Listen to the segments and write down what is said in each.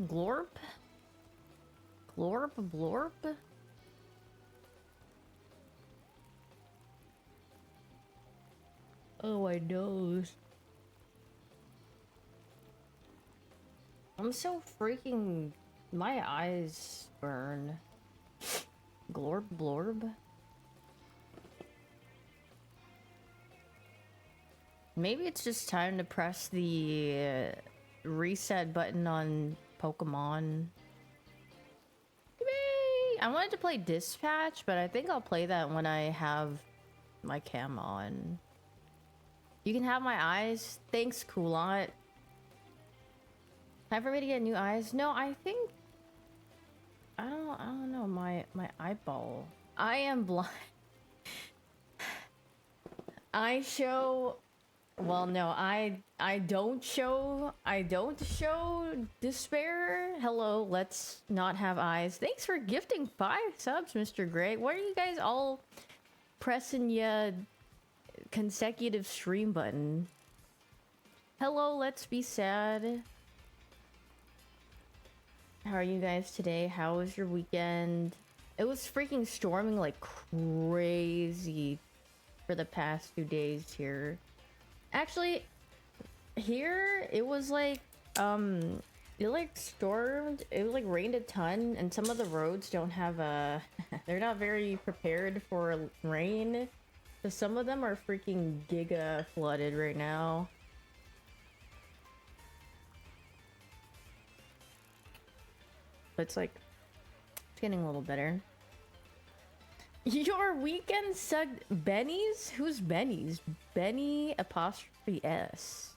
Glorp? Glorp? Blorp? Oh, my nose. I'm so freaking... My eyes burn. Glorp? Blorb? Maybe it's just time to press the reset button on Pokémon. Yay! I wanted to play Dispatch, but I think I'll play that when I have my cam on. You can have my eyes. Thanks, Coolot. Time for me to get new eyes? No, I think... I don't know. My eyeball. I am blind. I show... Well, no, I don't show despair. Hello, let's not have eyes. Thanks for gifting 5 subs, Mr. Greg. Why are you guys all pressing ya consecutive stream button? Hello, let's be sad. How are you guys today? How was your weekend? It was freaking storming like crazy for the past 2 days here. Actually, here it was like it like stormed, it was like rained a ton, and some of the roads don't have a they're not very prepared for rain, so some of them are freaking giga flooded right now. But it's like it's getting a little better. Your weekend sucked. Benny's? Who's Benny's? Benny apostrophe S.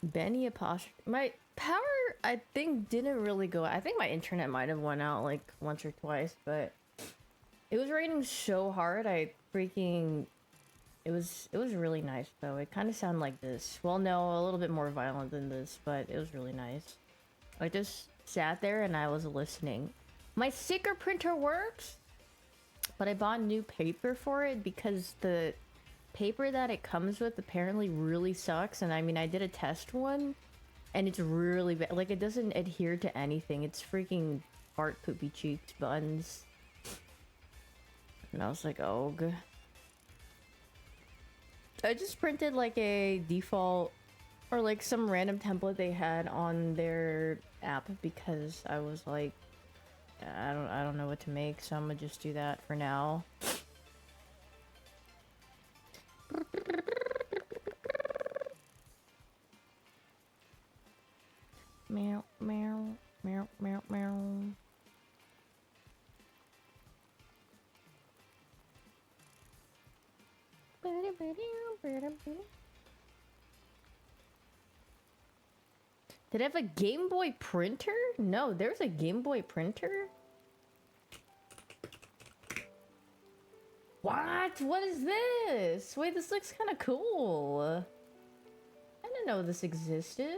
Benny apostrophe. My power, I think, didn't really go. I think my internet might have went out like once or twice, but it was raining so hard. I freaking. It was really nice though. It kind of sounded like this. Well, no, a little bit more violent than this, but it was really nice. I just sat there and I was listening. My sticker printer works, but I bought new paper for it because the paper that it comes with apparently really sucks. And I mean, I did a test one and it's really bad. Like, it doesn't adhere to anything. It's freaking fart poopy cheeks buns. And I was like, oh, good. I just printed like a default or like some random template they had on their app because I was like, I don't know what to make, so I'm gonna just do that for now. Meow, meow, meow, meow, meow. Did I have a Game Boy printer? No, there's a Game Boy printer? What? What is this? Wait, this looks kind of cool. I didn't know this existed.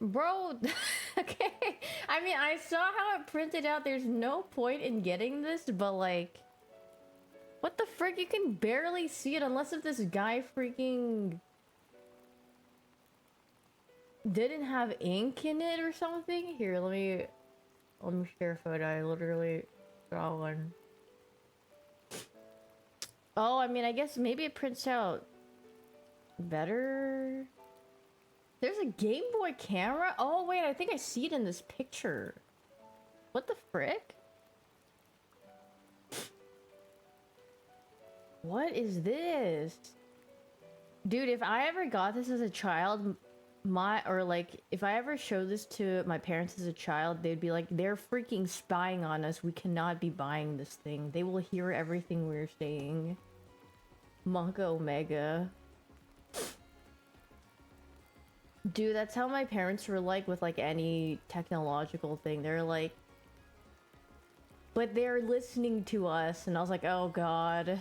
Bro, okay. I mean, I saw how it printed out. There's no point in getting this, but like... What the frick? You can barely see it unless if this guy freaking... didn't have ink in it or something. Here, let me share a photo. I literally saw one. Oh, I mean, I guess maybe it prints out better. There's a Game Boy camera. Oh wait, I think I see it in this picture. What the frick? What is this? Dude, if I ever got this as a child, if I ever showed this to my parents as a child, they'd be like, they're freaking spying on us. We cannot be buying this thing. They will hear everything we're saying. Monka Omega. Dude, that's how my parents were like with like any technological thing. They're like, but they're listening to us, and I was like, oh god.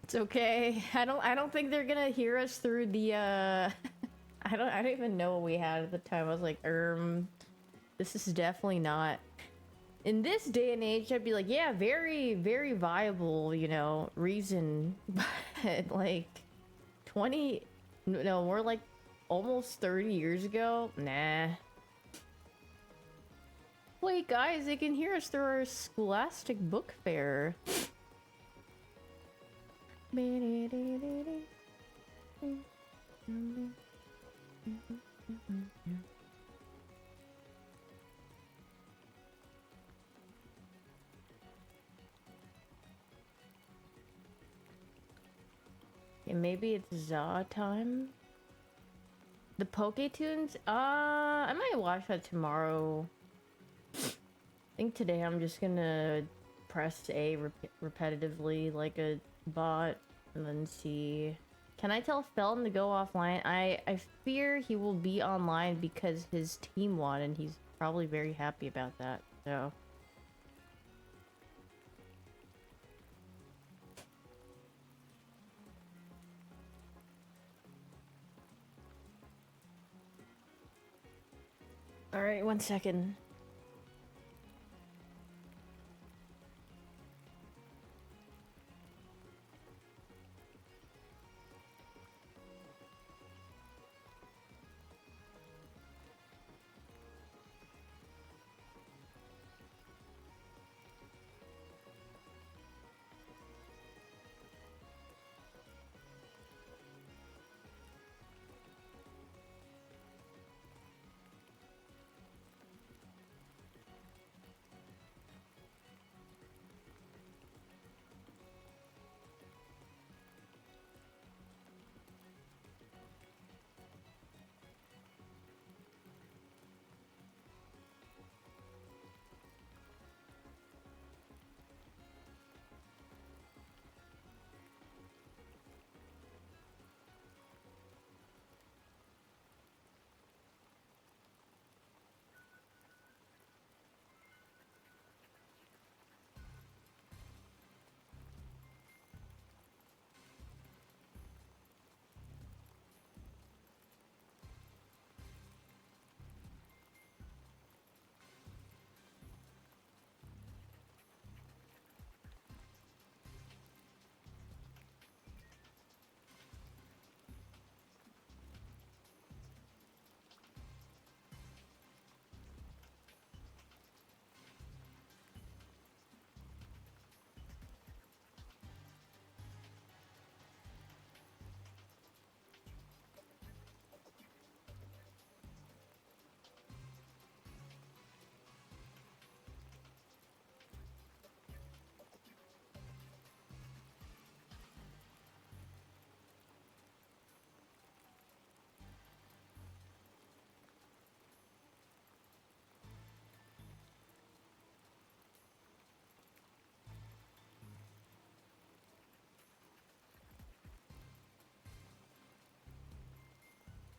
It's okay. I don't think they're gonna hear us through the I don't even know what we had at the time. I was like, this is definitely not. In this day and age, I'd be like, yeah, very, very viable, you know, reason. But like 20 No, we're like almost 30 years ago. Nah. Wait, guys, they can hear us through our Scholastic Book Fair. Yeah, maybe it's Za time. The Poketunes? I might watch that tomorrow. I think today I'm just gonna press A repetitively like a bot and then see. Can I tell Felton to go offline? I fear he will be online because his team won and he's probably very happy about that, so. Alright, 1 second.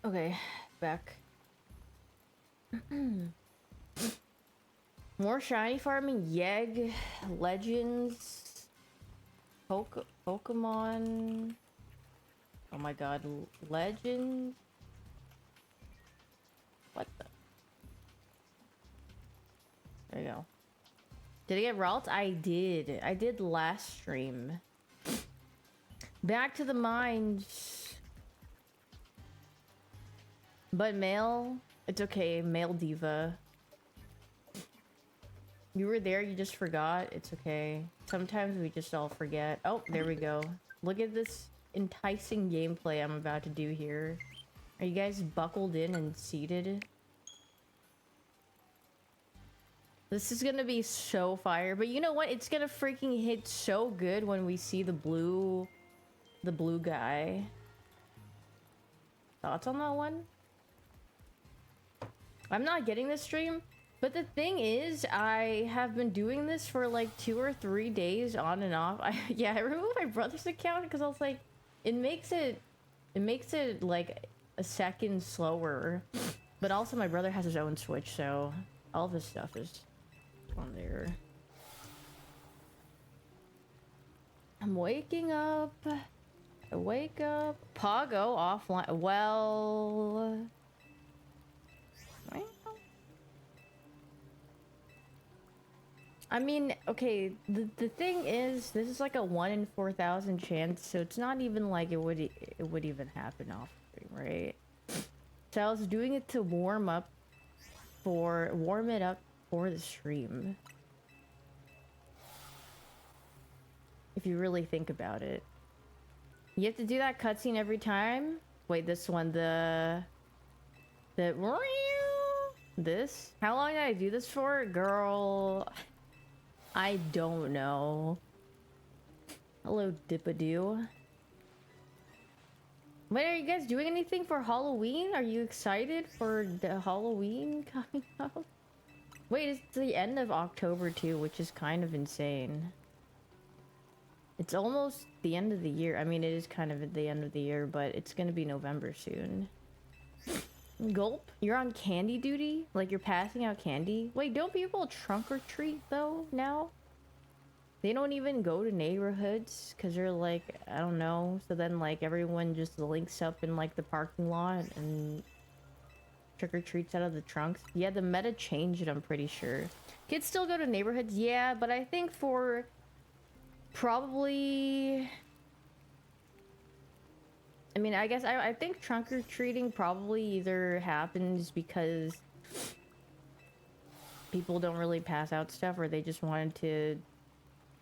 Okay, back. More shiny farming, Yegg, Legends, Pokemon. Oh my god, Legends. What the? There you go. Did I get Ralt? I did. I did last stream. Back to the mines. But male, it's okay. Male diva. You were there, you just forgot. It's okay. Sometimes we just all forget. Oh, there we go. Look at this enticing gameplay I'm about to do here. Are you guys buckled in and seated? This is gonna be so fire, but you know what? It's gonna freaking hit so good when we see the blue guy. Thoughts on that one? I'm not getting this stream, but the thing is, I have been doing this for like 2 or 3 days on and off. Yeah, I removed my brother's account because I was like, it makes it like a second slower. But also my brother has his own Switch, so all of his stuff is on there. I'm waking up. I wake up. Pago offline. Well... I mean, okay, the thing is, this is like a 1 in 4,000 chance, so it's not even like it would even happen stream, right? So I was doing it to warm it up for the stream. If you really think about it. You have to do that cutscene every time? Wait, this one, this? How long did I do this for? Girl, I don't know. Hello, Dippadoo. Wait, are you guys doing anything for Halloween? Are you excited for the Halloween coming up? Wait, it's the end of October too, which is kind of insane. It's almost the end of the year. I mean, it is kind of at the end of the year, but it's gonna be November soon. Gulp, you're on candy duty? Like you're passing out candy? Wait, don't people trunk or treat though now? They don't even go to neighborhoods because they're like, I don't know. So then like everyone just links up in like the parking lot and trick or treats out of the trunks. Yeah, the meta changed it, I'm pretty sure. Kids still go to neighborhoods, yeah, but I think for probably... I mean, I guess I think trunk or treating probably either happens because people don't really pass out stuff or they just wanted to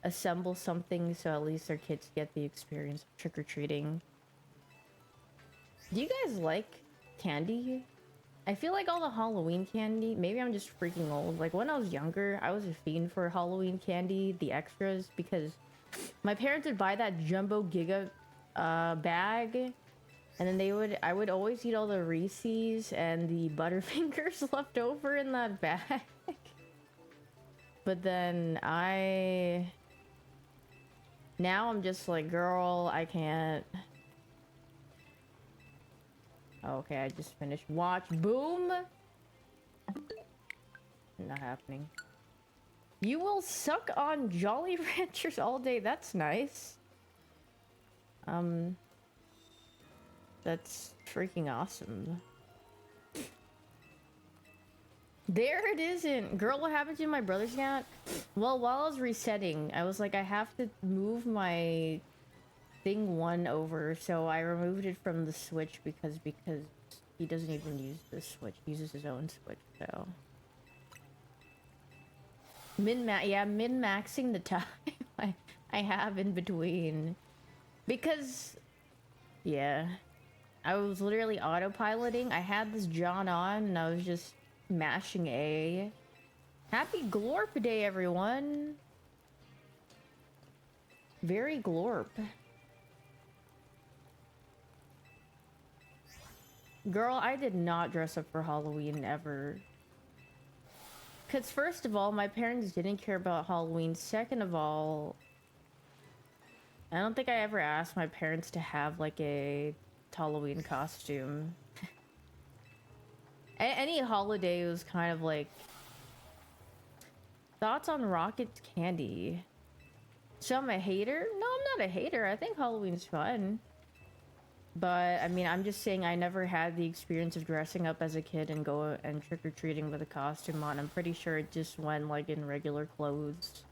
assemble something so at least their kids get the experience of trick or treating. Do you guys like candy? I feel like all the Halloween candy, maybe I'm just freaking old. Like when I was younger, I was a fiend for Halloween candy, the extras, because my parents would buy that jumbo giga bag, and then I would always eat all the Reese's and the Butterfingers left over in that bag. But then now I'm just like, girl, I can't. Okay, I just finished. Watch. Boom! Not happening. You will suck on Jolly Ranchers all day. That's nice. That's freaking awesome. There it isn't. Girl, what happened to my brother's cat? Well, while I was resetting, I was like, I have to move my thing one over, so I removed it from the Switch because he doesn't even use the Switch. He uses his own Switch, so... min-maxing the time I have in between. Because... yeah. I was literally autopiloting. I had this John on, and I was just mashing A. Happy Glorp Day, everyone! Very Glorp. Girl, I did not dress up for Halloween ever. Because first of all, my parents didn't care about Halloween. Second of all, I don't think I ever asked my parents to have like a Halloween costume. Any holiday was kind of like... Thoughts on Rocket Candy? So I'm a hater? No, I'm not a hater. I think Halloween's fun. But, I mean, I'm just saying I never had the experience of dressing up as a kid and go and trick-or-treating with a costume on. I'm pretty sure it just went, like, in regular clothes.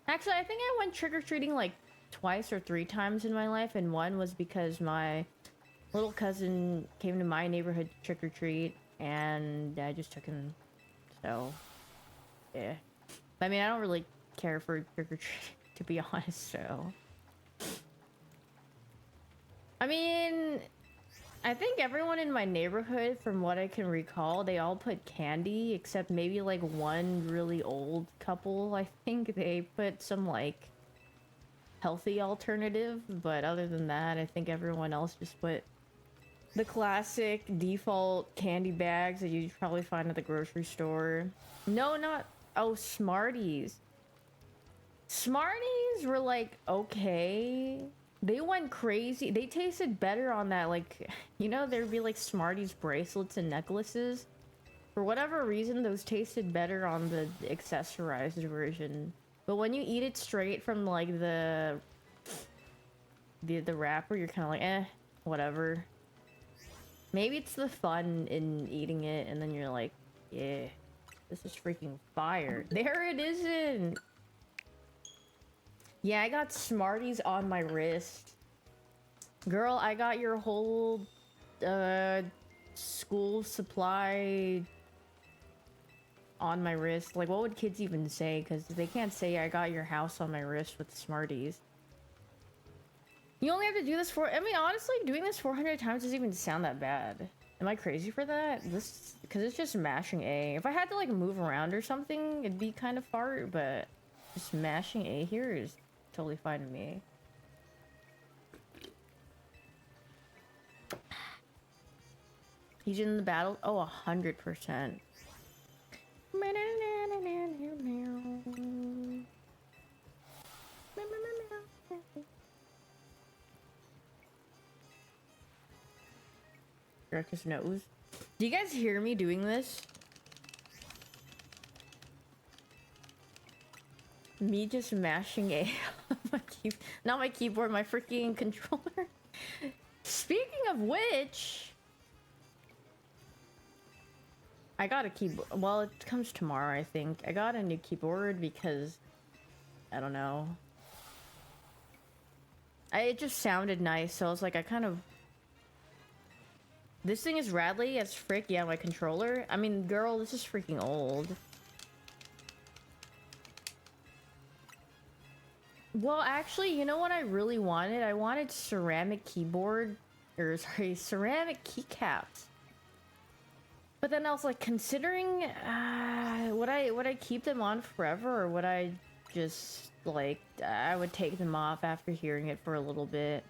Actually, I think I went trick-or-treating, like, twice or 3 times in my life, and one was because my little cousin came to my neighborhood to trick-or-treat, and I just took him. So, yeah. I mean, I don't really care for trick-or-treating, to be honest, so... I mean, I think everyone in my neighborhood, from what I can recall, they all put candy, except maybe like one really old couple. I think they put some like healthy alternative, but other than that, I think everyone else just put the classic default candy bags that you'd probably find at the grocery store. No, not... Oh, Smarties. Smarties were like, okay... They went crazy. They tasted better on that, like, you know, there'd be like Smarties bracelets and necklaces. For whatever reason, those tasted better on the accessorized version. But when you eat it straight from like the wrapper, you're kind of like, eh, whatever. Maybe it's the fun in eating it, and then you're like, yeah, this is freaking fire. There it isn't. Yeah, I got Smarties on my wrist. Girl, I got your whole school supply on my wrist. Like, what would kids even say? Because they can't say I got your house on my wrist with Smarties. You only have to do this for... I mean, honestly, doing this 400 times doesn't even sound that bad. Am I crazy for that? This... Because it's just mashing A. If I had to, like, move around or something, it'd be kind of far, but... Just mashing A here is totally fine to me. He's in the battle? Oh, 100%. His nose. Do you guys hear me doing this? Me just mashing A on my not my keyboard, my freaking controller. Speaking of which, I got a keyboard. Well, it comes tomorrow, I think. I got a new keyboard because I don't know. It just sounded nice, so I was like, I kind of. This thing is rattly as frick. Yeah, my controller. I mean, girl, this is freaking old. Well, actually, you know what I really wanted? I wanted ceramic keyboard, or sorry, ceramic keycaps. But then I was like, considering, would I keep them on forever, or would I just like I would take them off after hearing it for a little bit?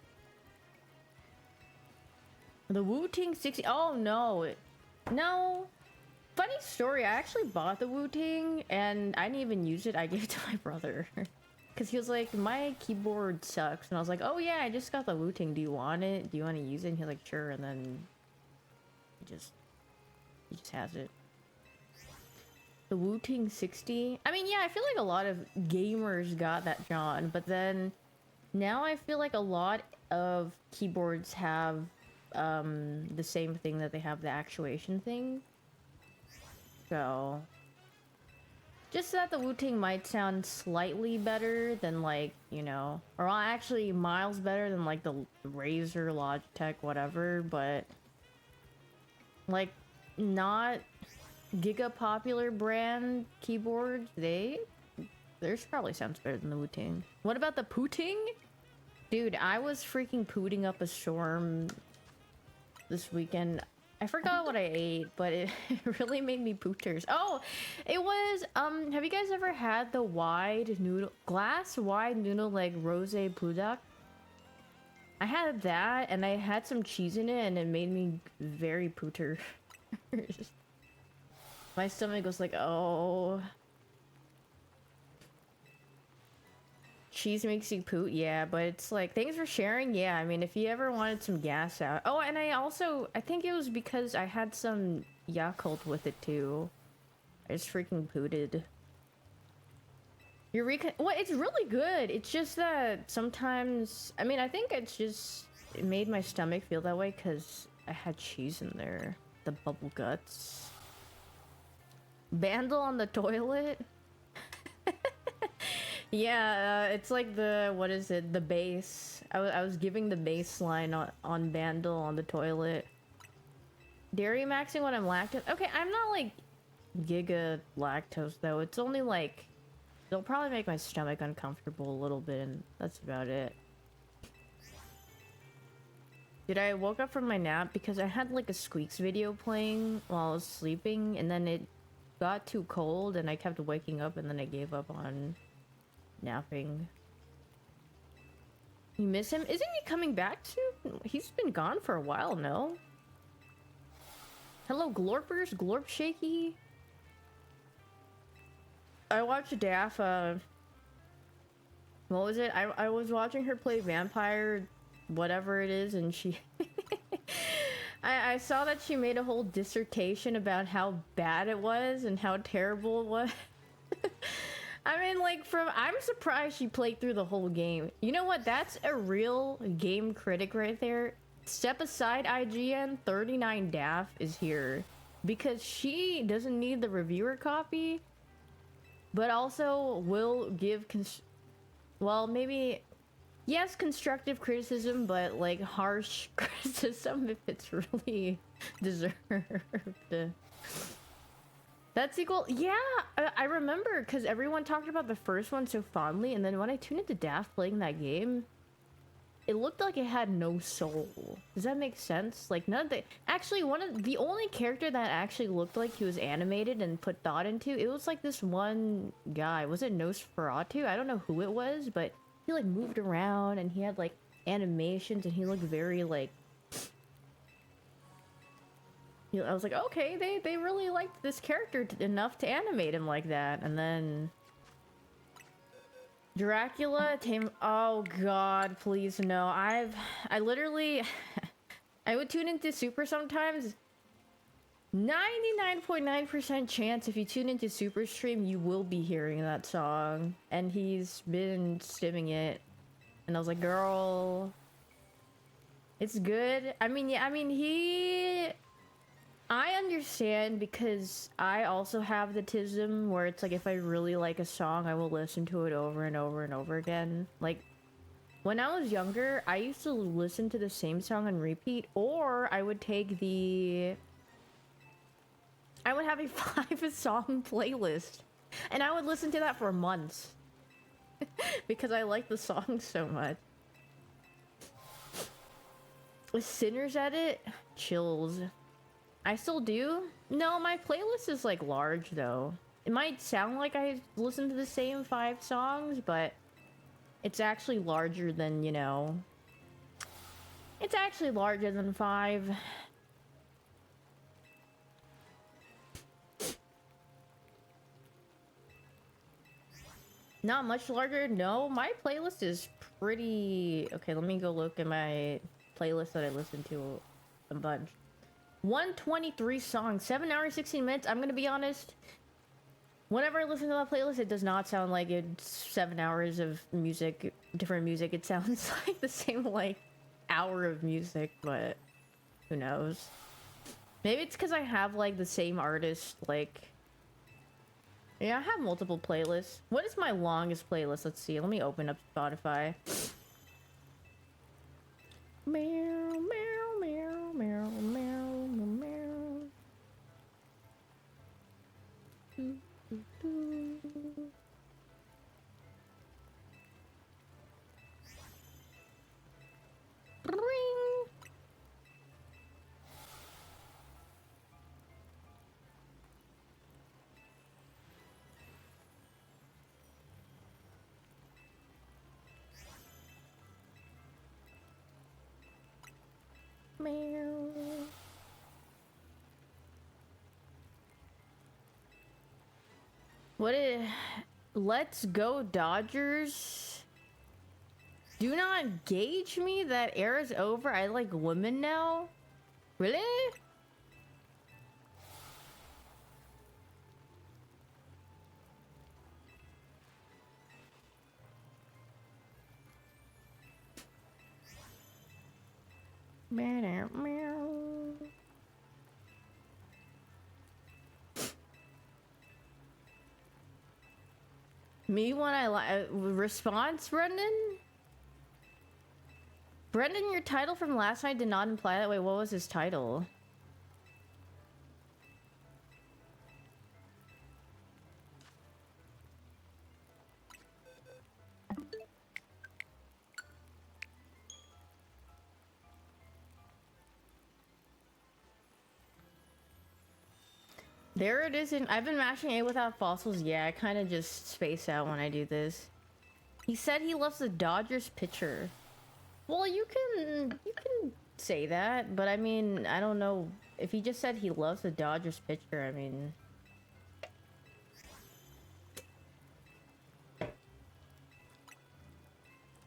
The Wu-Ting 60. Oh no, no. Funny story. I actually bought the Wu-Ting and I didn't even use it. I gave it to my brother because he was like, "My keyboard sucks," and I was like, "Oh yeah, I just got the Wu-Ting. Do you want it? Do you want to use it?" And he was like, "Sure." And then he just has it. The Wu-Ting 60. I mean, yeah, I feel like a lot of gamers got that, John. But then now I feel like a lot of keyboards have the same thing that they have the actuation thing. So just that the Wu-Ting might sound slightly better than, like, you know, or actually miles better than like the Razer, Logitech, whatever, but like not giga popular brand keyboards, theirs probably sounds better than the Wu-Ting. What about the Pooting? Dude, I was freaking pooting up a storm this weekend. I forgot what I ate, but it really made me pooters. Oh, it was, have you guys ever had the glass wide noodle like rose pudak? I had that, and I had some cheese in it, and it made me very pooter. My stomach was like, oh. Cheese makes you poot, yeah, but it's like, thanks for sharing. Yeah, I mean, if you ever wanted some gas out. Oh, and I think it was because I had some Yakult with it too. I just freaking pooted. Eureka, well, it's really good. It's just that sometimes, I mean, I think it's just, it made my stomach feel that way because I had cheese in there. The bubble guts. Bandle on the toilet? Yeah, it's like the, what is it, the bass. I was giving the bass line on Bandle on the toilet. Dairy maxing when I'm lactose. Okay, I'm not like giga lactose though. It's only like, it'll probably make my stomach uncomfortable a little bit, and that's about it. Dude, I woke up from my nap because I had like a Squeaks video playing while I was sleeping, and then it got too cold and I kept waking up, and then I gave up on napping. You miss him? Isn't he coming back soon? He's been gone for a while, no? Hello, Glorpers? Glorp Shaky? I watched Daff, what was it? I was watching her play Vampire, whatever it is, and she... I saw that she made a whole dissertation about how bad it was and how terrible it was. I mean, like, I'm surprised she played through the whole game. You know what? That's a real game critic right there. Step aside, IGN. 39 Daff is here because she doesn't need the reviewer copy, but also will give well, maybe Yes, constructive criticism, but like harsh criticism if it's really deserved. That sequel, yeah, I remember because everyone talked about the first one so fondly, and then when I tuned into Daft playing that game, it looked like it had no soul. Does that make sense? Like none of the actually one of the only character that actually looked like he was animated and put thought into, it was like this one guy. Was it Nosferatu? I don't know who it was, but he like moved around and he had like animations and he looked very like, you know, I was like, okay, they really liked this character enough to animate him like that. And then Dracula, Tame. Oh god, please no. I literally, I would tune into Super sometimes. 99.9% chance if you tune into Super Stream, you will be hearing that song. And he's been stimming it. And I was like, girl, it's good. I mean, yeah, I mean, I understand because I also have the tism where it's like if I really like a song, I will listen to it over and over and over again. Like, when I was younger, I used to listen to the same song on repeat, or I would take the... I would have a 5-song playlist, and I would listen to that for months. Because I like the song so much. With Sinner's Edit? Chills. I still do? No, my playlist is like large though. It might sound like I listen to the same 5 songs, but it's actually larger than, you know. It's actually larger than 5. Not much larger? No, my playlist is pretty... Okay, let me go look at my playlist that I listen to a bunch. 123 songs, 7 hours, 16 minutes. I'm gonna be honest. Whenever I listen to that playlist, it does not sound like it's 7 hours of music, different music. It sounds like the same, like, hour of music, but who knows? Maybe it's because I have, like, the same artist, like... Yeah, I have multiple playlists. What is my longest playlist? Let's see. Let me open up Spotify. Meow, meow, meow, meow, meow, meow. Do, do, do. Ring. Meow. What is... Let's go Dodgers. Do not gauge me. That era's over. I like women now. Really? Meow, meow. Me when I like response, Brendan? Brendan, your title from last night did not imply that. Wait, what was his title? There it is. I've been mashing A without fossils. Yeah, I kind of just space out when I do this. He said he loves the Dodgers pitcher. Well, you can say that, but I mean, I don't know if he just said he loves the Dodgers pitcher. I mean,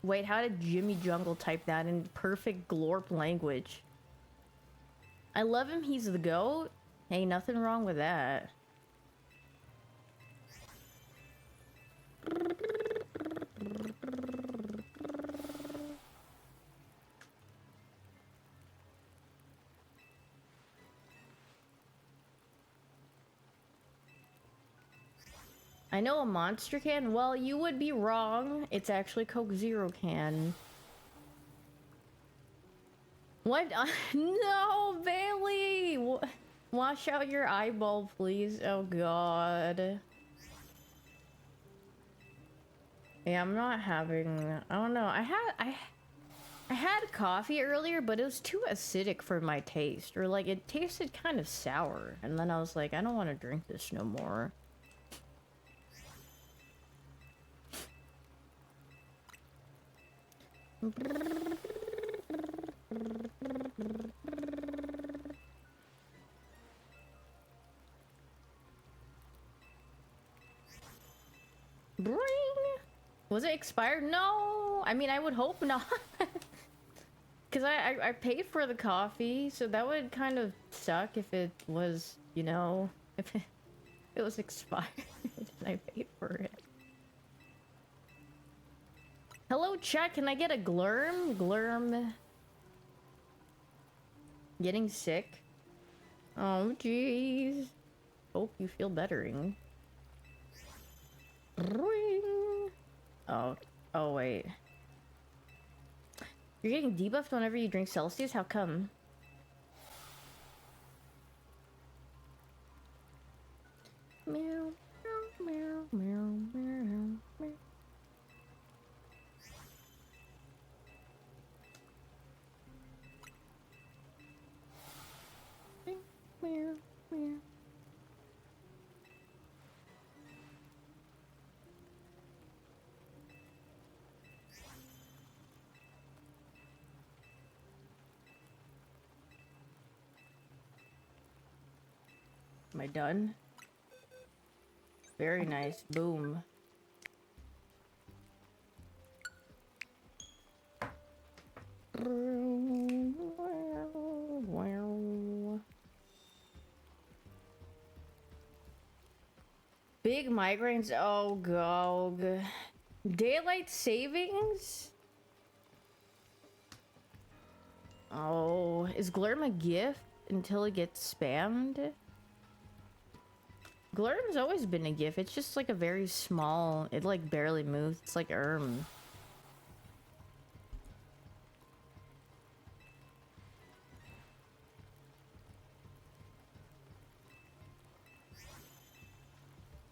wait, how did Jimmy Jungle type that in perfect glorp language? I love him. He's the GOAT. Ain't nothing wrong with that. I know a Monster can. Well, you would be wrong. It's actually Coke Zero can. What? No, Bailey! Wash out your eyeball, please. Oh, God. Yeah, I'm not having... I don't know. I had coffee earlier, but it was too acidic for my taste. Or, like, it tasted kind of sour. And then I was like, I don't want to drink this no more. Bring! Was it expired? No! I mean, I would hope not. Because I paid for the coffee, so that would kind of suck if it was, you know, if it was expired and I paid for it. Hello, chat. Can I get a glurm? Glurm. Getting sick? Oh, jeez. Hope you feel bettering. Ring. Oh, wait. You're getting debuffed whenever you drink Celsius? How come? Meow, meow, meow, meow, meow, meow. Meow, meow. Am I done? Very nice. Boom. Big migraines. Oh, God. Daylight savings? Oh, is Glurm a gift until it gets spammed? Glurm's always been a gift. It's just like a very small... It like barely moves. It's like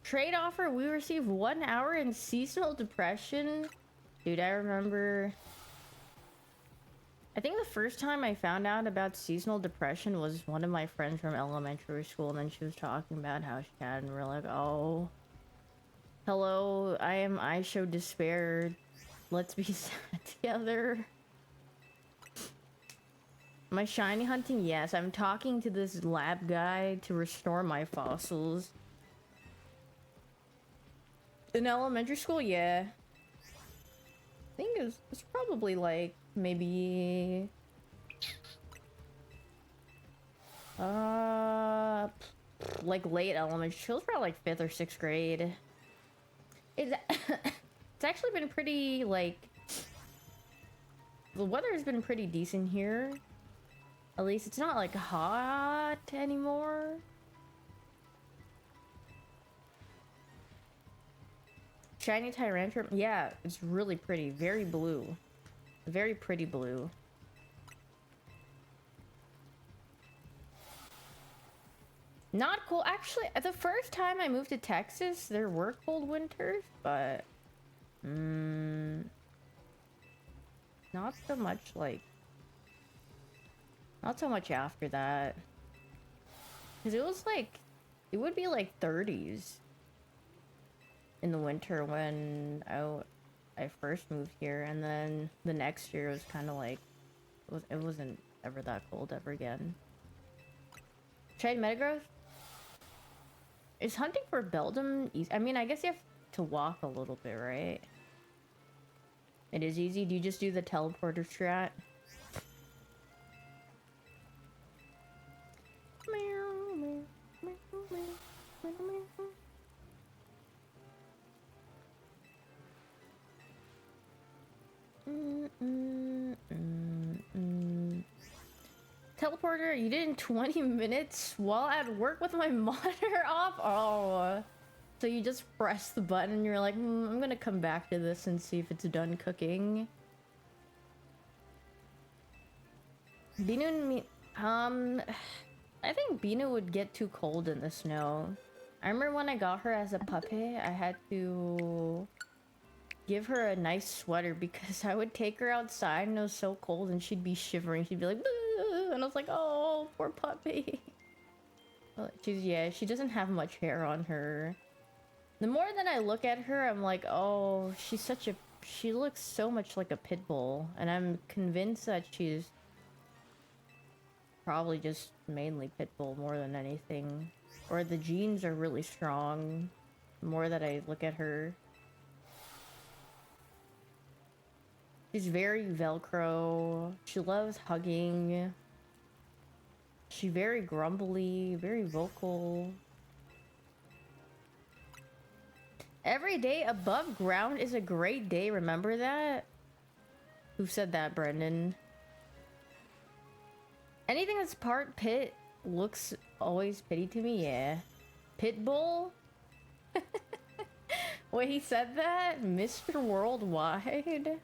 Trade offer, we received 1 hour in seasonal depression. Dude, I remember... I think the first time I found out about seasonal depression was one of my friends from elementary school, and then she was talking about how she had, and we're like, oh... Hello, I show despair. Let's be sad together. Am I shiny hunting? Yes, I'm talking to this lab guy to restore my fossils. In elementary school, yeah. I think it's probably like maybe like late elementary school. It's probably like 5th or 6th grade. It's it's actually been pretty like the weather has been pretty decent here. At least it's not like hot anymore. Shiny Tyrantrum. Yeah, it's really pretty. Very blue. Very pretty blue. Not cool. Actually, the first time I moved to Texas, there were cold winters, but... not so much, like... Not so much after that. Because it was like... It would be like 30s. In the winter when I first moved here, and then the next year was kind of like it wasn't ever that cold ever again. Tried Metagross? Is hunting for Beldum easy? I mean, I guess you have to walk a little bit, right? It is easy. Do you just do the teleporter strat? Teleporter, you did in 20 minutes while at work with my monitor off? Oh. So you just press the button and you're like, I'm gonna come back to this and see if it's done cooking. Binu and me, I think Binu would get too cold in the snow. I remember when I got her as a puppy, I had to give her a nice sweater because I would take her outside and it was so cold and she'd be shivering. She'd be like, "Boo!" And I was like, oh, poor puppy. Well, yeah, she doesn't have much hair on her. The more that I look at her, I'm like, oh, she looks so much like a pit bull. And I'm convinced that she's probably just mainly pit bull more than anything. Or the genes are really strong. The more that I look at her. She's very Velcro. She loves hugging. She's very grumbly, very vocal. Every day above ground is a great day, remember that? Who said that, Brendan? Anything that's part pit looks always pity to me, yeah. Pitbull? Wait, he said that? Mr. Worldwide?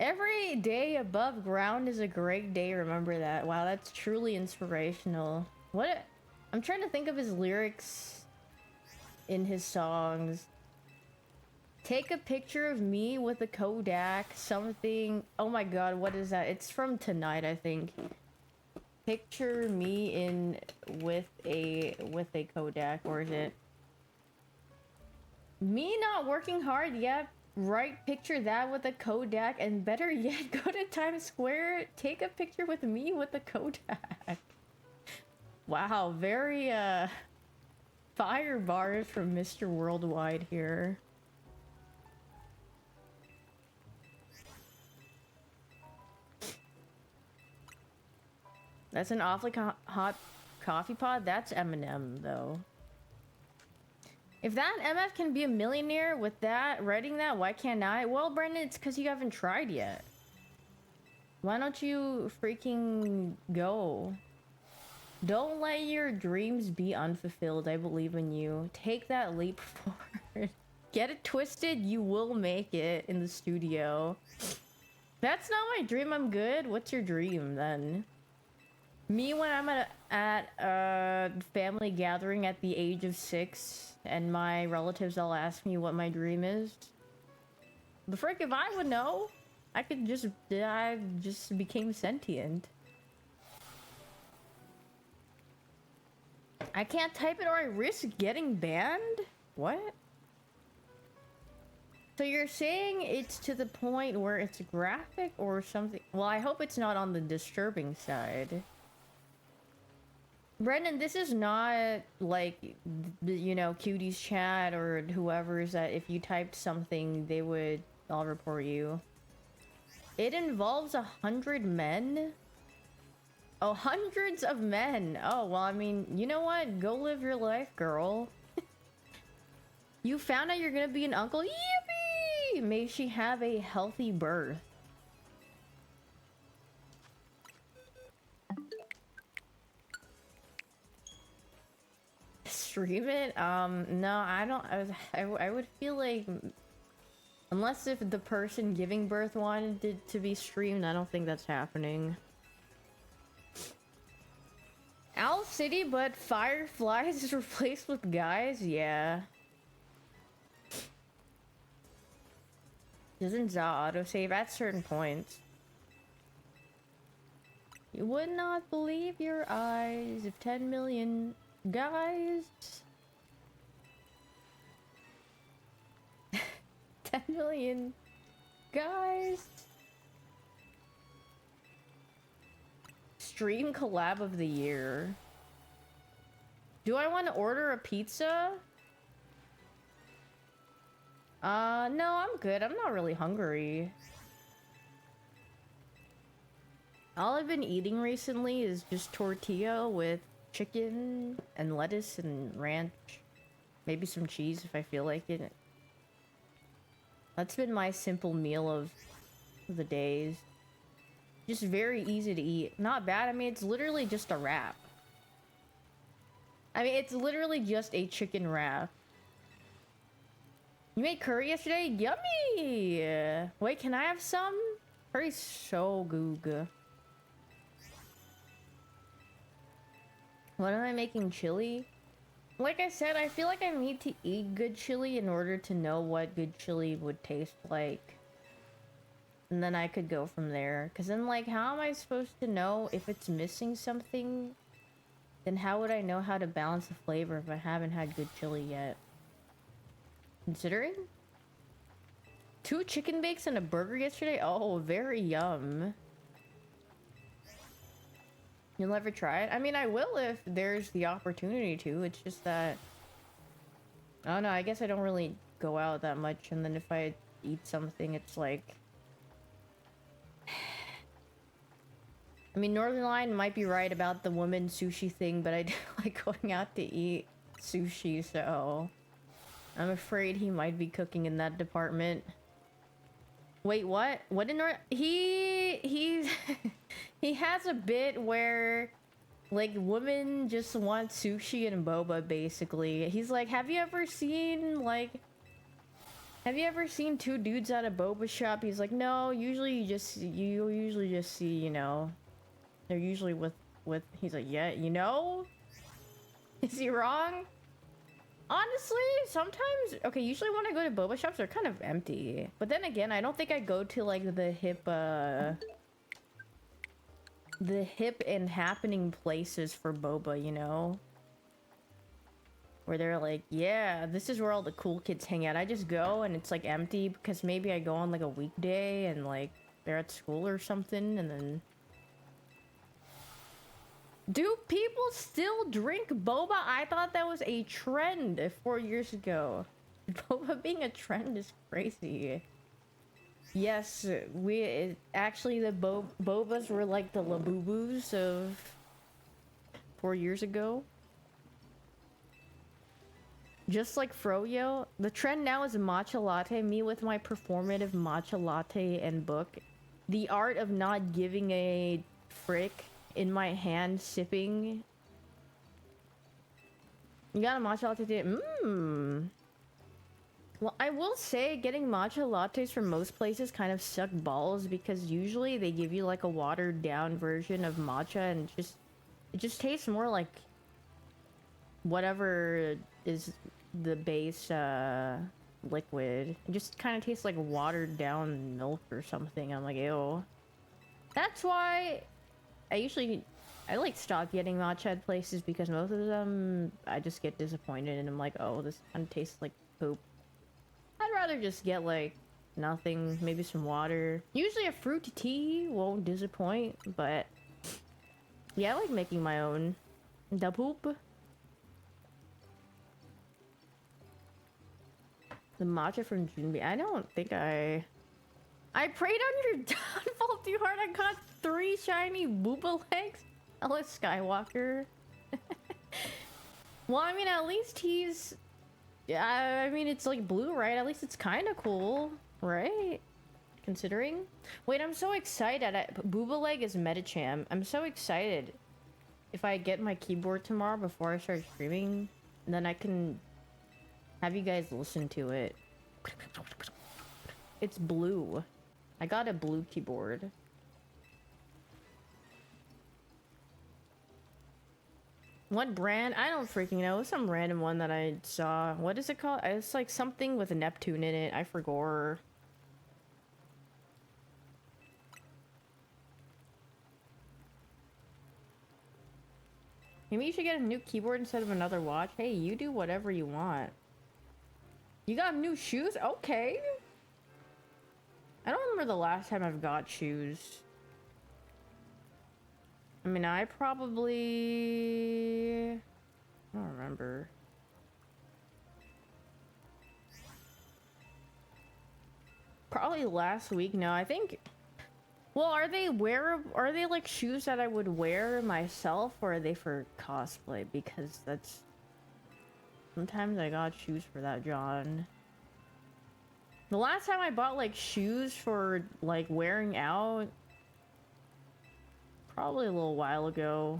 Every day above ground is a great day, remember that. Wow, that's truly inspirational. I'm trying to think of his lyrics in his songs. Take a picture of me with a Kodak, something. Oh my god, what is that? It's from Tonight, I think. Picture me in with a Kodak, or is it? Me not working hard, yep. Right, picture that with a Kodak, and better yet, go to Times Square, take a picture with me with a Kodak. Wow, very fire bars from Mr. Worldwide here. That's an awfully hot coffee pod. That's Eminem, though. If that MF can be a millionaire with that, writing that, why can't I? Well, Brendan, it's because you haven't tried yet. Why don't you freaking go? Don't let your dreams be unfulfilled. I believe in you. Take that leap forward. Get it twisted, you will make it in the studio. That's not my dream, I'm good. What's your dream, then? Me when I'm at a family gathering at the age of 6 and my relatives all ask me what my dream is. The frick if I would know. I just became sentient. I can't type it or I risk getting banned? What? So you're saying it's to the point where it's graphic or something? Well, I hope it's not on the disturbing side. Brendan, this is not like, you know, Cutie's chat or whoever's that if you typed something, they would all report you. It involves 100 men? Oh, hundreds of men. Oh, well, I mean, you know what? Go live your life, girl. You found out you're gonna be an uncle? Yippee! May she have a healthy birth. Stream it? No, I don't. I would feel like, unless if the person giving birth wanted it to be streamed, I don't think that's happening. Owl City, but Fireflies is replaced with guys? Yeah. Doesn't Za autosave at certain points? You would not believe your eyes if 10 million guys. 10 million guys. Stream collab of the year. Do I want to order a pizza? No, I'm good. I'm not really hungry. All I've been eating recently is just tortilla with chicken and lettuce and ranch. Maybe some cheese if I feel like it. That's been my simple meal of the days. Just very easy to eat. Not bad. I mean, it's literally just a wrap. I mean, it's literally just a chicken wrap. You made curry yesterday? Yummy! Wait, can I have some? Curry's so good. What am I making? Chili? Like I said, I feel like I need to eat good chili in order to know what good chili would taste like. And then I could go from there. Because then, like, how am I supposed to know if it's missing something? Then how would I know how to balance the flavor if I haven't had good chili yet? Considering? 2 chicken bakes and a burger yesterday? Oh, very yum. You'll ever try it? I mean, I will if there's the opportunity to. It's just that... I don't know, I guess I don't really go out that much. And then if I eat something, it's like... I mean, Northern Lion might be right about the woman sushi thing, but I do like going out to eat sushi, so... I'm afraid he might be cooking in that department. Wait, what? What in North... He's... he has a bit where... like, women just want sushi and boba, basically. He's like, have you ever seen, like... have you ever seen 2 dudes at a boba shop? He's like, no, usually you usually just see, you know... they're usually with... He's like, yeah, you know? Is he wrong? Honestly, sometimes... okay, usually when I go to boba shops, they're kind of empty. But then again, I don't think I go to, like, the hip and happening places for boba, you know? Where they're like, yeah, this is where all the cool kids hang out. I just go and it's, like, empty because maybe I go on, like, a weekday and, like, they're at school or something, and then... do people still drink boba? I thought that was a trend 4 years ago. Boba being a trend is crazy. Yes, actually the bobas were like the labubus of 4 years ago. Just like Froyo, the trend now is matcha latte. Me with my performative matcha latte and book. The art of not giving a frick. In my hand, sipping. You got a matcha latte today? Mmm. Well, I will say getting matcha lattes from most places kind of suck balls because usually they give you like a watered down version of matcha and it just tastes more like whatever is the base liquid. It just kind of tastes like watered down milk or something. I'm like, ew. That's why I like stop getting matcha at places because most of them I just get disappointed and I'm like, oh, this kind of tastes like poop. I'd rather just get like nothing, maybe some water. Usually a fruit tea won't disappoint, but yeah, I like making my own. Da poop. The matcha from Junbi. I don't think I prayed on your downfall too hard. I got 3 shiny booba legs. Hello, Skywalker. Well, I mean, at least he's... I mean, it's like blue, right? At least it's kind of cool, right? Considering. Wait, I'm so excited. Booba leg is Metacham. I'm so excited. If I get my keyboard tomorrow before I start streaming, then I can have you guys listen to it. It's blue. I got a blue keyboard. What brand? I don't freaking know. It's some random one that I saw. What is it called? It's like something with a Neptune in it. I forgot. Maybe you should get a new keyboard instead of another watch. Hey, you do whatever you want. You got new shoes? Okay. I don't remember the last time I've got shoes. I mean, I don't remember. Probably last week. No, I think... well, are they like shoes that I would wear myself, or are they for cosplay? Because that's... sometimes I got shoes for that, John. The last time I bought, like, shoes for, like, wearing out... probably a little while ago.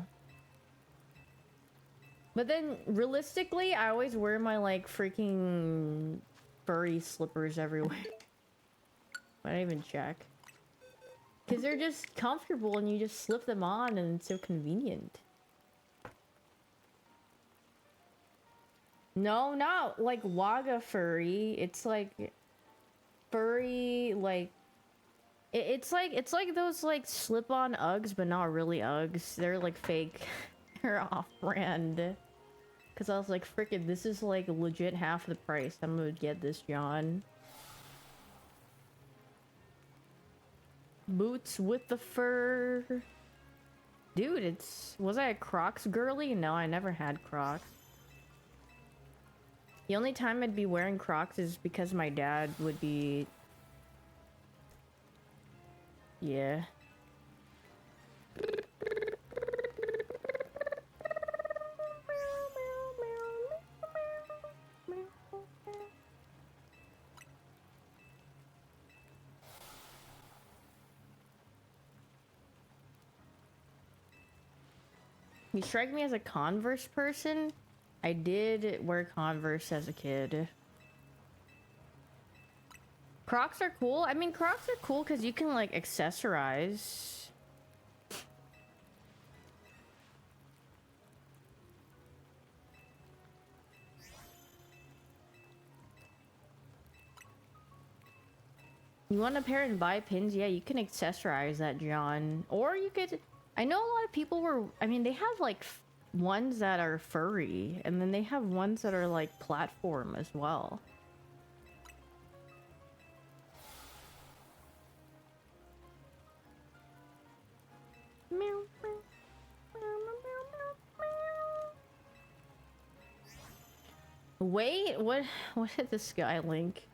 But then, realistically, I always wear my, like, freaking furry slippers everywhere. I don't even check. Because they're just comfortable and you just slip them on and it's so convenient. No, not like Wagga furry. It's like furry, like it's like those like slip-on Uggs, but not really Uggs. They're like fake. They're off-brand. Cause I was like, frickin', this is like legit half the price. I'm gonna get this, John. Boots with the fur. Dude, was I a Crocs girly? No, I never had Crocs. The only time I'd be wearing Crocs is because my dad would be... Yeah. You strike me as a Converse person. I did wear Converse as a kid. Crocs are cool. I mean, Crocs are cool because you can, like, accessorize. You want a pair and buy pins? Yeah, you can accessorize that, John. Or you could... I know a lot of people were... I mean, they have, like, ones that are furry. And then they have ones that are, like, platform as well. Wait, what did this guy link?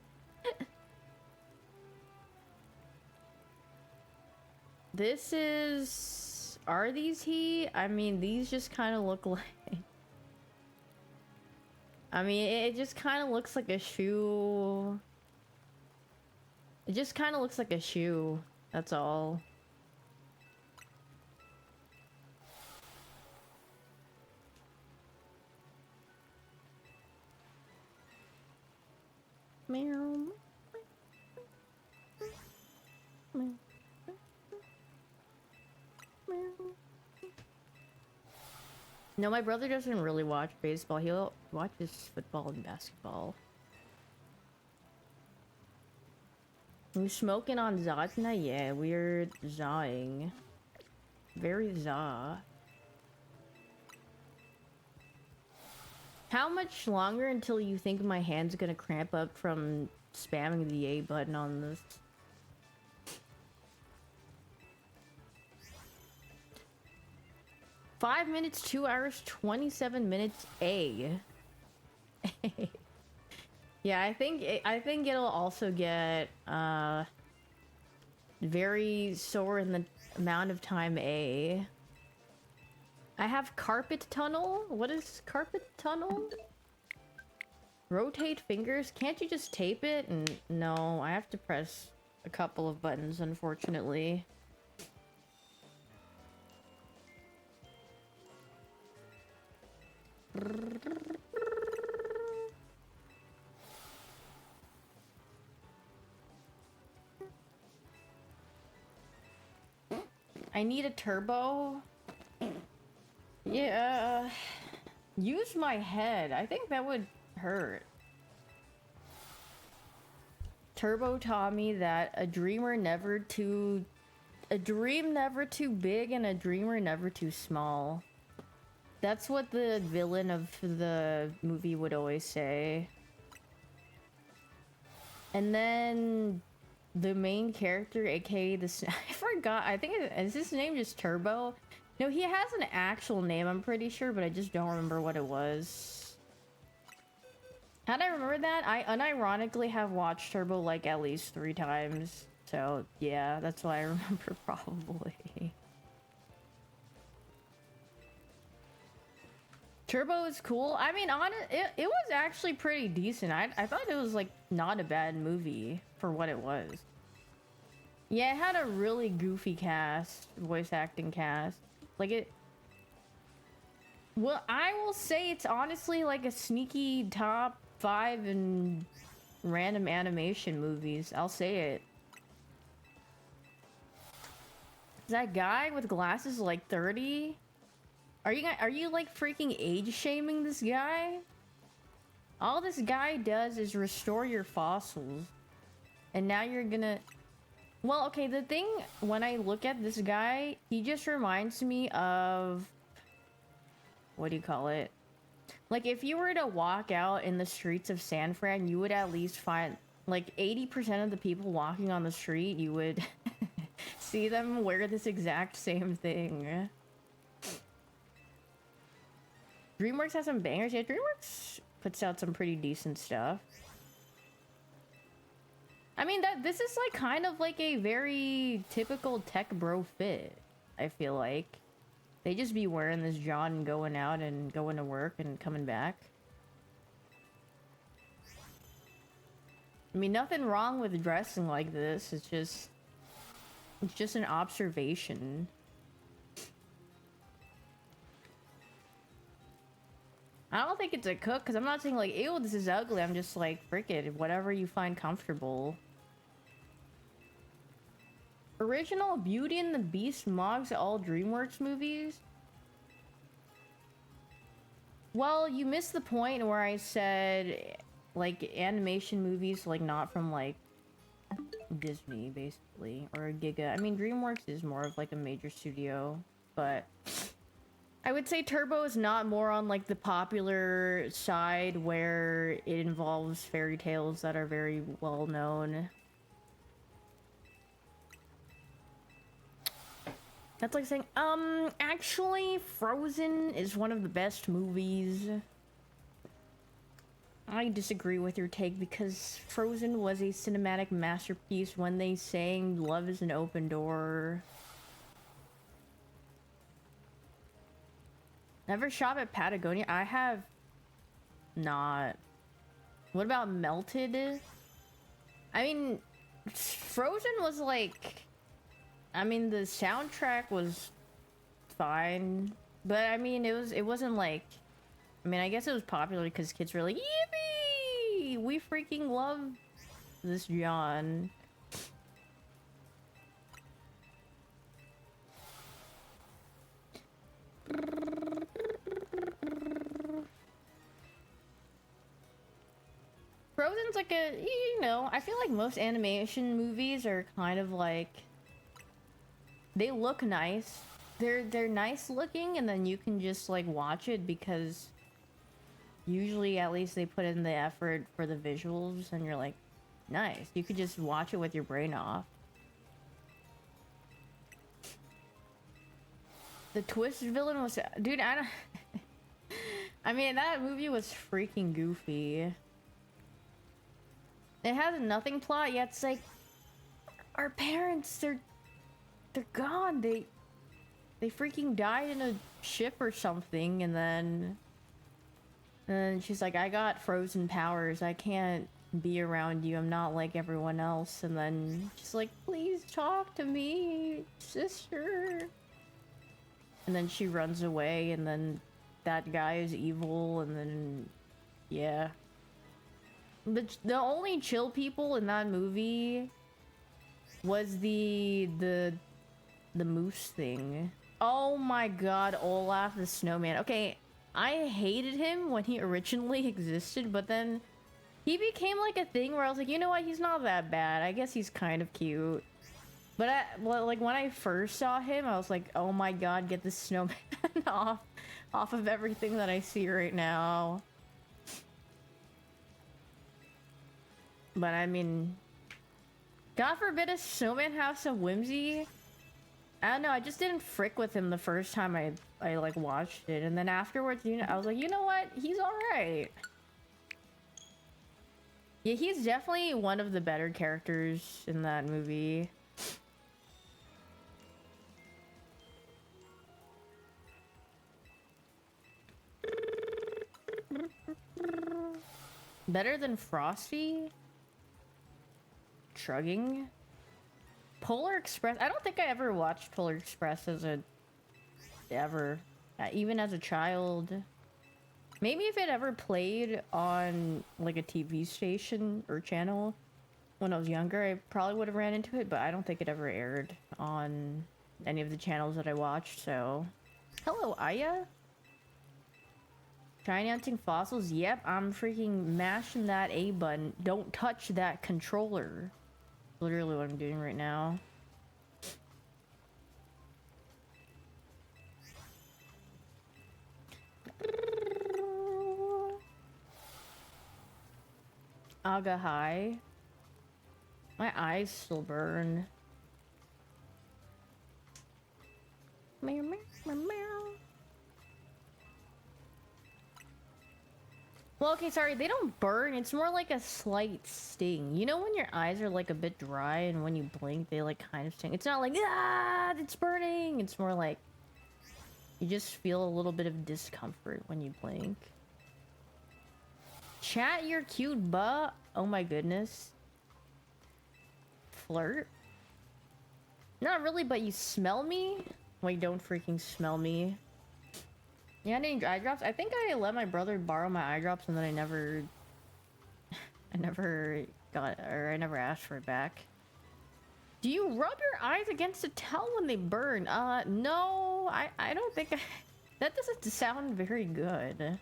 This is... Are these he? I mean, these just kind of look like... I mean, it just kind of looks like a shoe. It just kind of looks like a shoe. That's all. Meow. Meow. No, my brother doesn't really watch baseball. He watches football and basketball. You smoking on Zatna? Yeah, we're zawing. Very za. How much longer until you think my hand's gonna cramp up from spamming the A button on this? Five minutes, 2 hours, 27 minutes. A. Yeah, I think it'll also get very sore in the amount of time A. I have carpet tunnel. What is carpet tunnel? Rotate fingers. Can't you just tape it? And no, I have to press a couple of buttons, unfortunately. I need a turbo. Yeah. Use my head. I think that would hurt. Turbo taught me that a dream never too big and a dreamer never too small. That's what the villain of the movie would always say. And then the main character, aka I forgot, I think is his name just Turbo? No, he has an actual name, I'm pretty sure, but I just don't remember what it was. How'd I remember that? I unironically have watched Turbo like at least 3 times. So yeah, that's why I remember probably. Turbo is cool. I mean, it was actually pretty decent. I thought it was like not a bad movie for what it was. Yeah, it had a really goofy cast, voice acting cast. Like it... Well, I will say it's honestly like a sneaky top 5 in random animation movies. I'll say it. Is that guy with glasses like 30? Are you like freaking age shaming this guy? All this guy does is restore your fossils. And now you're gonna... Well, okay, the thing, when I look at this guy, he just reminds me of... What do you call it? Like, if you were to walk out in the streets of San Fran, you would at least find... Like, 80% of the people walking on the street, you would see them wear this exact same thing. DreamWorks has some bangers. Yeah, DreamWorks puts out some pretty decent stuff. I mean, this is like kind of like a very typical tech bro fit, I feel like. They just be wearing this John and going out and going to work and coming back. I mean, nothing wrong with dressing like this. It's just an observation. I don't think it's a cook, because I'm not saying like, ew, this is ugly. I'm just like, frick it, whatever you find comfortable. Original Beauty and the Beast mogs all DreamWorks movies? Well, you missed the point where I said, like, animation movies, like, not from, like, Disney, basically, or Giga. I mean, DreamWorks is more of, like, a major studio, but I would say Turbo is not more on, like, the popular side where it involves fairy tales that are very well known. That's like saying, actually, Frozen is one of the best movies. I disagree with your take because Frozen was a cinematic masterpiece when they sang "Love is an Open Door." Never shop at Patagonia? I have not. What about Melted? I mean, Frozen was like... I mean, the soundtrack was fine, but I mean, it wasn't like... I mean, I guess it was popular because kids were like, yippee! We freaking love this John. Frozen's like a, you know, I feel like most animation movies are kind of like... They look nice. They're nice looking, and then you can just like watch it because usually at least they put in the effort for the visuals, and you're like, nice. You could just watch it with your brain off. The twist villain was, dude, I don't... I mean, that movie was freaking goofy. It has a nothing plot, yet it's like, our parents, they're gone. They freaking died in a ship or something, and then she's like, I got frozen powers. I can't be around you. I'm not like everyone else. And then she's like, please talk to me, sister. And then she runs away, and then that guy is evil, and then yeah. But the only chill people in that movie was the moose thing. Oh my god, Olaf the snowman. Okay, I hated him when he originally existed, but then he became like a thing where I was like, you know what, he's not that bad. I guess he's kind of cute. But well, like when I first saw him, I was like, oh my god, get this snowman off of everything that I see right now. But I mean, God forbid a snowman have some whimsy. I don't know, I just didn't frick with him the first time I like watched it, and then afterwards, you know, I was like, you know what, he's alright. Yeah, he's definitely one of the better characters in that movie. Better than Frosty? Shrugging? Polar Express? I don't think I ever watched Polar Express even as a child. Maybe if it ever played on like a TV station or channel when I was younger, I probably would have ran into it, but I don't think it ever aired on any of the channels that I watched, so... Hello, Aya? Shiny hunting fossils? Yep, I'm freaking mashing that A button. Don't touch that controller. Literally what I'm doing right now. Aga high. My eyes still burn. Meow, meow, meow, meow. Well, okay, sorry, they don't burn. It's more like a slight sting. You know when your eyes are like a bit dry and when you blink, they like kind of sting? It's not like, ah, it's burning. It's more like you just feel a little bit of discomfort when you blink. Chat, you're cute, buh. Oh my goodness. Flirt? Not really, but you smell me? Wait, don't freaking smell me. You had any eye drops? I think I let my brother borrow my eye drops and then I never got, or I never asked for it back. Do you rub your eyes against a towel when they burn? No, I don't think that doesn't sound very good.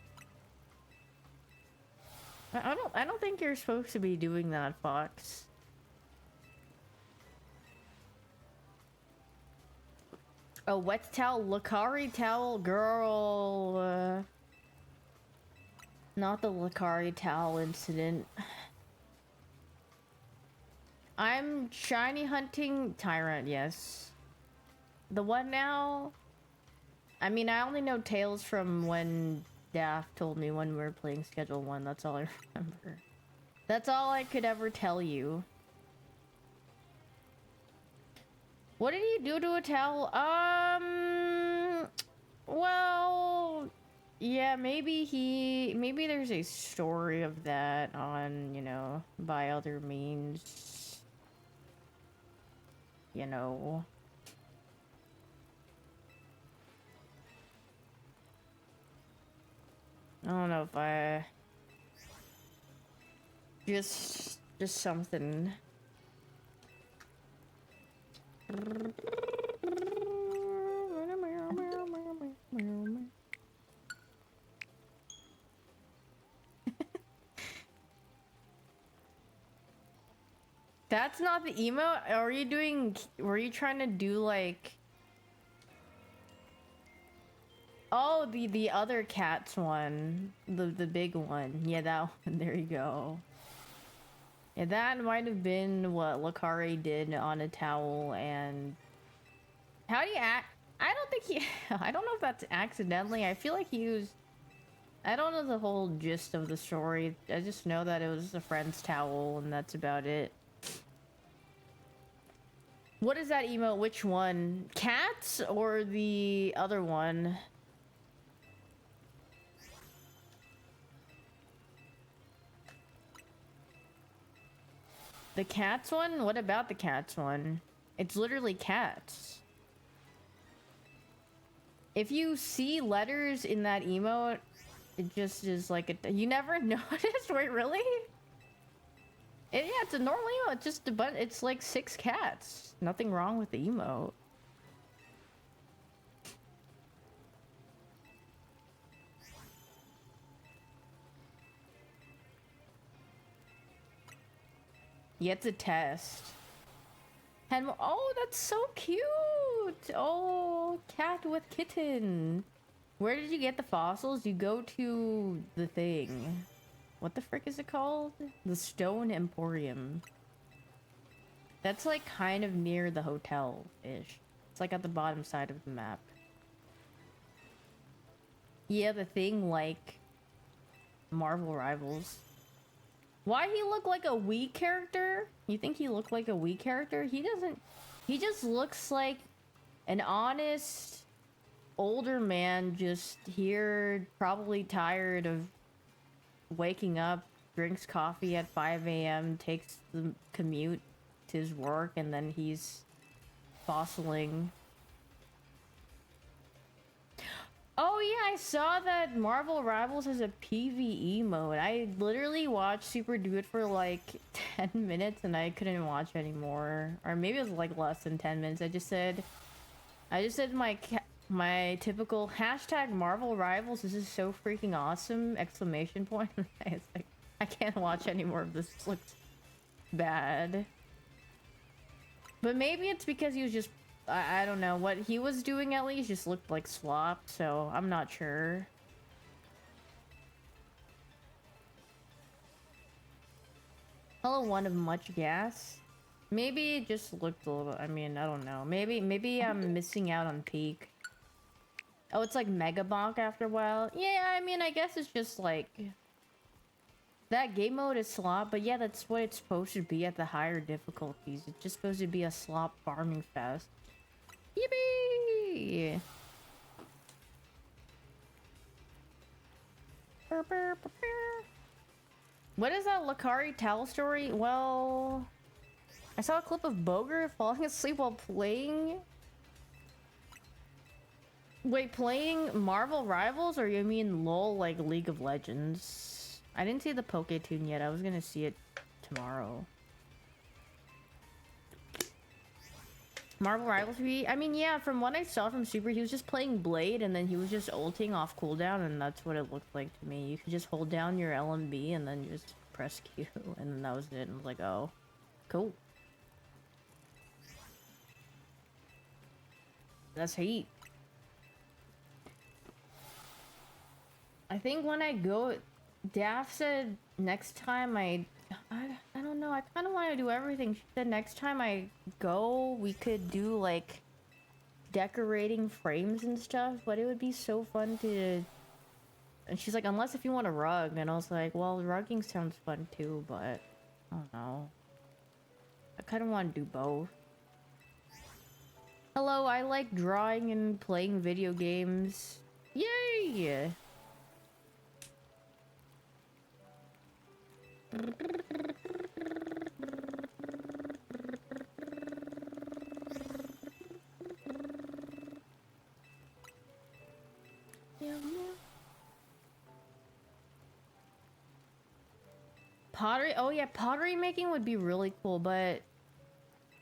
I don't think you're supposed to be doing that, Fox. A wet towel, Lucari towel, girl. Not the Lucari towel incident. I'm shiny hunting Tyrant, yes. The what now? I mean, I only know Tails from when Daft told me when we were playing Schedule 1. That's all I remember. That's all I could ever tell you. What did he do to a towel? Well, yeah, maybe there's a story of that on, you know, by other means. You know. I don't know if I... Just something... That's not the emote? Were you trying to do like... Oh, the other cats one. The big one. Yeah, that one. There you go. Yeah, that might have been what Lucari did on a towel, and... How do you act? I don't think he... I don't know if that's accidentally. I feel like he used... I don't know the whole gist of the story. I just know that it was a friend's towel, and that's about it. What is that emote? Which one? Cats or the other one? The cats one? What about the cats one? It's literally cats. If you see letters in that emote, it just is like a... You never noticed? Wait, really? Yeah, it's a normal emote. It's just it's like 6 cats. Nothing wrong with the emote. Yeah, it's a test. And oh, that's so cute. Oh, cat with kitten. Where did you get the fossils? You go to the thing. What the frick is it called? The Stone Emporium. That's like kind of near the hotel-ish. It's like at the bottom side of the map. Yeah, the thing like Marvel Rivals. Why he look like a Wii character? You think he looked like a Wii character? He doesn't. He just looks like an honest older man just here, probably tired of waking up, drinks coffee at 5 a.m., takes the commute to his work, and then he's fossiling. Oh yeah, I saw that Marvel Rivals has a PvE mode. I literally watched Super do it for like 10 minutes and I couldn't watch anymore. Or maybe it was like less than 10 minutes. I just said my cat... My typical hashtag Marvel Rivals. This is so freaking awesome! Exclamation point. It's like, I can't watch any more of this. This looks bad. But maybe it's because he was just... I don't know. What he was doing at least just looked like slop, so I'm not sure. Hello, one of much gas. Maybe it just looked a little... I mean, I don't know. Maybe I'm missing out on peak. Oh, it's like Mega Bonk after a while. Yeah, I mean, I guess it's just like... That game mode is slop, but yeah, that's what it's supposed to be at the higher difficulties. It's just supposed to be a slop farming fest. Yippee! What is that Lakari Tal story? Well... I saw a clip of Boger falling asleep while playing... Wait, playing Marvel Rivals, or you mean LOL, like League of Legends? I didn't see the Poketoon yet. I was gonna see it tomorrow. Marvel Rivals V? I mean, yeah, from what I saw from Super, he was just playing Blade, and then he was just ulting off cooldown, and that's what it looked like to me. You could just hold down your LMB, and then just press Q, and then that was it. And I was like, oh, cool. That's heat. I think when I go... Daff said next time I don't know, I kind of want to do everything. She said next time I go, we could do like decorating frames and stuff, but it would be so fun to... And she's like, unless if you want a rug. And I was like, well, rugging sounds fun too, but I don't know. I kind of want to do both. Hello, I like drawing and playing video games. Yay! Pottery? Oh yeah, pottery making would be really cool, but...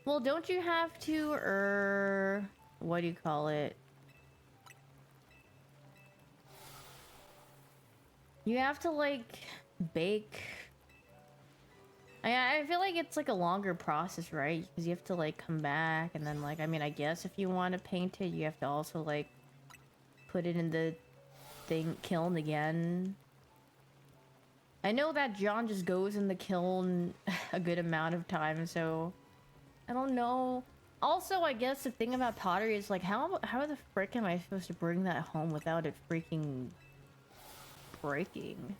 Well, don't you have to, what do you call it? You have to, like, bake... I feel like it's like a longer process, right? Because you have to like come back and then like, I mean, I guess if you want to paint it, you have to also like put it in the kiln again. I know that John just goes in the kiln a good amount of time, so I don't know. Also, I guess the thing about pottery is like, how the frick am I supposed to bring that home without it freaking breaking?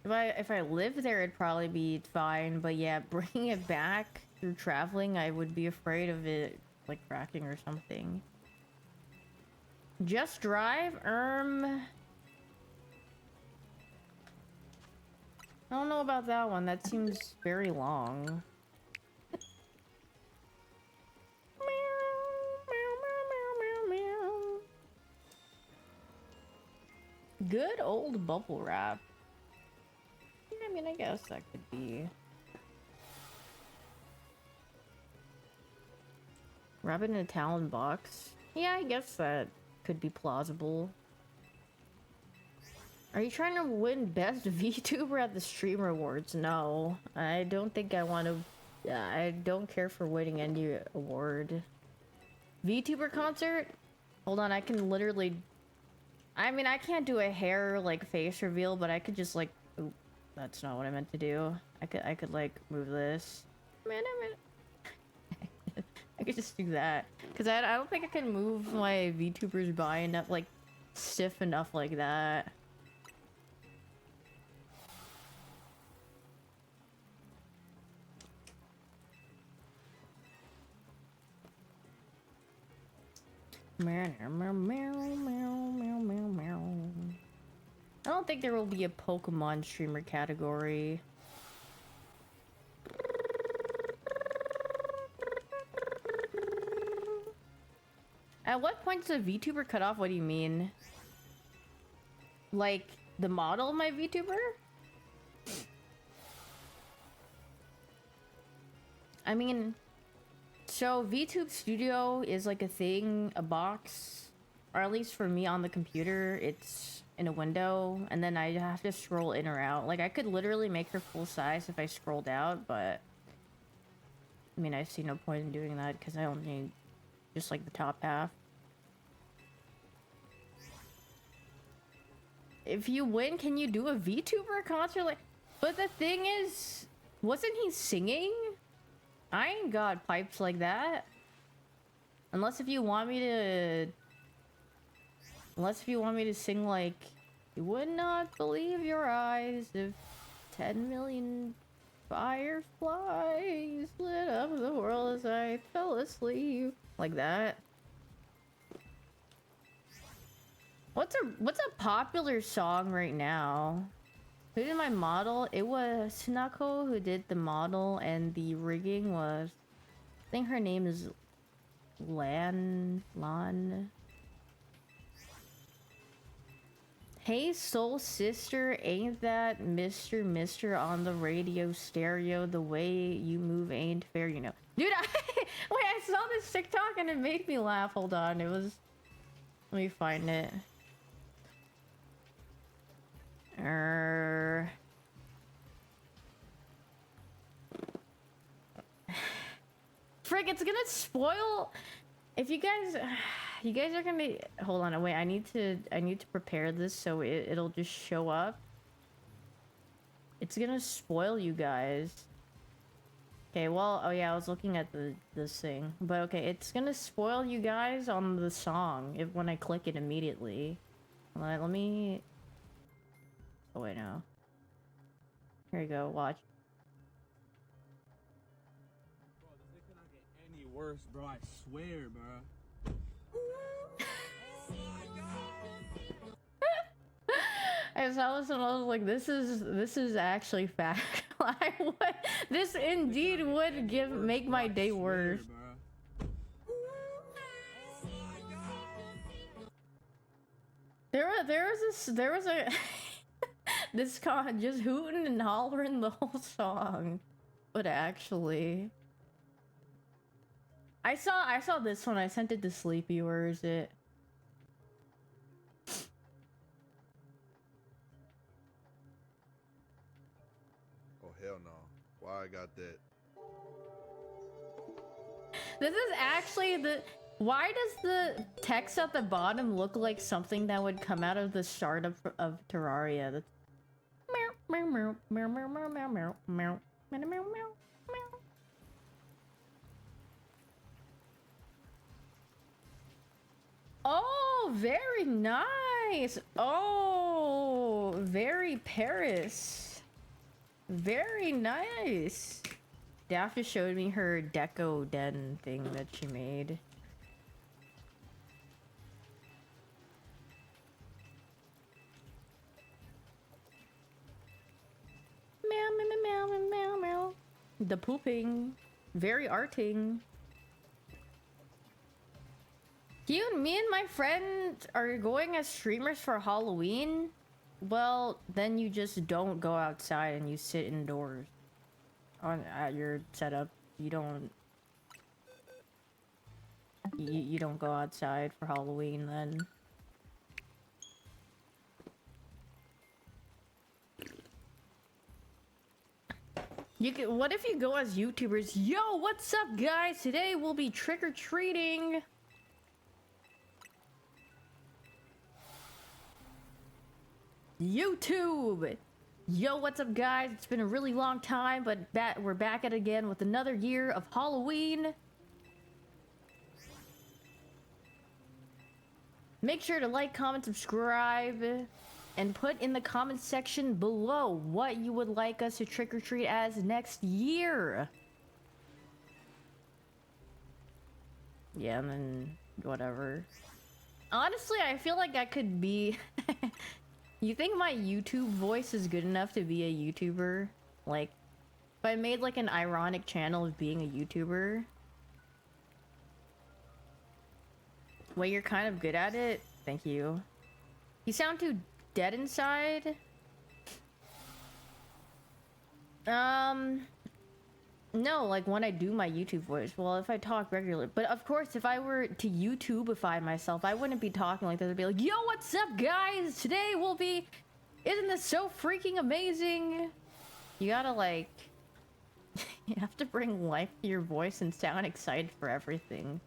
If I lived there, it'd probably be fine, but yeah, bringing it back through traveling, I would be afraid of it, like, cracking or something. Just drive? I don't know about that one. That seems very long. Good old bubble wrap. I mean, I guess that could be. Wrap it in a Talon box. Yeah, I guess that could be plausible. Are you trying to win best VTuber at the Streamer Awards? No, I don't think I want to. I don't care for winning any award. VTuber concert? Hold on, I can literally. I mean, I can't do a hair like face reveal, but I could just like. Oop. That's not what I meant to do. I could like move this. Man, I could just do that. Cause I don't think I can move my VTubers by enough, like stiff enough like that. Meow, meow, meow, meow, meow, meow, meow. I don't think there will be a Pokemon streamer category. At what point does a VTuber cut off? What do you mean? Like, the model of my VTuber? I mean, So VTube Studio is like a thing, a box, or at least for me on the computer, it's in a window, and then I have to scroll in or out. Like I could literally make her full size if I scrolled out, but I mean I see no point in doing that because I only need just like the top half. If you win, can you do a VTuber concert? Like, but the thing is, wasn't he singing? I ain't got pipes like that. Unless if you want me to sing like, you would not believe your eyes if 10 million fireflies lit up the world as I fell asleep. Like that. What's a popular song right now? Who did my model? It was Sunako who did the model, and the rigging was, I think her name is Lan. Hey soul sister, ain't that Mr. on the radio stereo? The way you move ain't fair, you know. Dude, wait, I saw this TikTok and it made me laugh. Hold on, it was, let me find it. Frick, it's gonna spoil if you guys are gonna, hold on, wait, I need to prepare this so it'll just show up. It's gonna spoil you guys. Okay, well, oh yeah, I was looking at this thing, but okay, it's gonna spoil you guys on the song when I click it immediately. Let me, oh wait, no. Here you go, watch. Bro, this cannot get any worse, bro. I swear, bro. I saw this and I was like, this is actually fact. Like, what? This indeed would make my day worse. There was a this con just hooting and hollering the whole song. But actually, I saw this one. I sent it to Sleepy. Where is it? Oh hell no! Why I got that? This is actually the. Why does the text at the bottom look like something that would come out of the start of Terraria? That's meow meow meow meow meow meow meow meow meow meow meow. Oh, very nice. Oh, very Paris. Very nice. Daphne showed me her deco den thing that she made. Meow, meow, meow, meow, meow, meow. The pooping. Very arting. Hyoon, me and my friend are going as streamers for Halloween. Well, then you just don't go outside and you sit indoors at your setup. You don't go outside for Halloween then. What if you go as YouTubers? Yo, what's up guys? Today we'll be trick-or-treating. YouTube! Yo, what's up guys? It's been a really long time, but we're back at it again with another year of Halloween. Make sure to like, comment, subscribe, and put in the comment section below what you would like us to trick-or-treat as next year. Yeah, and then whatever. Honestly, I feel like I could be... You think my YouTube voice is good enough to be a YouTuber? Like, if I made like an ironic channel of being a YouTuber? Well, you're kind of good at it. Thank you. You sound too dead inside. No, like when I do my YouTube voice. Well, if I talk regularly. But of course, if I were to YouTubeify myself, I wouldn't be talking like this. I'd be like, yo, what's up, guys? Today we'll be... Isn't this so freaking amazing? You gotta, like... you have to bring life to your voice and sound excited for everything.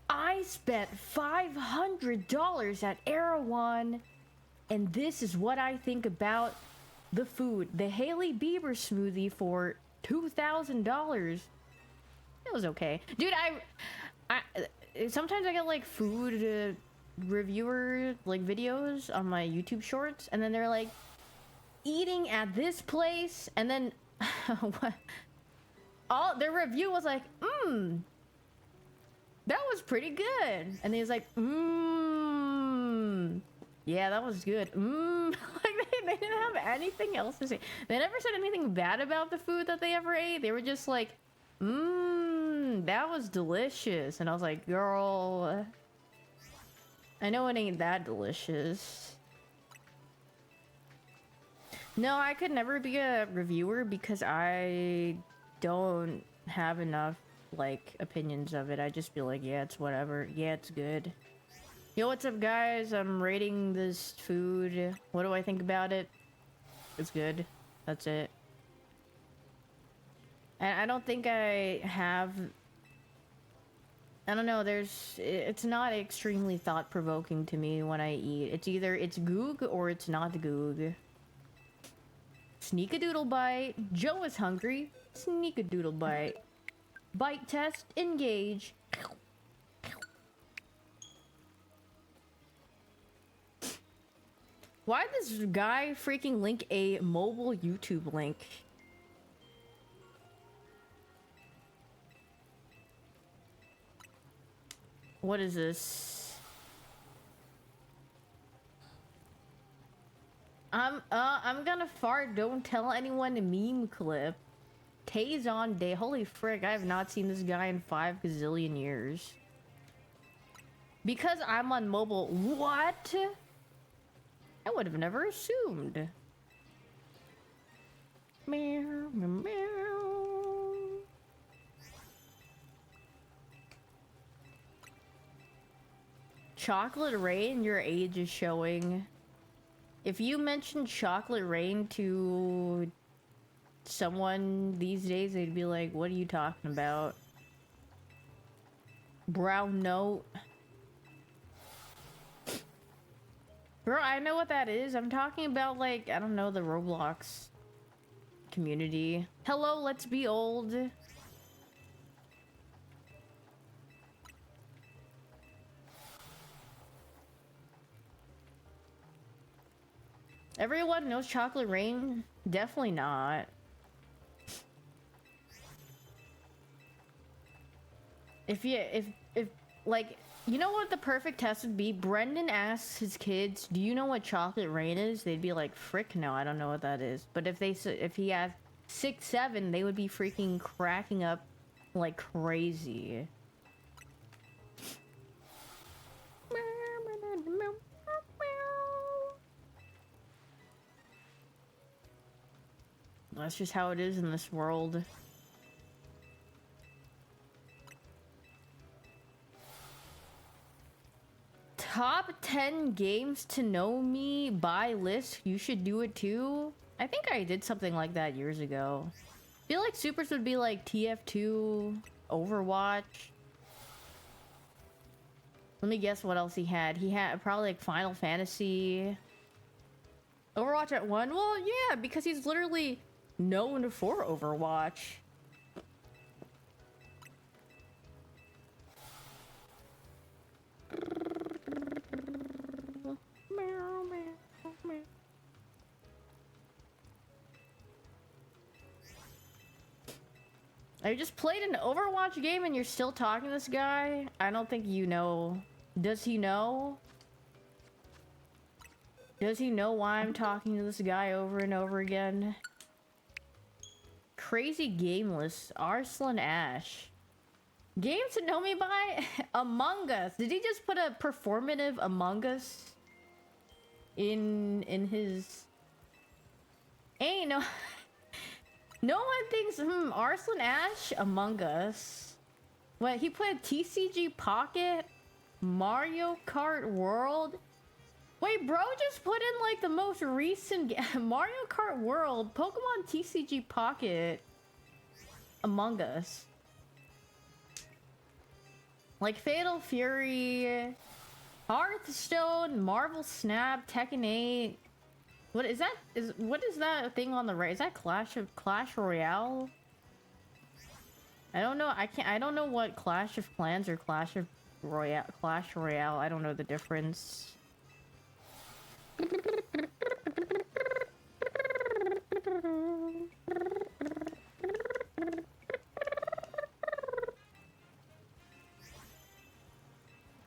I spent $500 at Erewhon, and this is what I think about the food. The Hailey Bieber smoothie for $2,000. It was okay. Dude, I sometimes I get like food reviewer like videos on my YouTube shorts, and then they're like eating at this place, and then all their review was like, that was pretty good. And he was like, yeah, that was good. Like they didn't have anything else to say. They never said anything bad about the food that they ever ate. They were just like, that was delicious. And I was like, girl, I know it ain't that delicious. No, I could never be a reviewer because I don't have enough like opinions of it. I just feel like, yeah, it's whatever. Yeah, it's good. Yo, what's up, guys? I'm rating this food. What do I think about it? It's good. That's it. And I don't think I have... I don't know, it's not extremely thought-provoking to me when I eat. It's either it's goog or it's not goog. Sneak-a-doodle bite. Joe is hungry. Sneak-a-doodle bite. Bite test. Engage. Why does this guy freaking link a mobile YouTube link? What is this? I'm gonna fart, don't tell anyone, a meme clip. Taze on day. Holy frick, I have not seen this guy in 5 gazillion years. Because I'm on mobile. What? I would have never assumed. Meow, meow, meow. Chocolate Rain, your age is showing. If you mention Chocolate Rain to someone these days, they'd be like, what are you talking about? Brown Note. Bro, I know what that is. I'm talking about, like, I don't know, the Roblox community. Hello, let's be old. Everyone knows Chocolate Rain? Definitely not. If like, you know what the perfect test would be? Brendan asks his kids, do you know what Chocolate Rain is? They'd be like, frick no, I don't know what that is. But if he has 6, 7, they would be freaking cracking up like crazy. That's just how it is in this world. Top 10 games to know me by list. You should do it too. I think I did something like that years ago. I feel like supers would be like TF2, Overwatch. Let me guess what else he had. He had probably like Final Fantasy. Overwatch at 1? Well, yeah, because he's literally known for Overwatch. I just played an Overwatch game and you're still talking to this guy? I don't think you know. Does he know? Does he know why I'm talking to this guy over and over again? Crazy Gameless. Arslan Ash. Games to know me by? Among Us. Did he just put a performative Among Us in his... Ain't no... No one thinks, Arslan Ash Among Us. What, he put TCG Pocket, Mario Kart World. Wait, bro just put in like the most recent Mario Kart World, Pokemon TCG Pocket, Among Us. Like Fatal Fury, Hearthstone, Marvel Snap, Tekken 8. What is that? What is that thing on the right? Is that Clash Royale? I don't know. I don't know what Clash of Clans or Clash Royale. I don't know the difference.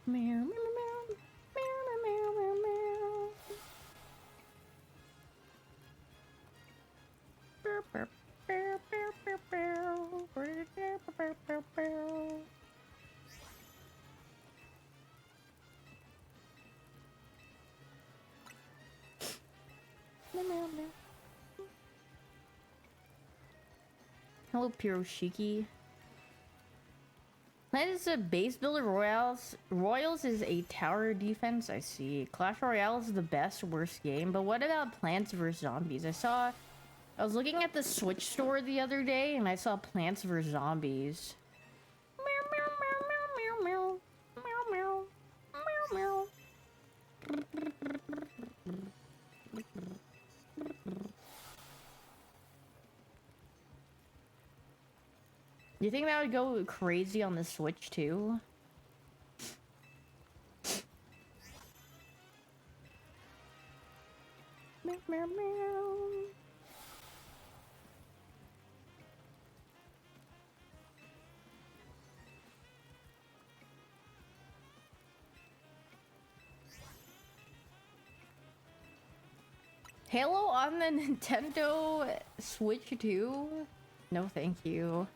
Meow, meow, meow, meow, meow, meow, meow. Hello, Piroshiki. Plant is a base builder. Royals is a tower defense. I see. Clash Royale is the best worst game. But what about Plants vs Zombies? I was looking at the Switch store the other day and I saw Plants vs Zombies. Meow meow meow meow meow meow meow meow. Do you think that would go crazy on the Switch too? Meow, meow, meow. Halo on the Nintendo Switch 2? No, thank you.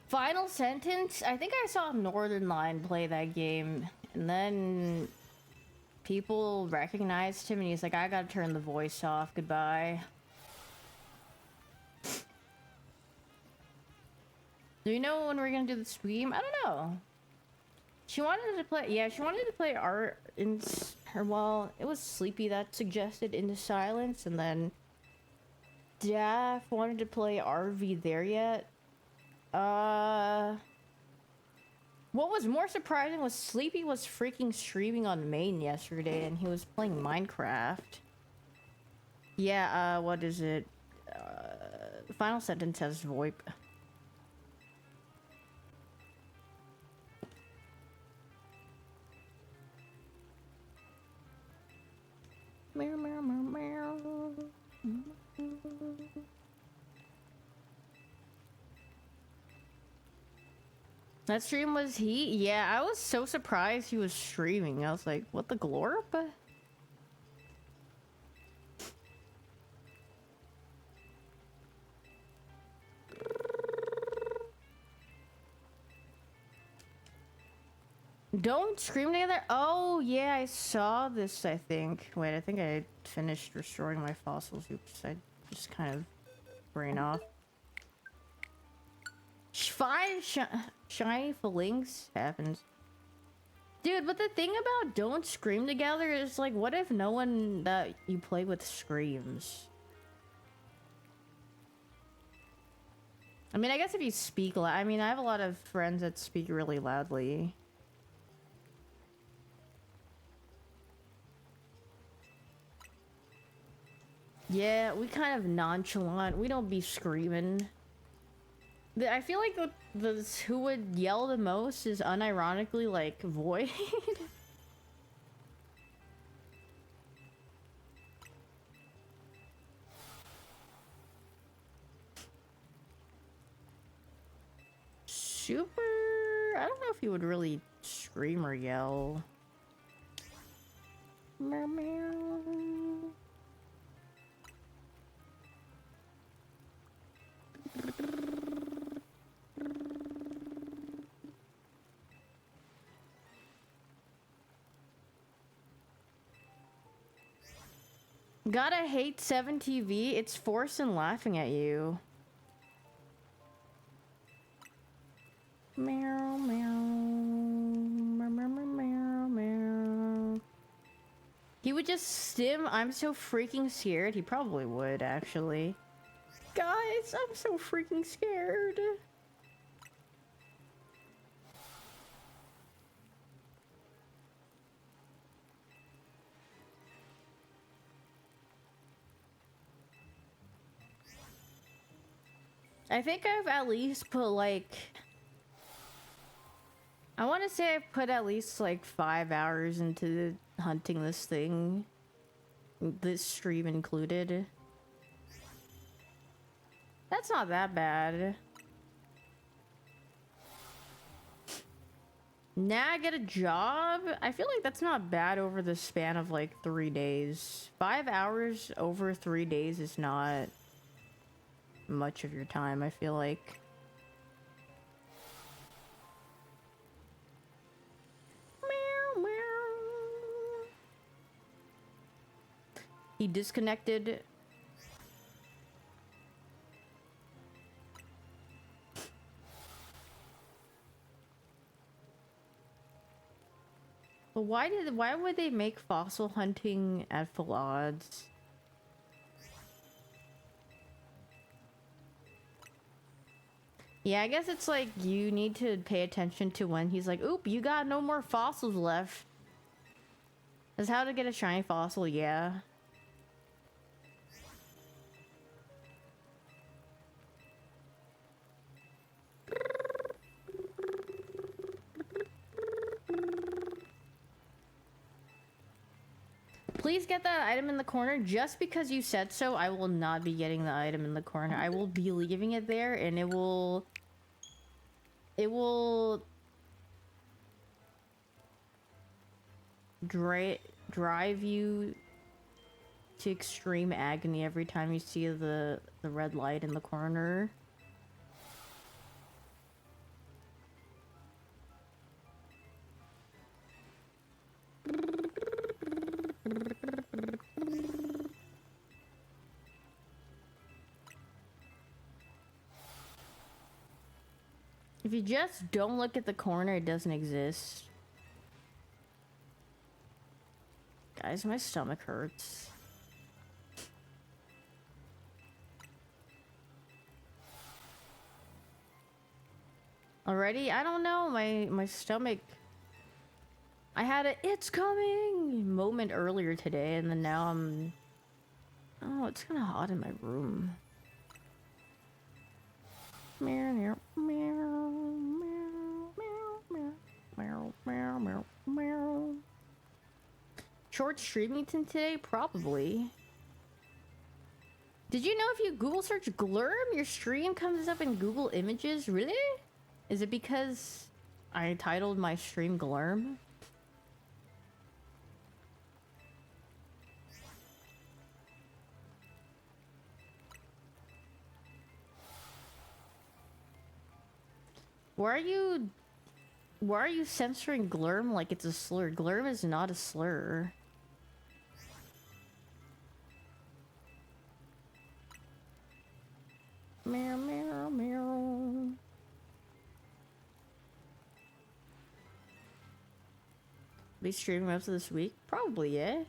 Final Sentence? I think I saw Northern Line play that game, and then people recognized him, and he's like, I gotta turn the voice off, goodbye. Do you know when we're gonna do the stream? I don't know. She wanted to play, yeah, she wanted to play art in her, well, it was Sleepy that suggested Into Silence, and then Daff wanted to play RV There Yet. What was more surprising was Sleepy was freaking streaming on main yesterday and he was playing Minecraft. Yeah, what is it? Final Sentence has VoIP. Meow, meow, meow, meow. That stream was he? Yeah, I was so surprised he was streaming. I was like, what the glorp? Don't scream together? Oh, yeah, I saw this, I think. Wait, I think I finished restoring my fossils. Oops, I just kind of brain off. Shiny Phalanx happens. Dude, but the thing about don't scream together is like, what if no one that you play with screams? I mean, I guess if you speak loud, I mean, I have a lot of friends that speak really loudly. Yeah, we kind of nonchalant. We don't be screaming. I feel like the who would yell the most is unironically like Void. Super. I don't know if he would really scream or yell. Meow meow. Gotta hate 7TV. It's forced and laughing at you. Meow, meow. Meow, meow, meow, meow, meow. He would just stim. I'm so freaking scared. He probably would, actually. Guys, I'm so freaking scared. I think I've at least put like... I want to say I've put at least like 5 hours into hunting this thing. This stream included. That's not that bad. Now I get a job? I feel like that's not bad over the span of like 3 days. 5 hours over 3 days is not much of your time, I feel like. Meow, meow. He disconnected. But why would they make fossil hunting at full odds? Yeah, I guess it's like you need to pay attention to when he's like, oop, you got no more fossils left. That's how to get a shiny fossil, yeah. Please get that item in the corner. Just because you said so, I will not be getting the item in the corner. I will be leaving it there, and it will drive you to extreme agony every time you see the red light in the corner. If you just don't look at the corner, it doesn't exist. Guys, my stomach hurts. Already? I don't know. My stomach... I had a "it's coming" moment earlier today, and then now I'm... Oh, it's kind of hot in my room. Meow, meow, meow, meow, meow, meow, meow, meow. Short streamington today? Probably. Did you know if you Google search glurp, your stream comes up in Google Images? Really? Is it because I titled my stream glurp? Why are you censoring glurp like it's a slur? Glurp is not a slur. Meow, meow, meow. Be streaming most of this week? Probably, yeah.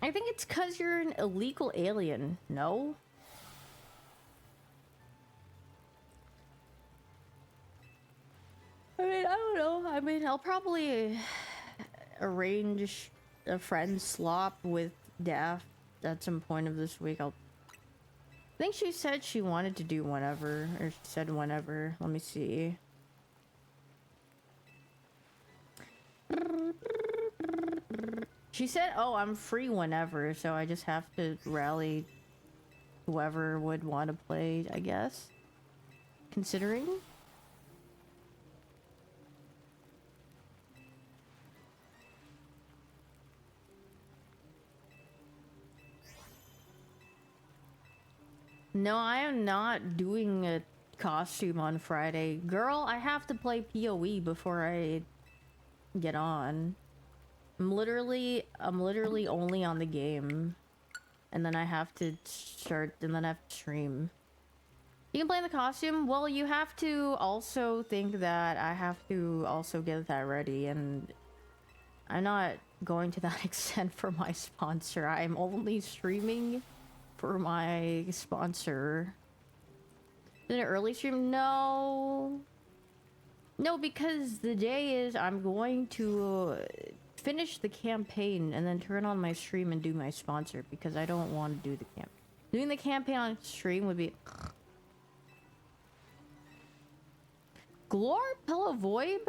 I think it's cause you're an illegal alien. No? I mean, I don't know. I mean, I'll probably arrange a friend slop with Daft at some point of this week. I think she said she wanted to do whenever, or she said whenever. Let me see. She said, oh, I'm free whenever, so I just have to rally whoever would want to play, I guess. Considering. No, I am not doing a costume on Friday. Girl, I have to play PoE before I get on. I'm literally only on the game. And then I have to start, and then I have to stream. You can play in the costume? Well, you have to also think that I have to also get that ready, and I'm not going to that extent for my sponsor. I'm only streaming for my sponsor. Did an early stream? No. No, because the day is I'm going to finish the campaign and then turn on my stream and do my sponsor because I don't want to do the camp. Doing the campaign on stream would be... Glorp? Hello, Void?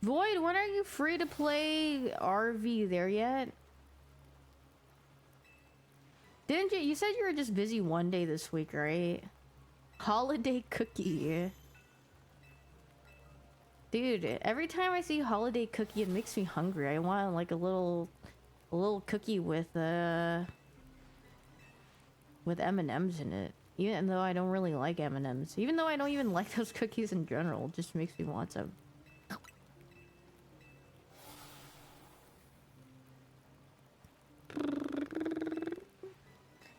Void, when are you free to play RV there yet? Didn't you? You said you were just busy one day this week, right? Holiday cookie. Dude, every time I see holiday cookie, it makes me hungry. I want like a little cookie with M&Ms in it. Even though I don't really like M&Ms. Even though I don't even like those cookies in general, it just makes me want some.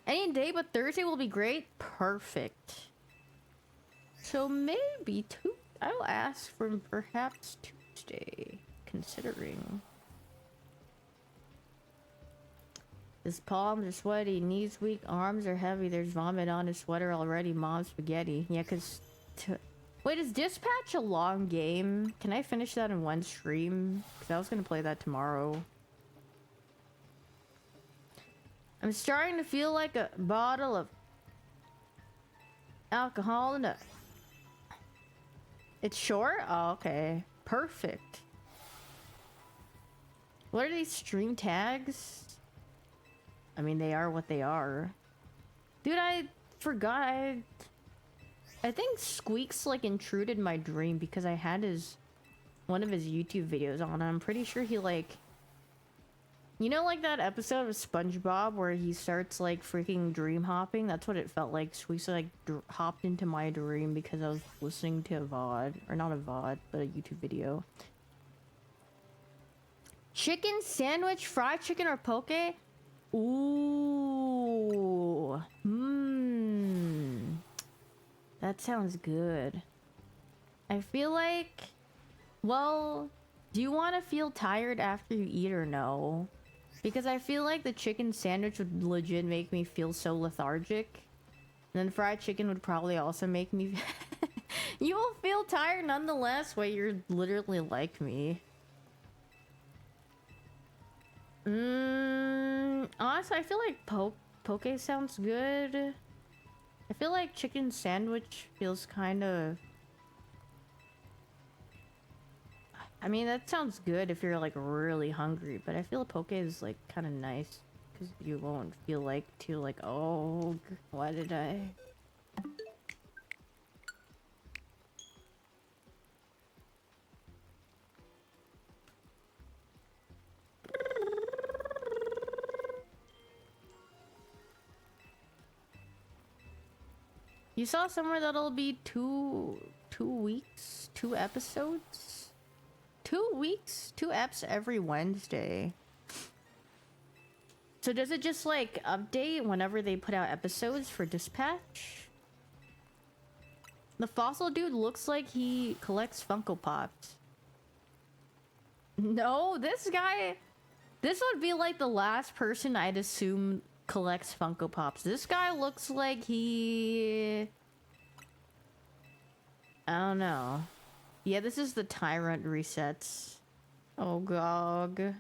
Any day but Thursday will be great. Perfect. So maybe I'll ask for perhaps Tuesday, considering. His palms are sweaty, knees weak, arms are heavy, there's vomit on his sweater already, mom's spaghetti. Yeah, cause... Wait, is Dispatch a long game? Can I finish that in one stream? Cause I was gonna play that tomorrow. I'm starting to feel like a bottle of alcohol in a... It's short? Oh, okay. Perfect. What are these stream tags? I mean, they are what they are. Dude, I forgot. I think Squeaks, like, intruded my dream because I had one of his YouTube videos on. I'm pretty sure he, like... You know, like that episode of SpongeBob where he starts, like, freaking dream hopping? That's what it felt like. Squeaks, like, hopped into my dream because I was listening to a VOD. Or not a VOD, but a YouTube video. Chicken sandwich, fried chicken, or poke? Ooh. That sounds good. I feel like... Well, do you want to feel tired after you eat or no? Because I feel like the chicken sandwich would legit make me feel so lethargic. And then fried chicken would probably also make me... You will feel tired nonetheless. Wait, you're literally like me. Honestly, I feel like poke sounds good. I feel like chicken sandwich feels kind of... I mean, that sounds good if you're like really hungry, but I feel poke is like kind of nice because you won't feel like oh, why did I? You saw somewhere that'll be two weeks, 2 episodes? 2 weeks, 2 eps every Wednesday. So does it just like update whenever they put out episodes for Dispatch? The fossil dude looks like he collects Funko Pops. No, this would be like the last person I'd assume collects Funko Pops. This guy looks like he... I don't know. Yeah, this is the Tyrant resets. Oh, God.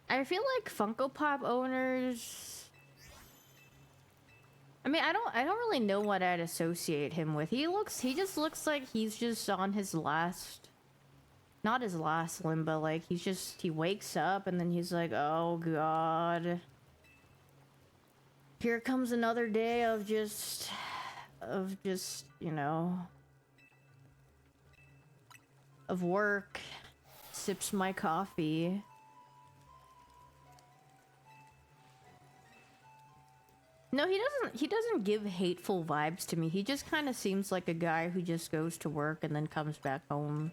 I feel like Funko Pop owners... I mean, I don't really know what I'd associate him with. He just looks like he's just on his last... Not his last limb, but like he wakes up and then he's like, oh God. Here comes another day of just, you know, of work. Sips my coffee. No, he doesn't give hateful vibes to me. He just kind of seems like a guy who just goes to work and then comes back home.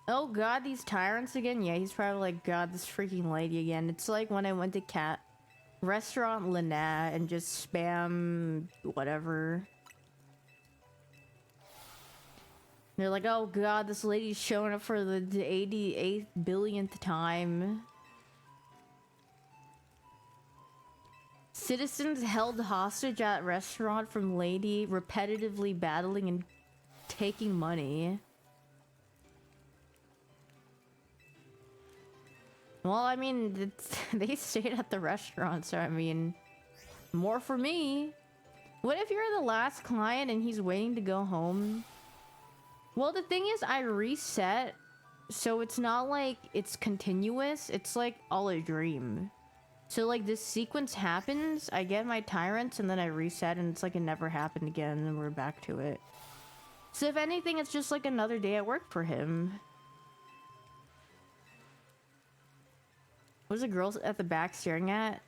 Oh god, these tyrants again? Yeah, he's probably like, god, this freaking lady again. It's like when I went to restaurant Lynette and just spam whatever. They're like, oh god, this lady's showing up for the 88th billionth time. Citizens held hostage at restaurant from lady repetitively battling and taking money. Well, I mean, they stayed at the restaurant, so I mean, more for me. What if you're the last client and he's waiting to go home? Well, the thing is, I reset, so it's not like it's continuous. It's like all a dream. So like this sequence happens, I get my tyrants, and then I reset, and it's like it never happened again, and we're back to it. So if anything, it's just like another day at work for him. What was the girl at the back staring at?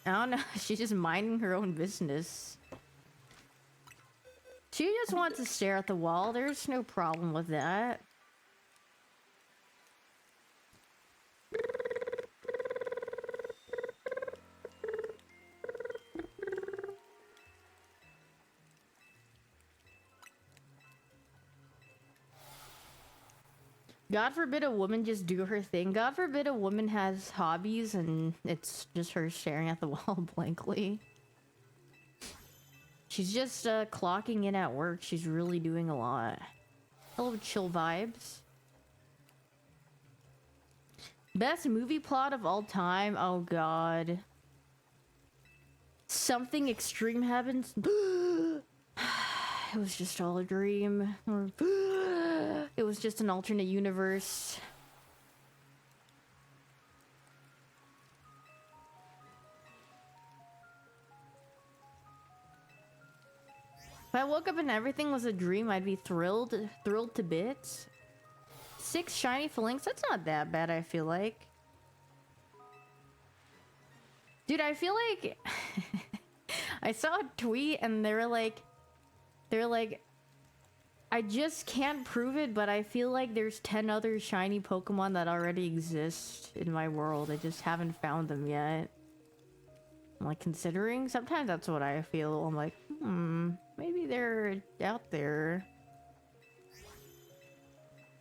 I don't know. She's just minding her own business. She just wants to stare at the wall. There's no problem with that. God forbid a woman just do her thing. God forbid a woman has hobbies and it's just her staring at the wall blankly. She's just clocking in at work. She's really doing a lot. Hello, chill vibes. Best movie plot of all time? Oh god. Something extreme happens. It was just all a dream. Or it was just an alternate universe. If I woke up and everything was a dream, I'd be thrilled to bits. 6 shiny flinks? That's not that bad, I feel like. Dude, I feel like... I saw a tweet and they're like, I just can't prove it, but I feel like there's 10 other shiny Pokemon that already exist in my world. I just haven't found them yet. I'm like, considering? Sometimes that's what I feel. I'm like, maybe they're out there.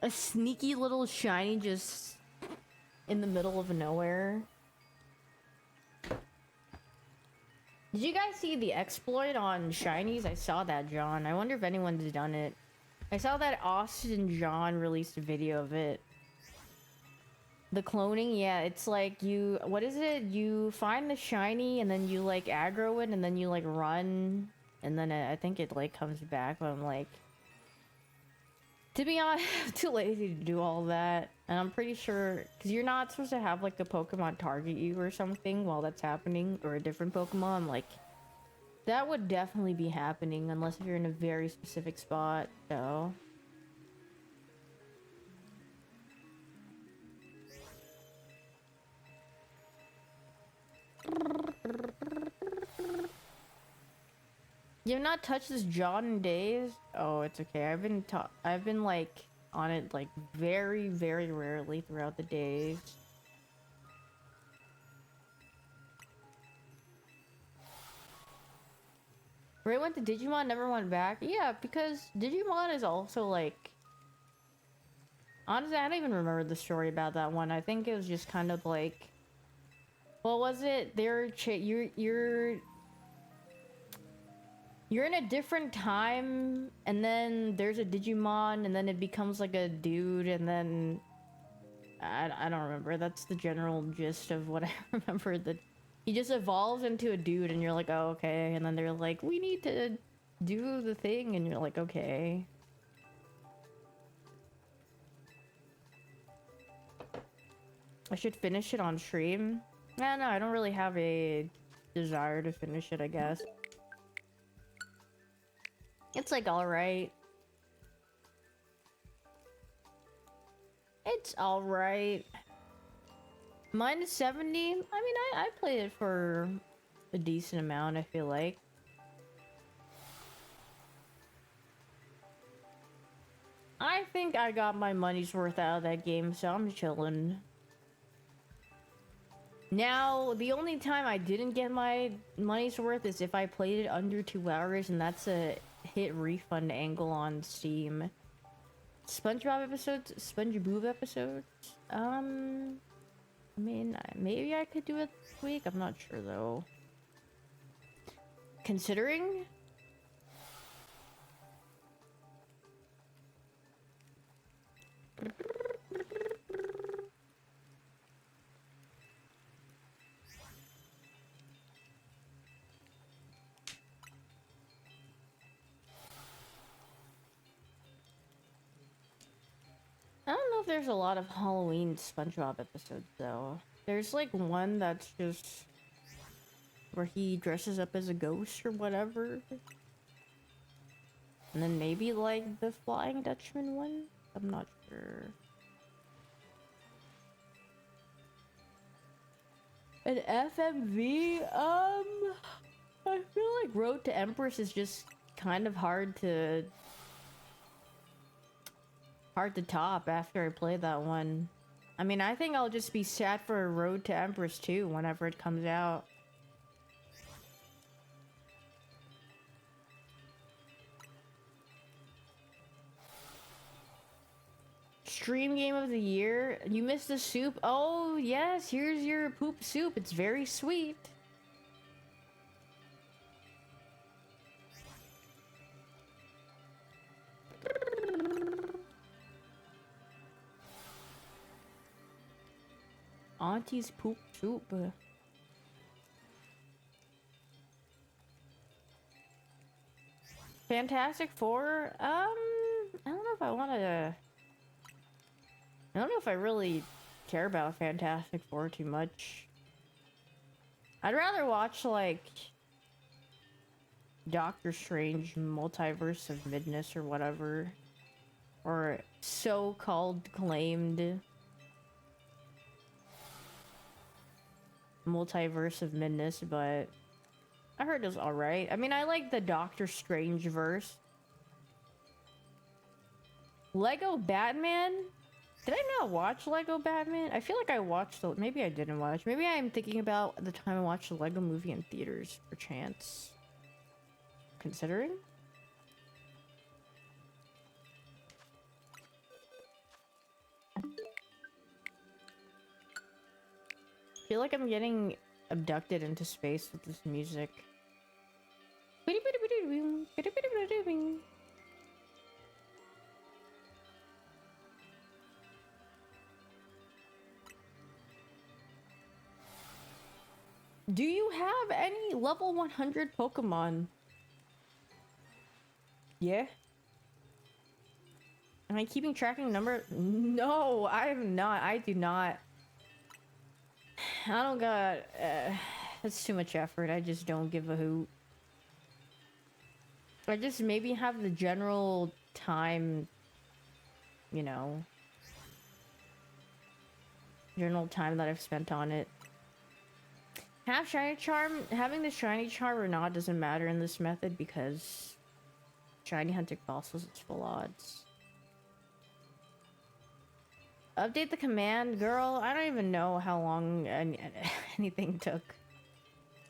A sneaky little shiny just in the middle of nowhere. Did you guys see the exploit on shinies? I saw that, John. I wonder if anyone's done it. I saw that Austin John released a video of it. The cloning, yeah, it's like you... What is it? You find the shiny and then you like aggro it and then you like run. And then I think it like comes back, but I'm like... To be honest, I'm too lazy to do all that. And I'm pretty sure... Because you're not supposed to have like a Pokemon target you or something while that's happening. Or a different Pokemon, like... That would definitely be happening unless if you're in a very specific spot, so... You have not touched this John in days? Oh, it's okay. I've been like on it like very, very rarely throughout the days. Ray went to Digimon, never went back? Yeah, because Digimon is also like... Honestly, I don't even remember the story about that one. I think it was just kind of like... What was it? You're in a different time, and then there's a Digimon, and then it becomes like a dude, and then... I don't remember. That's the general gist of what I remember. That he just evolves into a dude, and you're like, oh, okay. And then they're like, we need to do the thing, and you're like, okay. I should finish it on stream. No, I don't really have a desire to finish it, I guess. It's like alright. It's alright. Mine is 70. I mean, I played it for a decent amount, I feel like. I think I got my money's worth out of that game, so I'm chilling. Now, the only time I didn't get my money's worth is if I played it under 2 hours, and that's a hit refund angle on Steam. SpongeBob episodes? SpongeBob episodes? I mean, maybe I could do it this week. I'm not sure, though. Considering... I don't know if there's a lot of Halloween SpongeBob episodes, though. There's, like, one that's just... where he dresses up as a ghost or whatever. And then maybe, like, the Flying Dutchman one? I'm not sure. An FMV? I feel like Road to Empress is just kind of hard to top after I play that one. I mean, I think I'll just be sad for Road to Empress 2 whenever it comes out. Stream game of the year? You missed the soup? Oh, yes, here's your poop soup. It's very sweet. Auntie's poop soup. Fantastic Four? I don't know if I want to... I don't know if I really care about Fantastic Four too much. I'd rather watch, like, Doctor Strange Multiverse of Midness or whatever. Or so-called claimed Multiverse of Midness, but I heard it was alright. I mean, I like the Doctor Strange verse. Lego Batman? Did I not watch Lego Batman? I feel like I watched the... Maybe I didn't watch. Maybe I'm thinking about the time I watched the Lego movie in theaters, for chance. Considering? I feel like I'm getting abducted into space with this music. Do you have any level 100 Pokemon? Yeah? Am I keeping tracking number? No, I am not. I do not. I don't got... that's too much effort. I just don't give a hoot. I just maybe have the general time, you know, general time that I've spent on it. Have shiny charm? Having the shiny charm or not doesn't matter in this method because shiny hunting fossils is full odds. Update the command, girl. I don't even know how long anything took.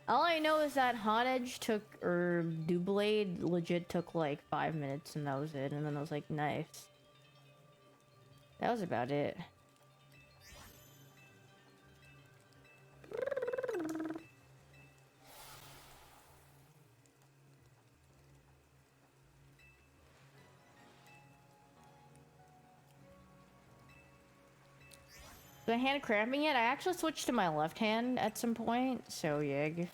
All I know is that Hot Edge took, or Doublade legit took like 5 minutes and that was it. And then I was like, nice. That was about it. The hand cramping yet? I actually switched to my left hand at some point, so yig.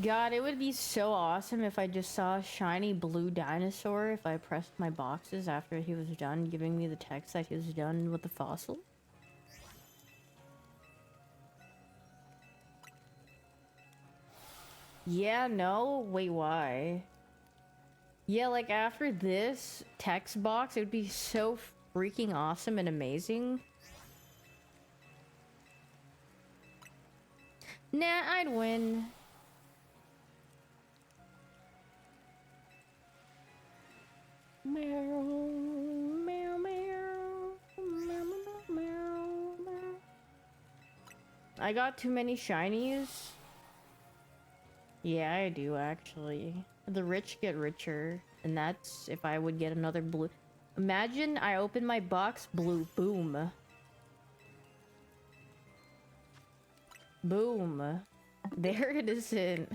God, it would be so awesome if I just saw a shiny blue dinosaur if I pressed my boxes after he was done giving me the text that he was done with the fossil. Yeah, no? Wait, why? Yeah, like after this text box, it would be so freaking awesome and amazing. Nah, I'd win. Meow, meow, meow, meow, meow, meow. I got too many shinies. Yeah, I do actually. The rich get richer, and that's if I would get another blue. Imagine I open my box, blue, boom. Boom. There it isn't.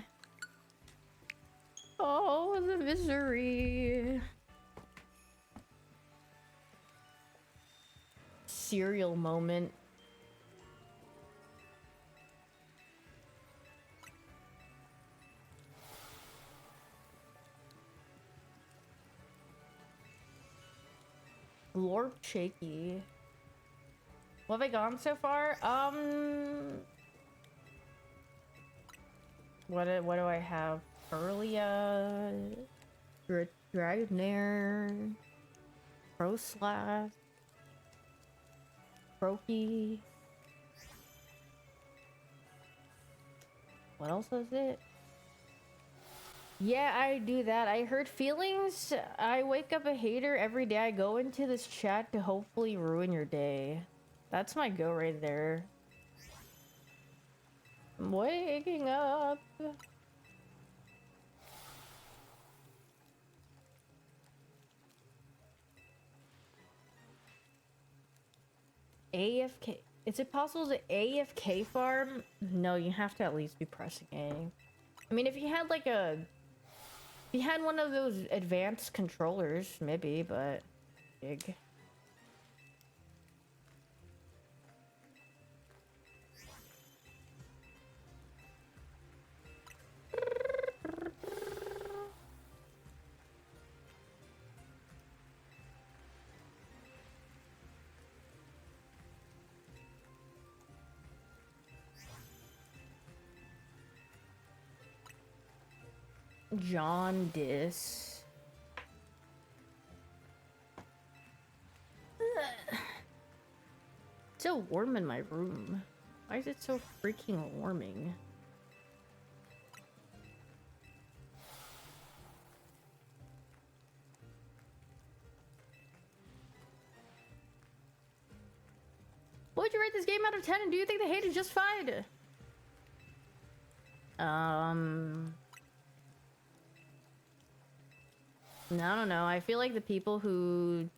Oh, the misery. Cereal moment. Glorp shaky. What have I gone so far? What do I have? Earlia, Dragonair, Pro Slash, Brokey. What else is it? Yeah, I do that. I hurt feelings. I wake up a hater every day. I go into this chat to hopefully ruin your day. That's my go right there. I'm waking up. AFK. Is it possible to AFK farm? No, you have to at least be pressing A. I mean, if you had like a... If you had one of those advanced controllers, maybe, but... Big. Jaundice. Ugh. It's so warm in my room. Why is it so freaking warming? What would you rate this game out of 10, and do you think the hate is justified? I don't know. I feel like the people who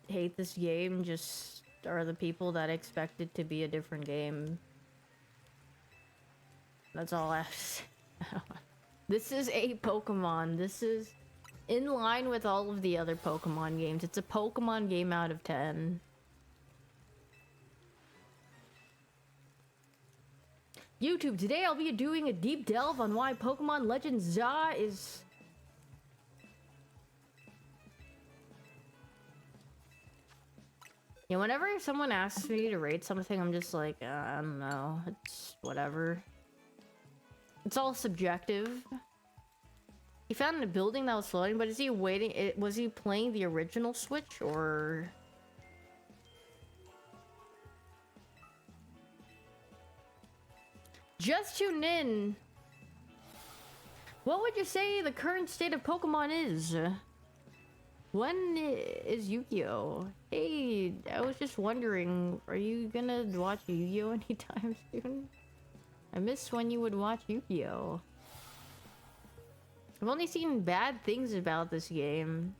hate this game just are the people that expect it to be a different game. That's all I have to say. This is a Pokemon. This is in line with all of the other Pokemon games. It's a Pokemon game out of 10. YouTube, today I'll be doing a deep delve on why Pokémon Legends ZA is... Yeah, whenever someone asks me to rate something, I'm just like, I don't know. It's whatever. It's all subjective. He found a building that was floating, but is he waiting? Was he playing the original Switch, or... Just tune in. What would you say the current state of Pokemon is? When is Yu-Gi-Oh? Hey, I was just wondering, are you gonna watch Yu-Gi-Oh anytime soon? I miss when you would watch Yu-Gi-Oh. I've only seen bad things about this game.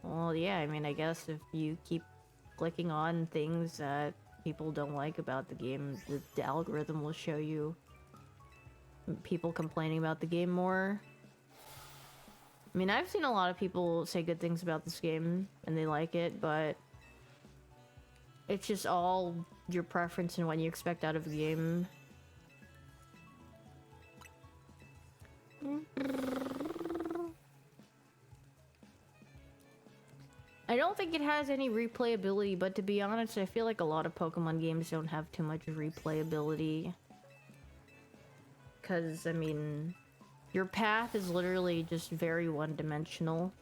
Well, yeah, I mean, I guess if you keep clicking on things that people don't like about the game, the algorithm will show you people complaining about the game more. I mean, I've seen a lot of people say good things about this game, and they like it, but it's just all your preference and what you expect out of the game. I don't think it has any replayability, but to be honest, I feel like a lot of Pokemon games don't have too much replayability. Because, I mean, Your path is literally just very one-dimensional.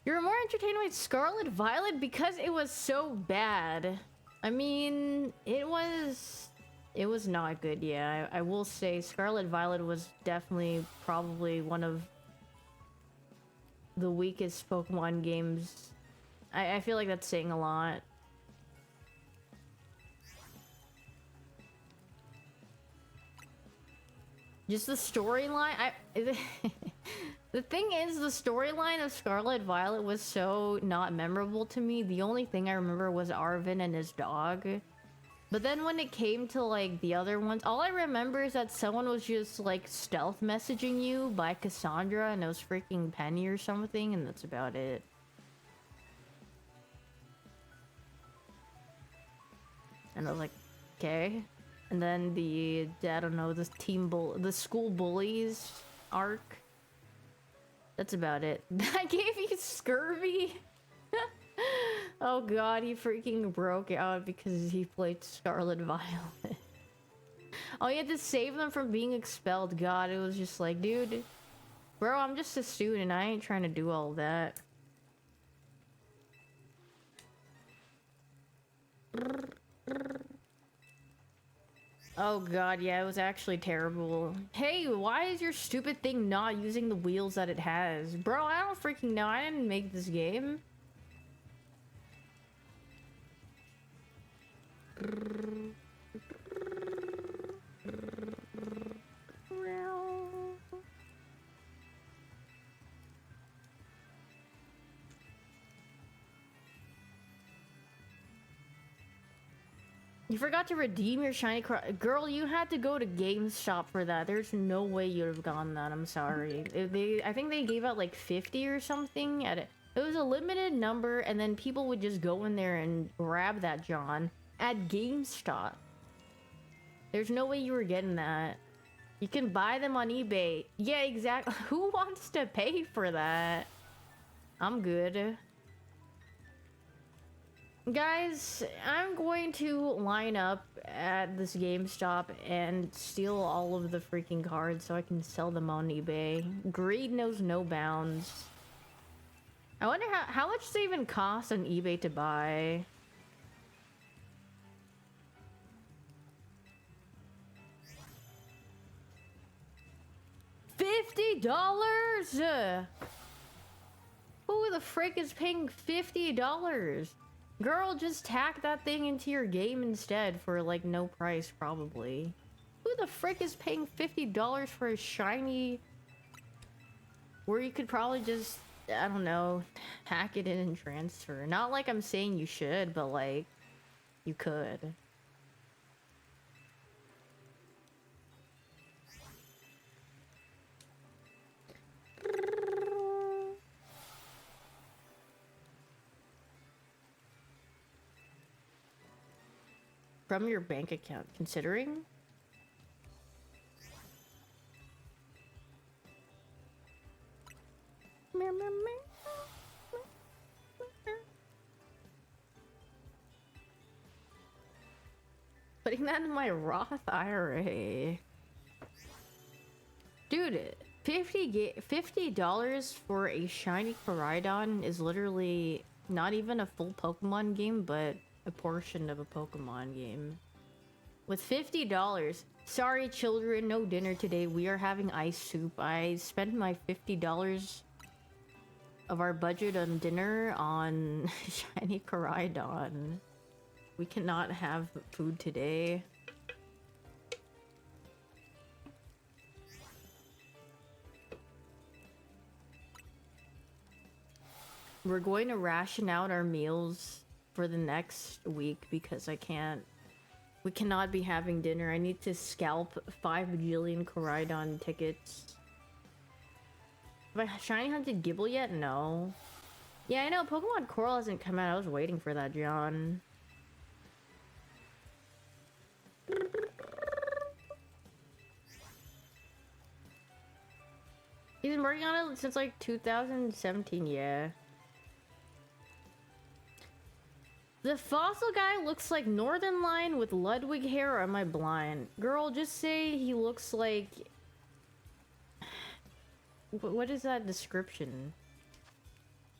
You're more entertained with Scarlet Violet because it was so bad. I mean, it was not good, yeah. I will say Scarlet Violet was definitely probably one of the weakest Pokemon games. I feel like that's saying a lot. Just the storyline, the thing is, the storyline of Scarlet Violet was so not memorable to me. The only thing I remember was Arvin and his dog. But then when it came to, like, the other ones, all I remember is that someone was just, like, stealth messaging you by Cassandra, and it was freaking Penny or something, and that's about it. And I was like, okay. And then the, I don't know, the school bullies arc. That's about it. I gave you scurvy? Oh god, he freaking broke out because he played Scarlet Violet. Oh, you had to save them from being expelled. God, it was just like, dude, bro, I'm just a student. I ain't trying to do all that. Oh god, yeah, it was actually terrible. Hey, why is your stupid thing not using the wheels that it has? Bro, I don't freaking know. I didn't make this game. You forgot to redeem your shiny girl, you had to go to GameStop for that. There's no way you'd have gotten that. I'm sorry. I think they gave out like 50 or something at it. It was a limited number, and then people would just go in there and grab that John at GameStop. There's no way you were getting that. You can buy them on eBay. Yeah, exactly. Who wants to pay for that? I'm good. Guys, I'm going to line up at this GameStop and steal all of the freaking cards so I can sell them on eBay. Greed knows no bounds. I wonder how much they even cost on eBay to buy. $50? Who the frick is paying $50? Girl, just tack that thing into your game instead for like no price, probably. Who the frick is paying $50 for a shiny where you could probably just, I don't know, hack it in and transfer? Not like I'm saying you should, but like, you could. From your bank account, considering? Putting that in my Roth IRA. Dude, $50 for a shiny Koraidon is literally not even a full Pokemon game, but a portion of a Pokemon game. With $50, sorry children, no dinner today. We are having ice soup. I spent my $50 of our budget on dinner on shiny Koraidon. We cannot have food today. We're going to ration out our meals for the next week because we cannot be having dinner. I need to scalp 5 bajillion Koraidon tickets. Have I shiny hunted Gibble yet? No. Yeah, I know, Pokemon Coral hasn't come out. I was waiting for that, John. He's been working on it since like 2017, yeah. The fossil guy looks like Northern Line with Ludwig hair, or am I blind? Girl, just say he looks like what is that description?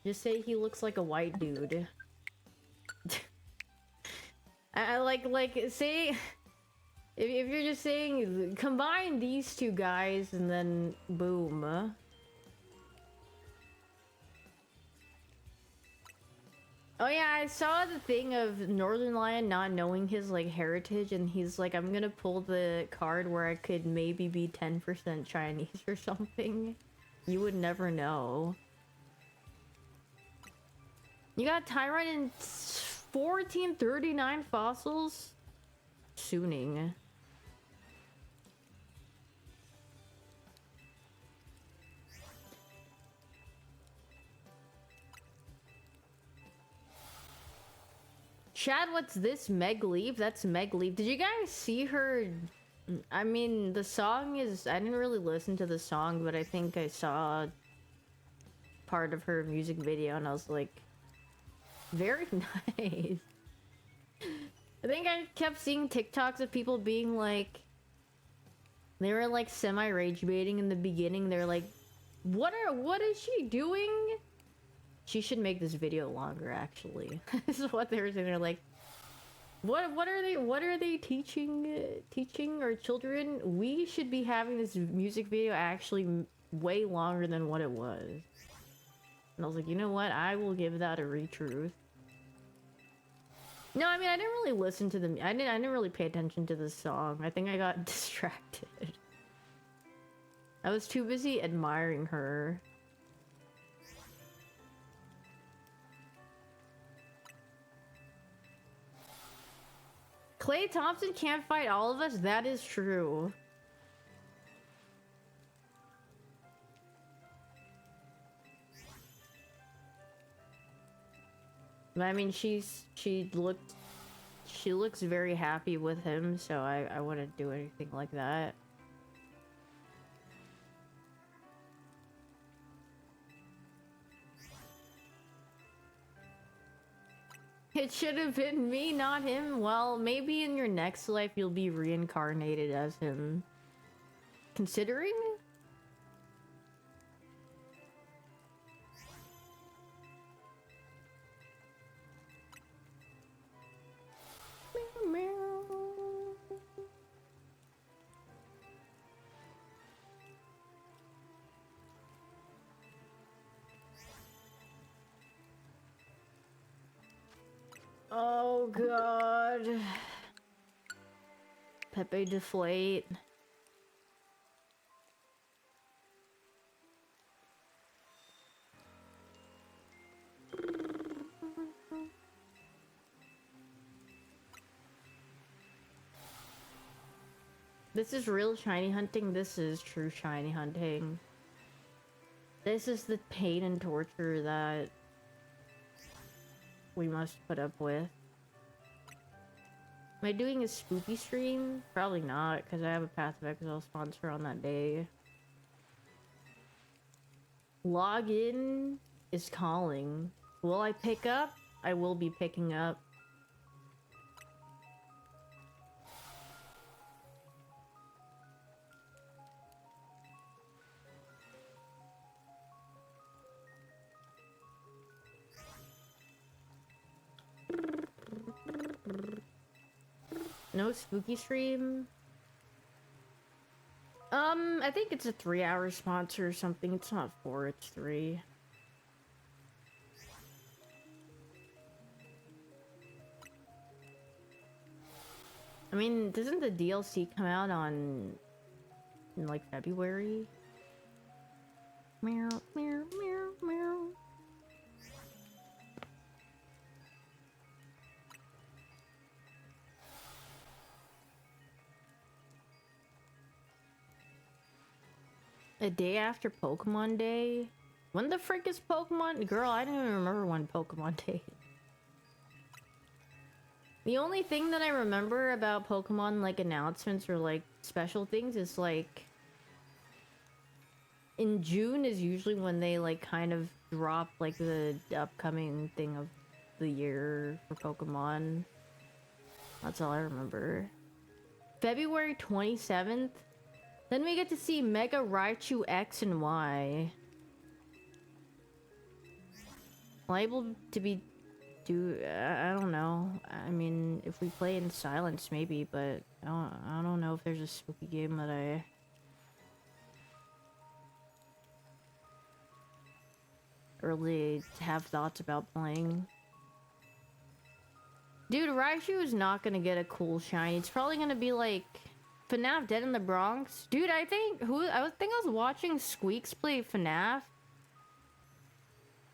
Just say he looks like a white dude. I like say if you're just saying combine these two guys and then boom. Oh yeah, I saw the thing of Northern Lion not knowing his like heritage, and he's like, I'm gonna pull the card where I could maybe be 10% Chinese or something. You would never know. You got Tyrant in 1439 fossils? Sooning. Chad, what's this? Meg Leave? That's Meg Leave. Did you guys see her? I mean, the song is... I didn't really listen to the song, but I think I saw part of her music video and I was like, very nice. I think I kept seeing TikToks of people being like... They were like semi-rage baiting in the beginning. They're like, what is she doing? She should make this video longer, actually. This is what they were saying. They're like, what are they teaching our children? We should be having this music video actually way longer than what it was. And I was like, you know what? I will give that a retruth. No, I mean, I didn't really listen to the... I didn't really pay attention to the song. I think I got distracted. I was too busy admiring her. Klay Thompson can't fight all of us? That is true. I mean, she looks very happy with him, so I wouldn't do anything like that. It should have been me, not him. Well, maybe in your next life you'll be reincarnated as him. Considering? Meow, meow. Oh god. Pepe deflate. This is real shiny hunting. This is true shiny hunting. This is the pain and torture that we must put up with. Am I doing a spooky stream? Probably not, because I have a Path of Exile sponsor on that day. Login is calling. Will I pick up? I will be picking up. No spooky stream? I think it's a 3-hour sponsor or something. It's not 4, it's 3. I mean, doesn't the DLC come out in like February? Meow, meow, meow, meow. A day after Pokemon Day? When the frick is Pokemon? Girl, I don't even remember when Pokemon Day is. The only thing that I remember about Pokemon, like, announcements or, like, special things is, like... In June is usually when they, like, kind of drop, like, the upcoming thing of the year for Pokemon. That's all I remember. February 27th? Then we get to see Mega Raichu X and Y. Liable to be I don't know. I mean, if we play in silence, maybe, but I don't know if there's a spooky game that I really have thoughts about playing. Dude, Raichu is not gonna get a cool shiny. It's probably gonna be like FNAF Dead in the Bronx. Dude, I think I was watching Squeaks play FNAF.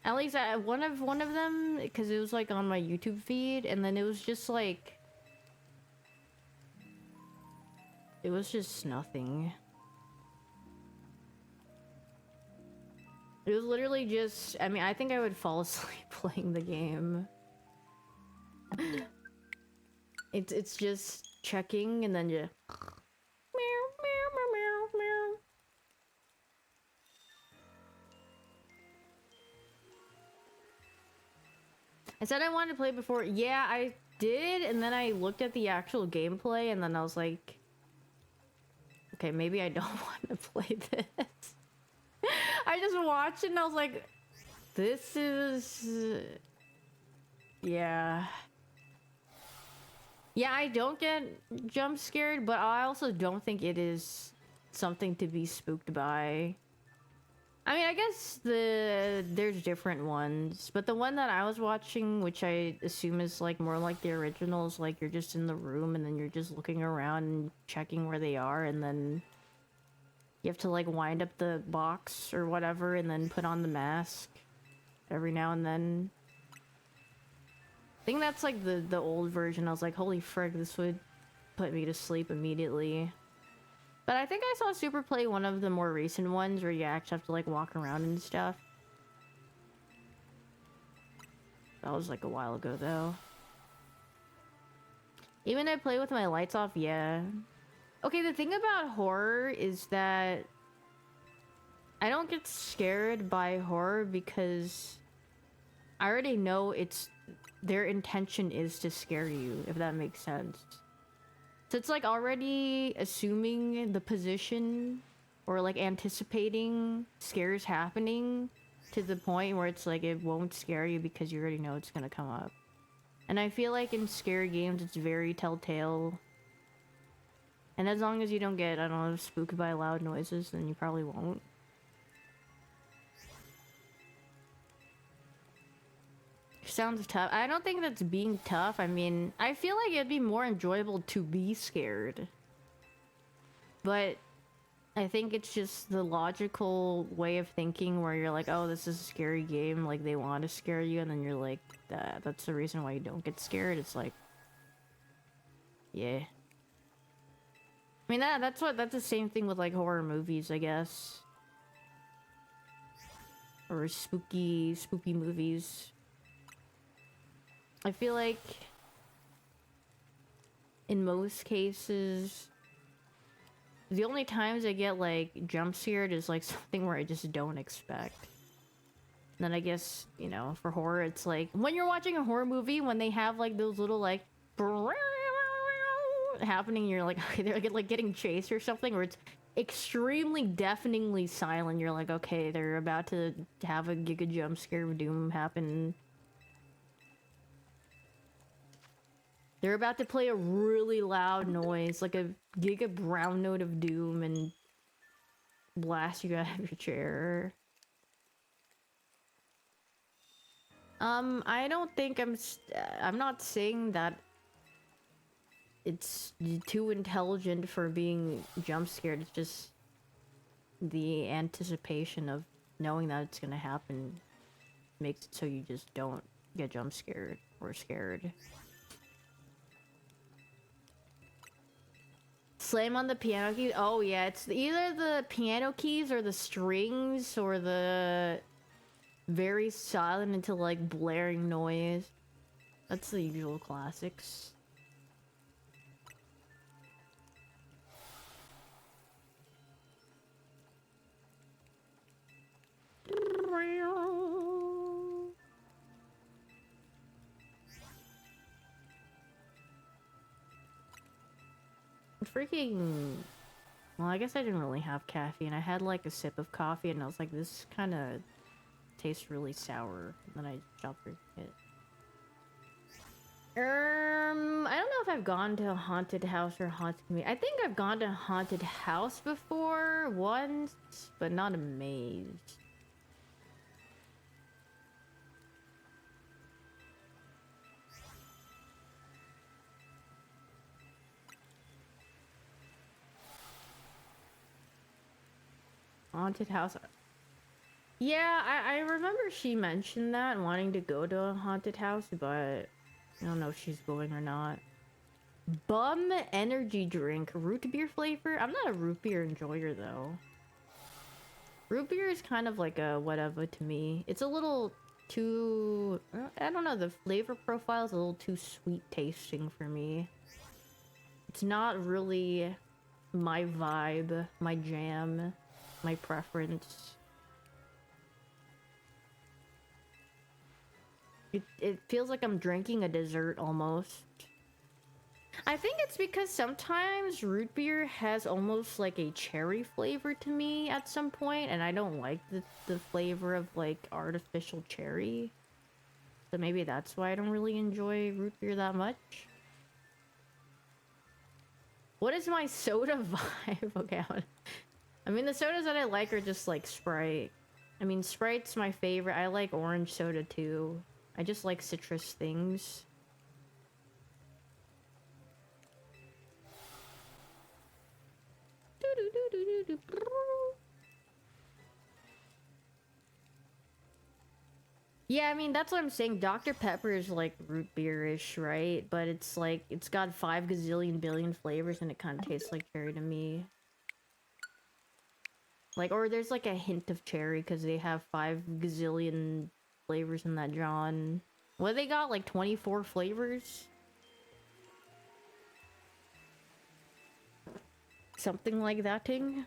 At least one of them, because it was like on my YouTube feed, and then it was just like, it was just nothing. It was literally just, I mean, I think I would fall asleep playing the game. It's just checking and then just meow meow meow meow meow. I said I wanted to play before. Yeah, I did, and then I looked at the actual gameplay, and then I was like, okay, maybe I don't want to play this. I just watched it, and I was like, this is... yeah. Yeah, I don't get jump scared, but I also don't think it is something to be spooked by. I mean, I guess there's different ones, but the one that I was watching, which I assume is like more like the original, is like you're just in the room and then you're just looking around and checking where they are, and then you have to like wind up the box or whatever and then put on the mask every now and then. I think that's like the old version. I was like, holy frick, this would put me to sleep immediately. But I think I saw Super play one of the more recent ones where you actually have to like walk around and stuff. That was like a while ago though. Even I play with my lights off, yeah. Okay, the thing about horror is that I don't get scared by horror because I already know their intention is to scare you, if that makes sense. So it's like already assuming the position or like anticipating scares happening to the point where it's like it won't scare you because you already know it's gonna come up. And I feel like in scary games it's very telltale. And as long as you don't get, I don't know, spooked by loud noises, then you probably won't. Sounds tough. I don't think that's being tough. I mean, I feel like it'd be more enjoyable to be scared. But I think it's just the logical way of thinking where you're like, oh, this is a scary game. Like, they want to scare you. And then you're like, that's the reason why you don't get scared. It's like, yeah. I mean, that's the same thing with like horror movies, I guess. Or spooky movies. I feel like in most cases, the only times I get like jump scared is like something where I just don't expect. And then I guess, you know, for horror, it's like when you're watching a horror movie, when they have like those little like happening, you're like, okay, they're like getting chased or something, or it's extremely deafeningly silent. You're like, okay, they're about to have a giga jump scare of doom happen. They're about to play a really loud noise, like a giga brown note of doom, and blast you out of your chair. I don't think I'm not saying that it's too intelligent for being jump scared. It's just the anticipation of knowing that it's gonna happen makes it so you just don't get jump scared or scared. Slam on the piano keys? Oh yeah, it's either the piano keys or the strings or the very silent until like blaring noise. That's the usual classics. Freaking Well, I guess I didn't really have caffeine. I had like a sip of coffee and I was like, this kind of tastes really sour. And then I stopped drinking it. I don't know if I've gone to a haunted house or haunted community. I think I've gone to a haunted house before once, but not a maze. Haunted house. Yeah, I remember she mentioned that, wanting to go to a haunted house, but I don't know if she's going or not. Bum energy drink, root beer flavor? I'm not a root beer enjoyer though. Root beer is kind of like a whatever to me. It's a little too... I don't know, the flavor profile is a little too sweet tasting for me. It's not really my vibe, my jam, my preference. It feels like I'm drinking a dessert almost. I think it's because sometimes root beer has almost like a cherry flavor to me at some point, and I don't like the flavor of like artificial cherry. So maybe that's why I don't really enjoy root beer that much. What is my soda vibe? Okay, I mean the sodas that I like are just like Sprite. I mean Sprite's my favorite. I like orange soda too. I just like citrus things. Yeah, I mean, that's what I'm saying. Dr. Pepper is like root beer-ish, right? But it's like, it's got 5 gazillion billion flavors and it kind of tastes like cherry to me. Like, or there's like a hint of cherry because they have 5 gazillion flavors in that John. What they got? Like 24 flavors? Something like that thing?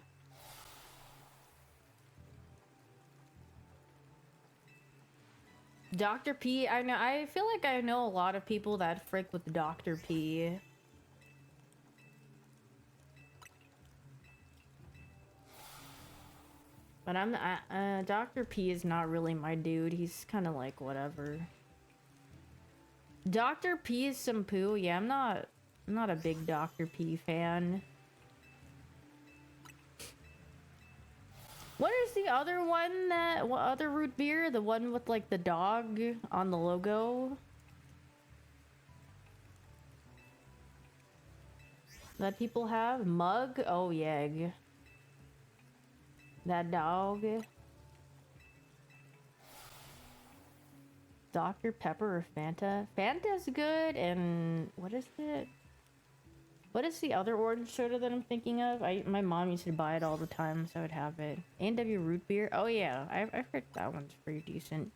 Dr. P, I know, I feel like I know a lot of people that frick with Dr. P. But Dr. P is not really my dude. He's kind of like whatever. Dr. P is some poo. Yeah, I'm not a big Dr. P fan. What is the other one what other root beer? The one with like the dog on the logo? That people have? Mug? Oh yeah. That dog. Dr. Pepper or Fanta? Fanta's good, and what is it? What is the other orange soda that I'm thinking of? My mom used to buy it all the time, so I'd have it. A&W root beer? Oh yeah, I've heard that one's pretty decent.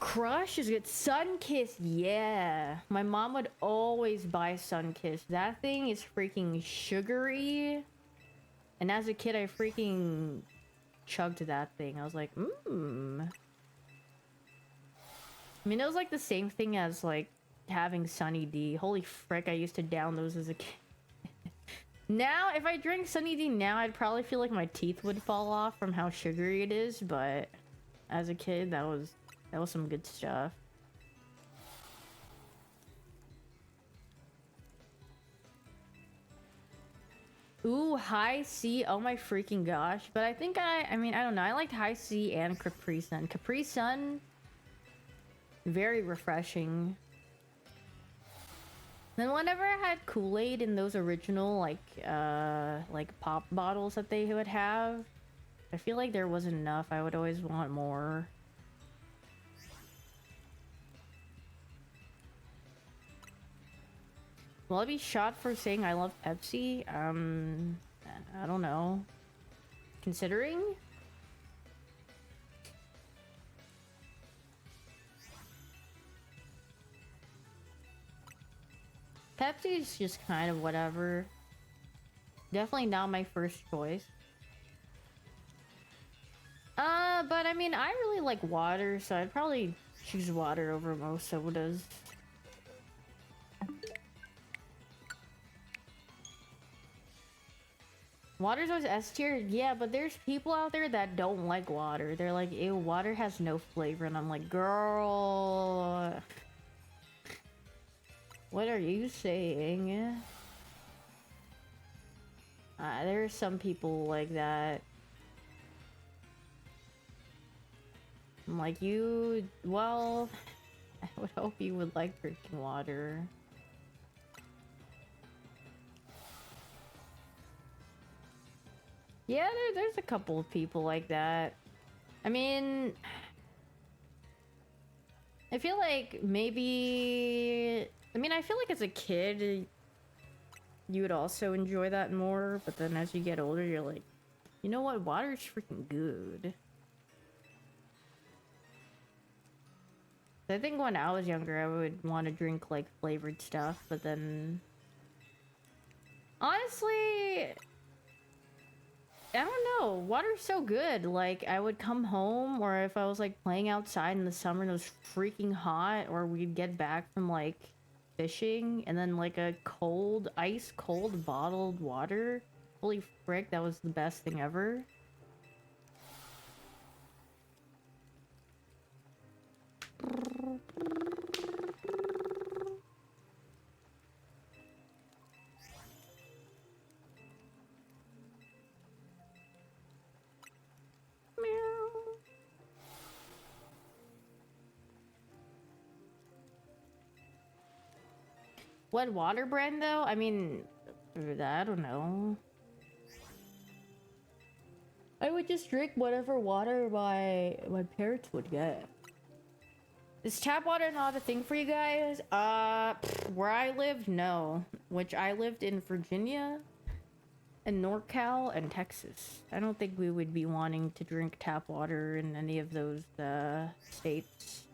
Crush is good. Sunkist, yeah. My mom would always buy Sunkist. That thing is freaking sugary. And as a kid, I freaking chugged that thing. I was like, mmm. I mean, it was like the same thing as like having Sunny D. Holy frick, I used to down those as a kid. Now, if I drink Sunny D now, I'd probably feel like my teeth would fall off from how sugary it is, but as a kid, that was some good stuff. Ooh, High C, oh my freaking gosh. But I think I mean, I don't know, I liked High C and Capri Sun. Capri Sun, very refreshing. Then whenever I had Kool-Aid in those original like pop bottles that they would have, I feel like there wasn't enough. I would always want more. Will I be shot for saying I love Pepsi? I don't know. Considering? Pepsi's just kind of whatever. Definitely not my first choice. But I mean, I really like water, so I'd probably choose water over most sodas. Water's always S tier, yeah, but there's people out there that don't like water. They're like, ew, water has no flavor, and I'm like, girl, what are you saying? There are some people like that. I'm like, you, well, I would hope you would like drinking water. Yeah, there's a couple of people like that. I mean, I feel like maybe... I mean, I feel like as a kid, you would also enjoy that more, but then as you get older, you're like, you know what? Water's freaking good. I think when I was younger, I would want to drink, like, flavored stuff, but then... Honestly... I don't know. Water's so good. Like, I would come home, or if I was, like, playing outside in the summer and it was freaking hot, or we'd get back from, like, fishing, and then, like, a cold, ice-cold bottled water. Holy frick, that was the best thing ever. What water brand though? I mean, I don't know. I would just drink whatever water my parents would get. Is tap water not a thing for you guys? Where I live, no. Which I lived in Virginia and NorCal and Texas. I don't think we would be wanting to drink tap water in any of those states.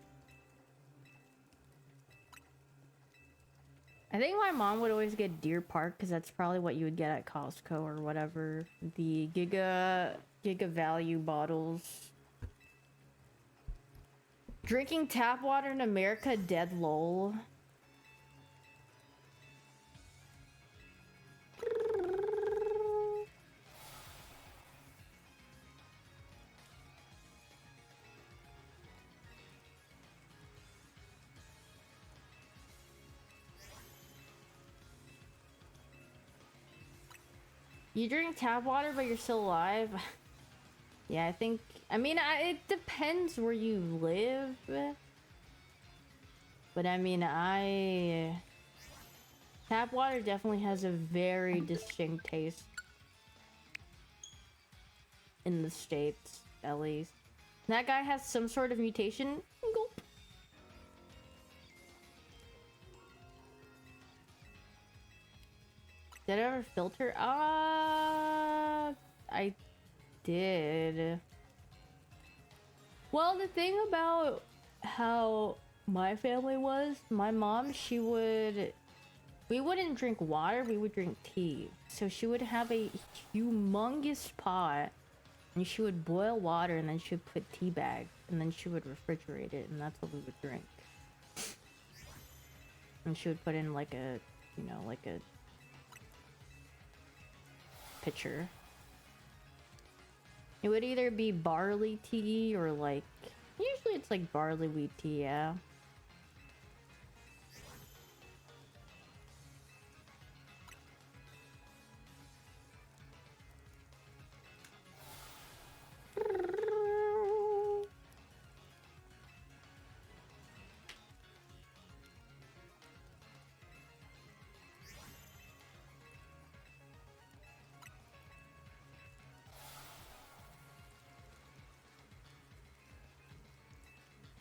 I think my mom would always get Deer Park because that's probably what you would get at Costco or whatever. The Giga Value bottles. Drinking tap water in America, dead lol. You drink tap water, but you're still alive? Yeah, I think... I mean, it depends where you live. But I mean, tap water definitely has a very distinct taste. In the States, at least. That guy has some sort of mutation. Gulp. Did I ever filter? I did. Well, the thing about how my family was, my mom, we wouldn't drink water, we would drink tea. So she would have a humongous pot, and she would boil water, and then she would put tea bags, and then she would refrigerate it, and that's what we would drink. And she would put in like a, you know, like a pitcher. It would either be barley tea or like, usually it's like barley wheat tea, yeah.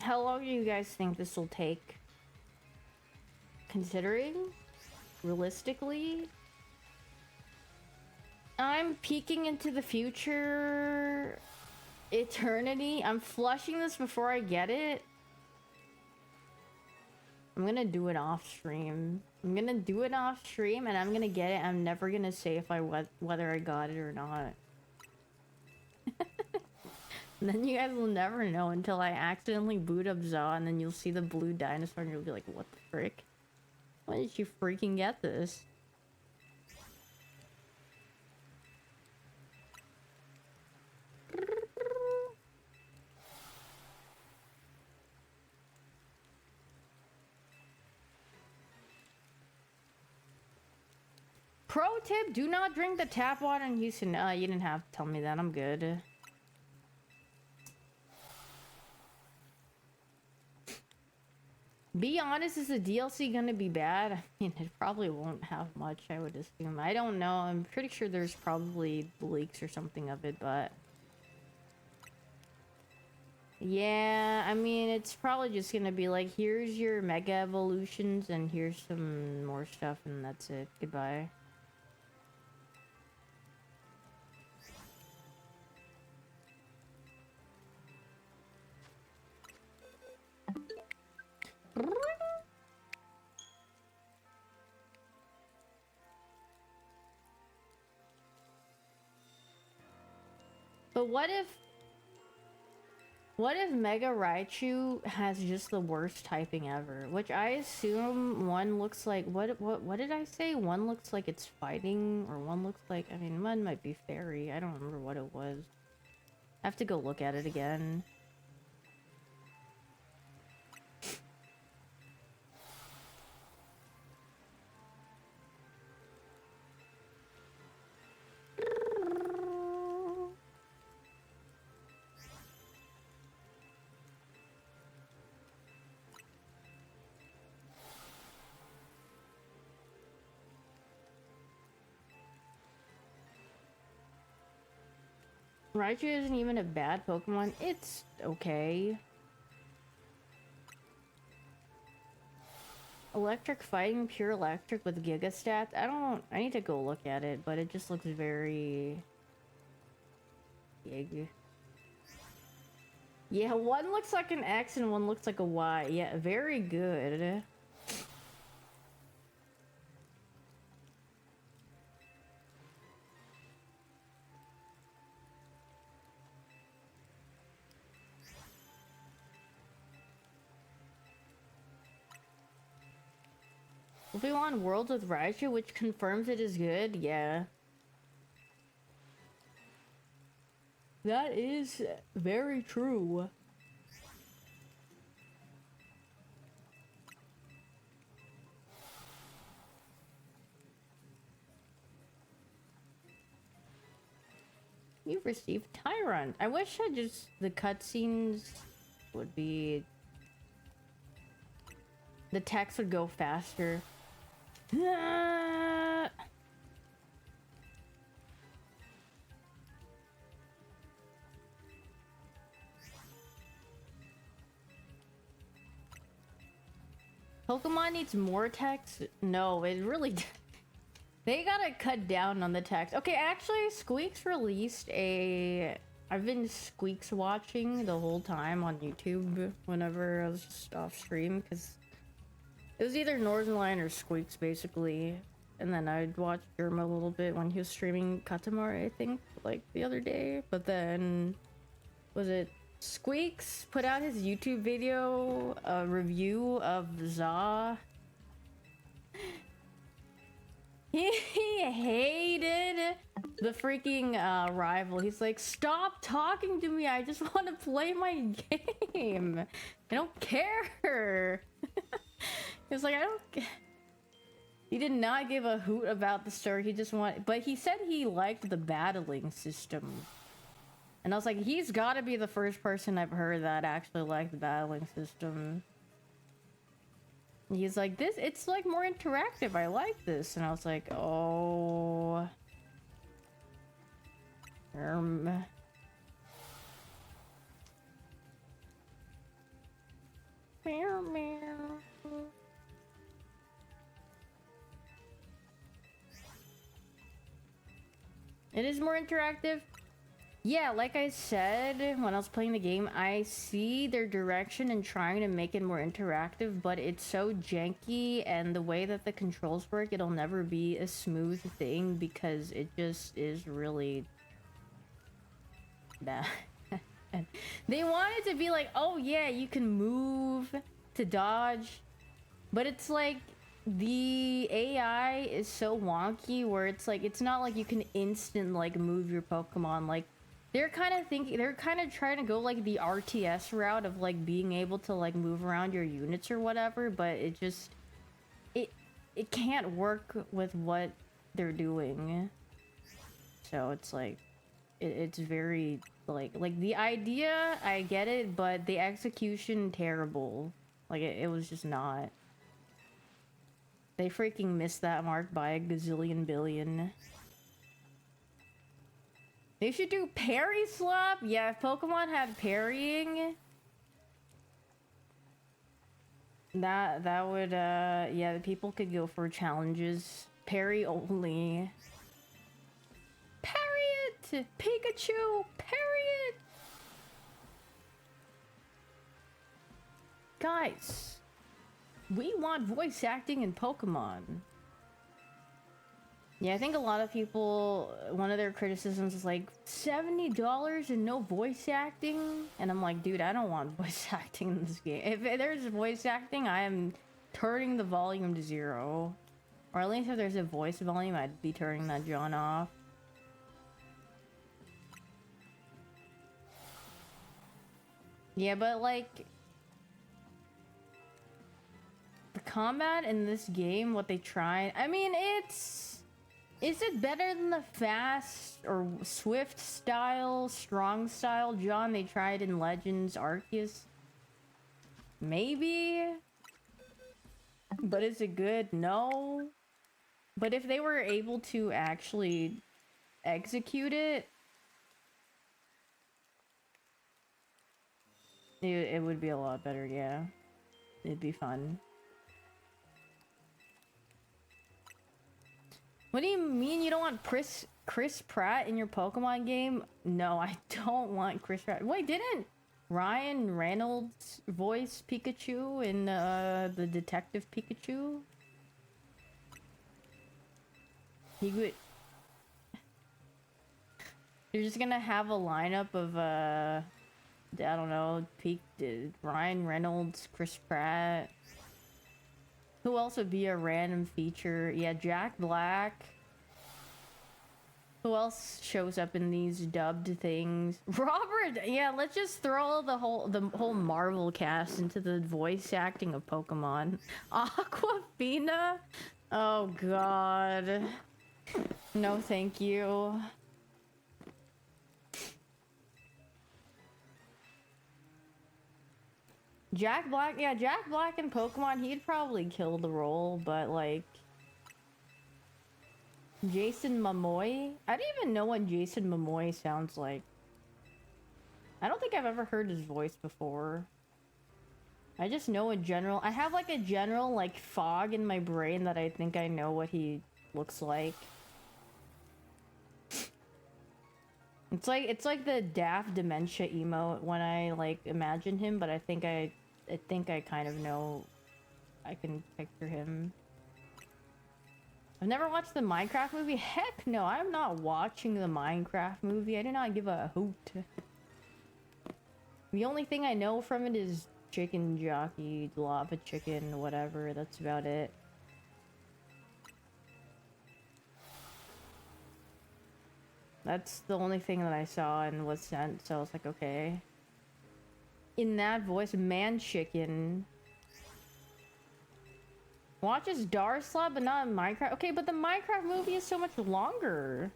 How long do you guys think this will take? Considering, realistically, I'm peeking into the future, eternity. I'm flushing this before I get it. I'm gonna do it off stream. I'm gonna do it off stream, and I'm gonna get it. I'm never gonna say if whether I got it or not. And then you guys will never know until I accidentally boot up Zaw, and then you'll see the blue dinosaur, and you'll be like, what the frick? Why did you freaking get this? pro tip, do not drink the tap water in Houston. You didn't have to tell me that. I'm good. Be honest, is the DLC gonna be bad? I mean, it probably won't have much, I would assume. I don't know. I'm pretty sure there's probably leaks or something of it, but... yeah, I mean, it's probably just gonna be like, here's your Mega Evolutions, and here's some more stuff, and that's it. Goodbye. But what if Mega Raichu has just the worst typing ever? Which I assume one looks like what did I say? One looks like it's fighting, or one looks like, I mean, one might be fairy. I don't remember what it was. I have to go look at it again. Raichu isn't even a bad Pokemon. It's okay. Electric fighting, pure electric with Giga stats. I need to go look at it, but it just looks very big. Yeah, one looks like an X and one looks like a Y. Yeah, very good. If we want Worlds with Raichu, which confirms it is good, yeah. That is very true. You've received Tyrant. I wish the cutscenes would be... the text would go faster. Pokemon needs more text? No, it really... they gotta cut down on the text. Okay, actually, Squeaks released a... I've been Squeaks watching the whole time on YouTube whenever I was just off stream, because it was either Northernlion or Squeaks, basically. And then I'd watch Germa a little bit when he was streaming Katamari, I think, like, the other day. But then... was it... Squeaks put out his YouTube video, a review of Za. He hated the freaking rival. He's like, stop talking to me, I just want to play my game. I don't care. He was like, I don't... He did not give a hoot about the story, he just wanted... But he said he liked the battling system. And I was like, he's gotta be the first person I've heard that actually liked the battling system. He's like, it's like more interactive, I like this. And I was like, oh... Meow, meow. It is more interactive. Yeah, like I said, when I was playing the game, I see their direction and trying to make it more interactive, but it's so janky, and the way that the controls work, it'll never be a smooth thing because it just is really bad. They want it to be like, oh yeah, you can move to dodge, but it's like the AI is so wonky where it's like, it's not like you can instant like move your Pokemon. Like, they're kind of trying to go like the RTS route of like being able to like move around your units or whatever, but it just it can't work with what they're doing. So it's like, it's very, like the idea, I get it, but the execution, terrible. Like, it was just not. They freaking missed that mark by a gazillion billion. They should do parry slap. Yeah, if Pokemon had parrying, that would, yeah, the people could go for challenges. Parry only. Parry it! Pikachu! Parry it! Guys, we want voice acting in Pokemon. Yeah, I think a lot of people, one of their criticisms is like, $70 and no voice acting? And I'm like, dude, I don't want voice acting in this game. If there's voice acting, I am turning the volume to 0. Or at least if there's a voice volume, I'd be turning that John off. Yeah, but like, the combat in this game, what they try, I mean, is it better than the fast or swift style, strong style John they tried in Legends Arceus? Maybe. But is it good? No. But if they were able to actually execute it, it would be a lot better, yeah. It'd be fun. What do you mean you don't want Chris Pratt in your Pokemon game? No, I don't want Chris Pratt. Wait, didn't Ryan Reynolds voice Pikachu in the Detective Pikachu? He would... You're just gonna have a lineup of, I don't know, Ryan Reynolds, Chris Pratt. Who else would be a random feature? Yeah, Jack Black. Who else shows up in these dubbed things? Robert! Yeah, let's just throw the whole Marvel cast into the voice acting of Pokemon. Aquafina? Oh god. No, thank you. Jack Black, yeah, Jack Black in Pokemon, he'd probably kill the role, but like... Jason Momoa? I don't even know what Jason Momoa sounds like. I don't think I've ever heard his voice before. I just know a general... I have like a general like fog in my brain that I think I know what he looks like. It's like the daft dementia emote when I like imagine him, but I think I kind of know. I can picture him. I've never watched the Minecraft movie. Heck no, I'm not watching the Minecraft movie. I do not give a hoot. The only thing I know from it is chicken jockey, lava chicken, whatever. That's about it. That's the only thing that I saw and was sent, so I was like, okay. In that voice, man chicken. Watches Darslab, but not in Minecraft. Okay, but the Minecraft movie is so much longer.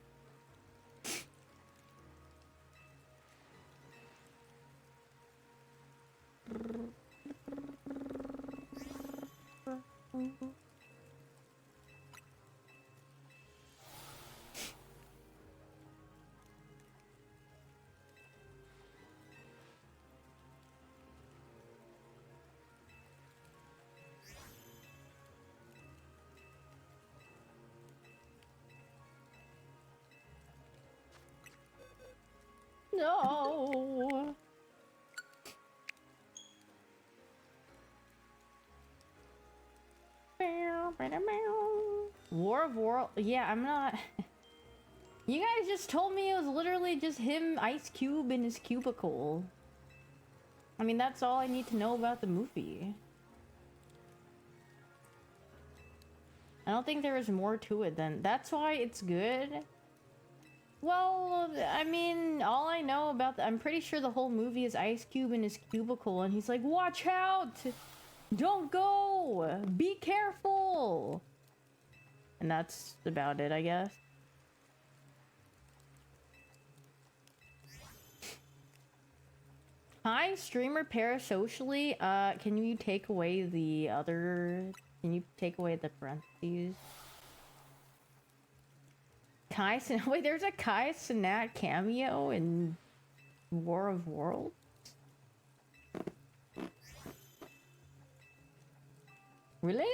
No. War of World. Yeah, I'm not. You guys just told me it was literally just him, Ice Cube, in his cubicle. I mean, that's all I need to know about the movie. I don't think there is more to it than that's why it's good. Well, I mean, all I know about I'm pretty sure the whole movie is Ice Cube in his cubicle and he's like, watch out! Don't go! Be careful! And that's about it, I guess. Hi, streamer parasocially. Can you take away the other... Can you take away the parentheses? Wait, there's a Kai Cenat cameo in War of Worlds? Really?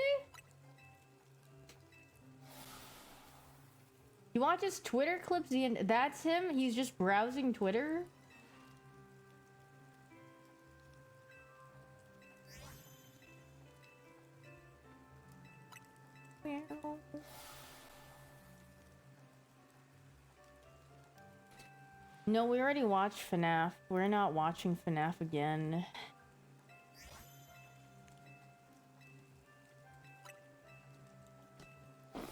He watches Twitter clips that's him? He's just browsing Twitter? No, we already watched FNAF. We're not watching FNAF again.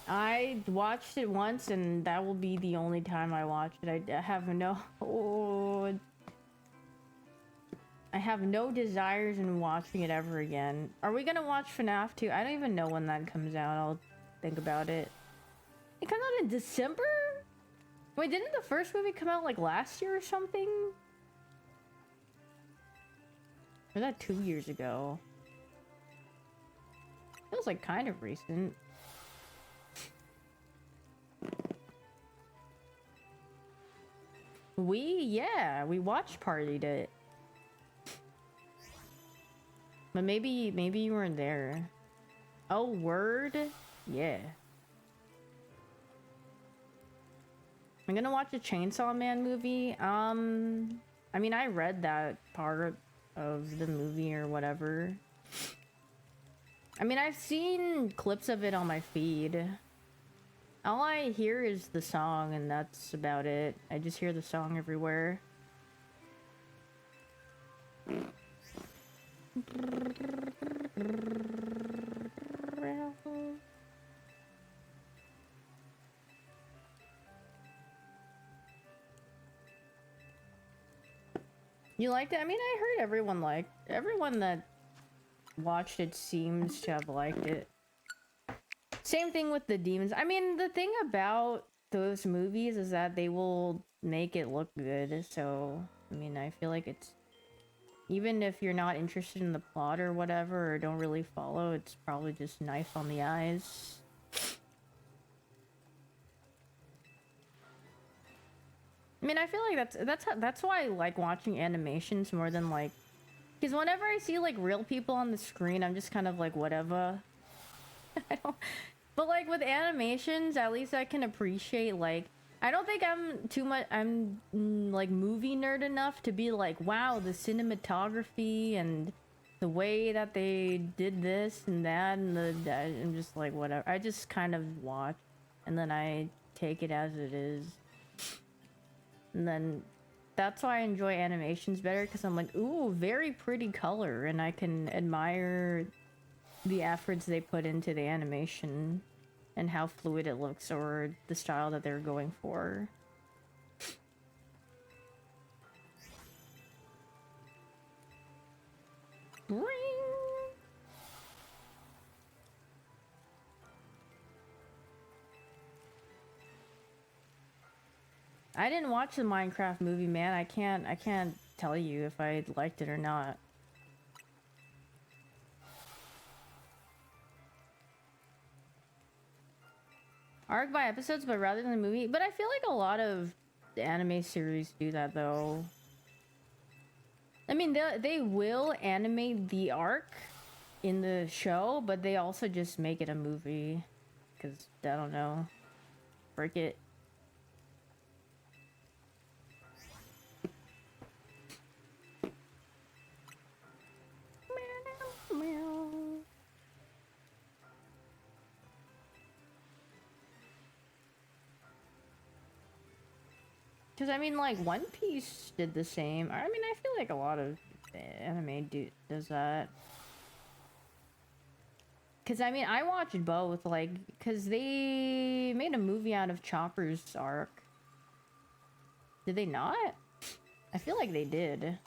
I watched it once, and that will be the only time I watch it. I have no... Oh, I have no desires in watching it ever again. Are we gonna watch FNAF 2? I don't even know when that comes out. I'll think about it. It comes out in December? Wait, didn't the first movie come out like last year or something? Or was that 2 years ago? Feels like kind of recent. Yeah, we watch partied it. But maybe you weren't there. Oh, word? Yeah. I'm gonna watch a Chainsaw Man movie. I mean, I read that part of the movie or whatever. I mean, I've seen clips of it on my feed. All I hear is the song, and that's about it. I just hear the song everywhere. You liked it? I mean, I heard everyone that watched it seems to have liked it. Same thing with the demons. I mean, the thing about those movies is that they will make it look good. So, I mean, I feel like it's... Even if you're not interested in the plot or whatever, or don't really follow, it's probably just nice on the eyes. I mean, I feel like that's why I like watching animations more than like... Because whenever I see like real people on the screen, I'm just kind of like, whatever. I don't... But like with animations, at least I can appreciate like... I don't think I'm like movie nerd enough to be like, wow, the cinematography and the way that they did this and that and I'm just like, whatever. I just kind of watch and then I take it as it is. And then that's why I enjoy animations better, because I'm like, ooh, very pretty color, and I can admire the efforts they put into the animation and how fluid it looks, or the style that they're going for. Ring! I didn't watch the Minecraft movie, man. I can't tell you if I liked it or not. Arc by episodes, but rather than the movie. But I feel like a lot of anime series do that, though. I mean, they will animate the arc in the show, but they also just make it a movie. Because, I don't know. Break it. Because, I mean, like, One Piece did the same. I mean, I feel like a lot of anime does that. Because, I mean, I watched both, like, because they made a movie out of Chopper's arc. Did they not? I feel like they did.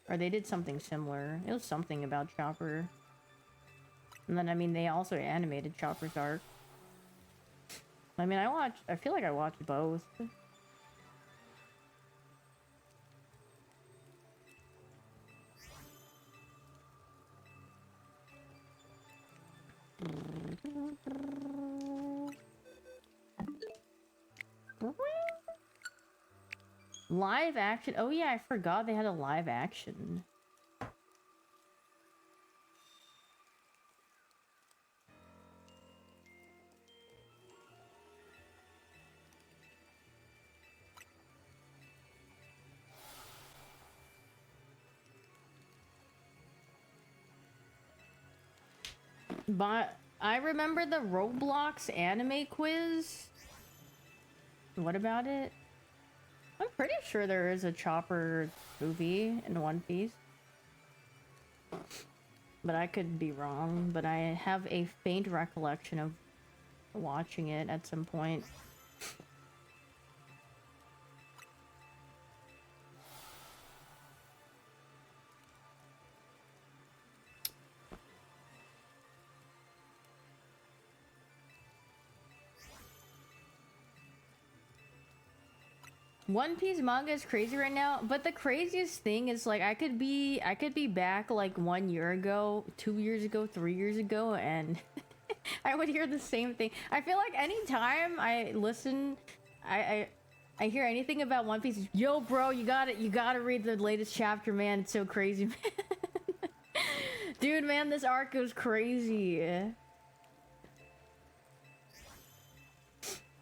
Or they did something similar. It was something about Chopper. And then, I mean, they also animated Chopper's arc. I mean, I feel like I watched both. Live action. Oh yeah, I forgot they had a live action. But I remember the Roblox anime quiz. What about it? I'm pretty sure there is a Chopper movie in One Piece. But I could be wrong. But I have a faint recollection of watching it at some point. One Piece manga is crazy right now, but the craziest thing is like I could be back like 1 year ago, 2 years ago, 3 years ago, and I would hear the same thing. I feel like anytime I listen, I hear anything about One Piece, yo bro, you gotta read the latest chapter, man. It's so crazy, man. Dude, man, this arc was crazy.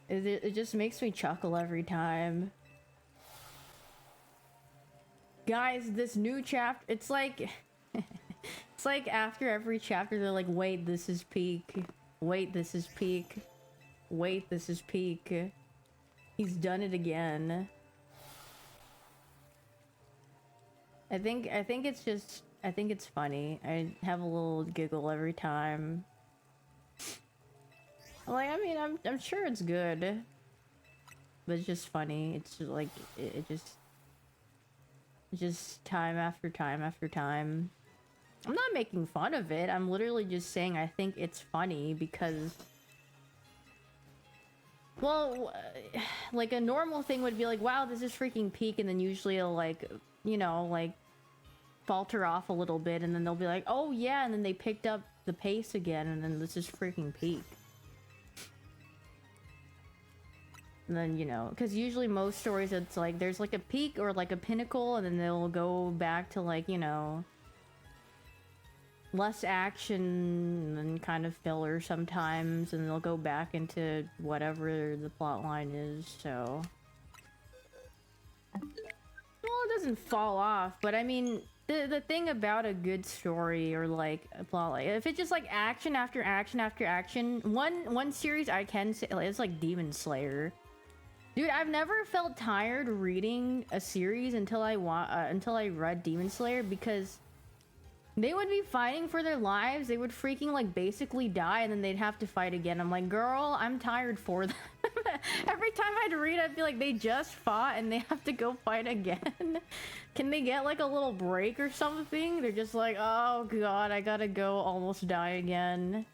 It just makes me chuckle every time. Guys, this new chapter, it's like it's like after every chapter they're like, wait, this is peak. Wait, this is peak. Wait, this is peak. He's done it again. I think it's funny. I have a little giggle every time. Like, I mean, I'm sure it's good, but it's just funny. It's just like it just time after time after time. I'm not making fun of it. I'm literally just saying I think it's funny because, well, like a normal thing would be like, wow, this is freaking peak, and then usually it'll like, you know, like falter off a little bit, and then they'll be like, oh yeah, and then they picked up the pace again, and then this is freaking peak. And then, you know, because usually most stories it's like there's like a peak or like a pinnacle, and then they'll go back to like, you know, less action and kind of filler sometimes, and they'll go back into whatever the plot line is. So, well, it doesn't fall off, but I mean, the thing about a good story or like a plot, like if it's just like action after action after action, one series I can say, like, it's like Demon Slayer. Dude, I've never felt tired reading a series until I read Demon Slayer, because they would be fighting for their lives. They would freaking like basically die, and then they'd have to fight again. I'm like, girl, I'm tired for them. Every time I'd read, I'd be like, they just fought and they have to go fight again. Can they get like a little break or something? They're just like, oh god, I gotta go almost die again.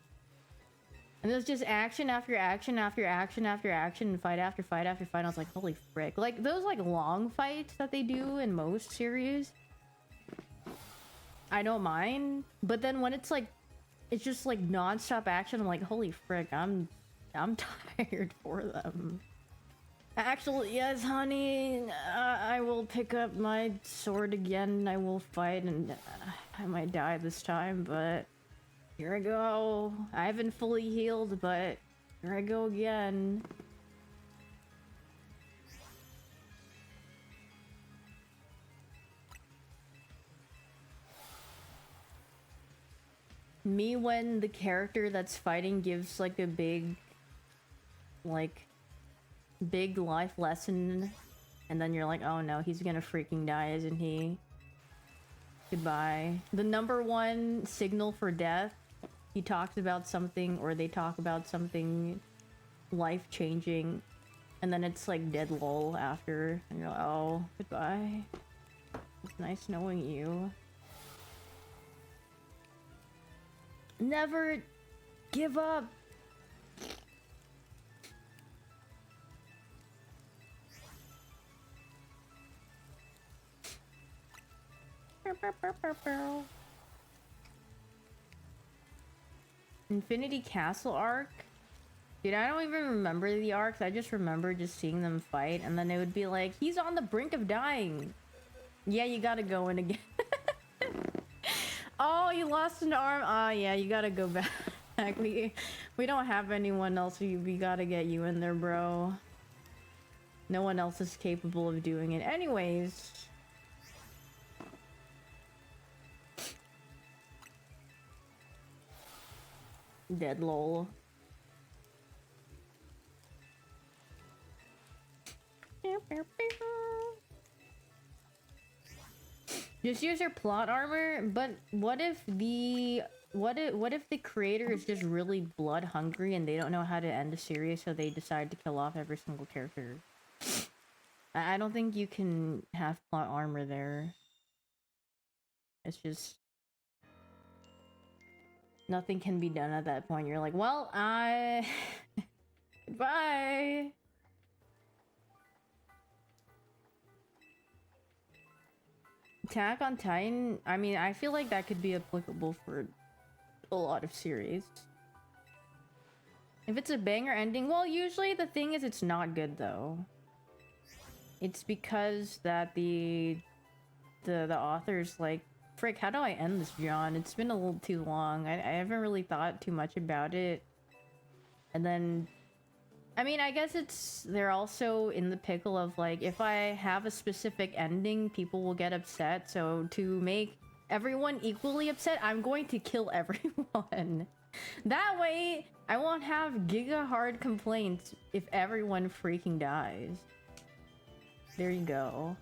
And there's just action after action after action after action, and fight after fight after fight. I was like, holy frick. Like, those, like, long fights that they do in most series, I don't mind. But then when it's, like, it's just, like, non-stop action, I'm like, holy frick, I'm tired for them. Actually, yes, honey, I will pick up my sword again. I will fight, and I might die this time, but here I go. I haven't fully healed, but here I go again. Me when the character that's fighting gives like a big life lesson, and then you're like, oh no, he's gonna freaking die, isn't he? Goodbye. The number one signal for death. He talks about something, or they talk about something life-changing, and then it's like dead lol after, and you're like, oh, goodbye. It's nice knowing you. Never give up. Infinity Castle arc? Dude, I don't even remember the arcs. I just remember just seeing them fight, and then it would be like, he's on the brink of dying. Yeah, you gotta go in again. Oh, you lost an arm? Oh, yeah, you gotta go back. We don't have anyone else. We gotta get you in there, bro. No one else is capable of doing it. Anyways. Dead lol. Just use your plot armor, but what if the creator is just really blood hungry and they don't know how to end a series, so they decide to kill off every single character? I don't think you can have plot armor there. It's just nothing can be done at that point. You're like, well, bye. Attack on Titan, I mean, I feel like that could be applicable for a lot of series. If it's a banger ending, well, usually the thing is it's not good though. It's because that the author's like, frick, how do I end this, John? It's been a little too long. I haven't really thought too much about it. And then, I mean, I guess they're also in the pickle of like, if I have a specific ending, people will get upset. So to make everyone equally upset, I'm going to kill everyone. That way, I won't have giga hard complaints if everyone freaking dies. There you go.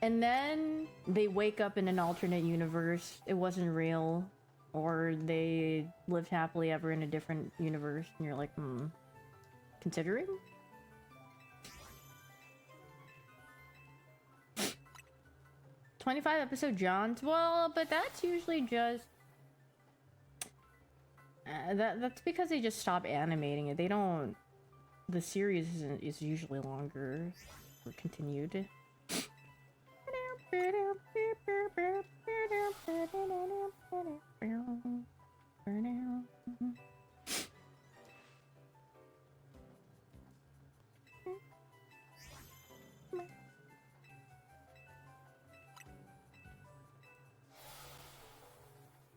And then they wake up in an alternate universe. It wasn't real. Or they lived happily ever in a different universe. And you're like, considering? "25 episode Johns?" Well, but that's usually just... that's because they just stop animating it. They don't... The series is usually longer or continued.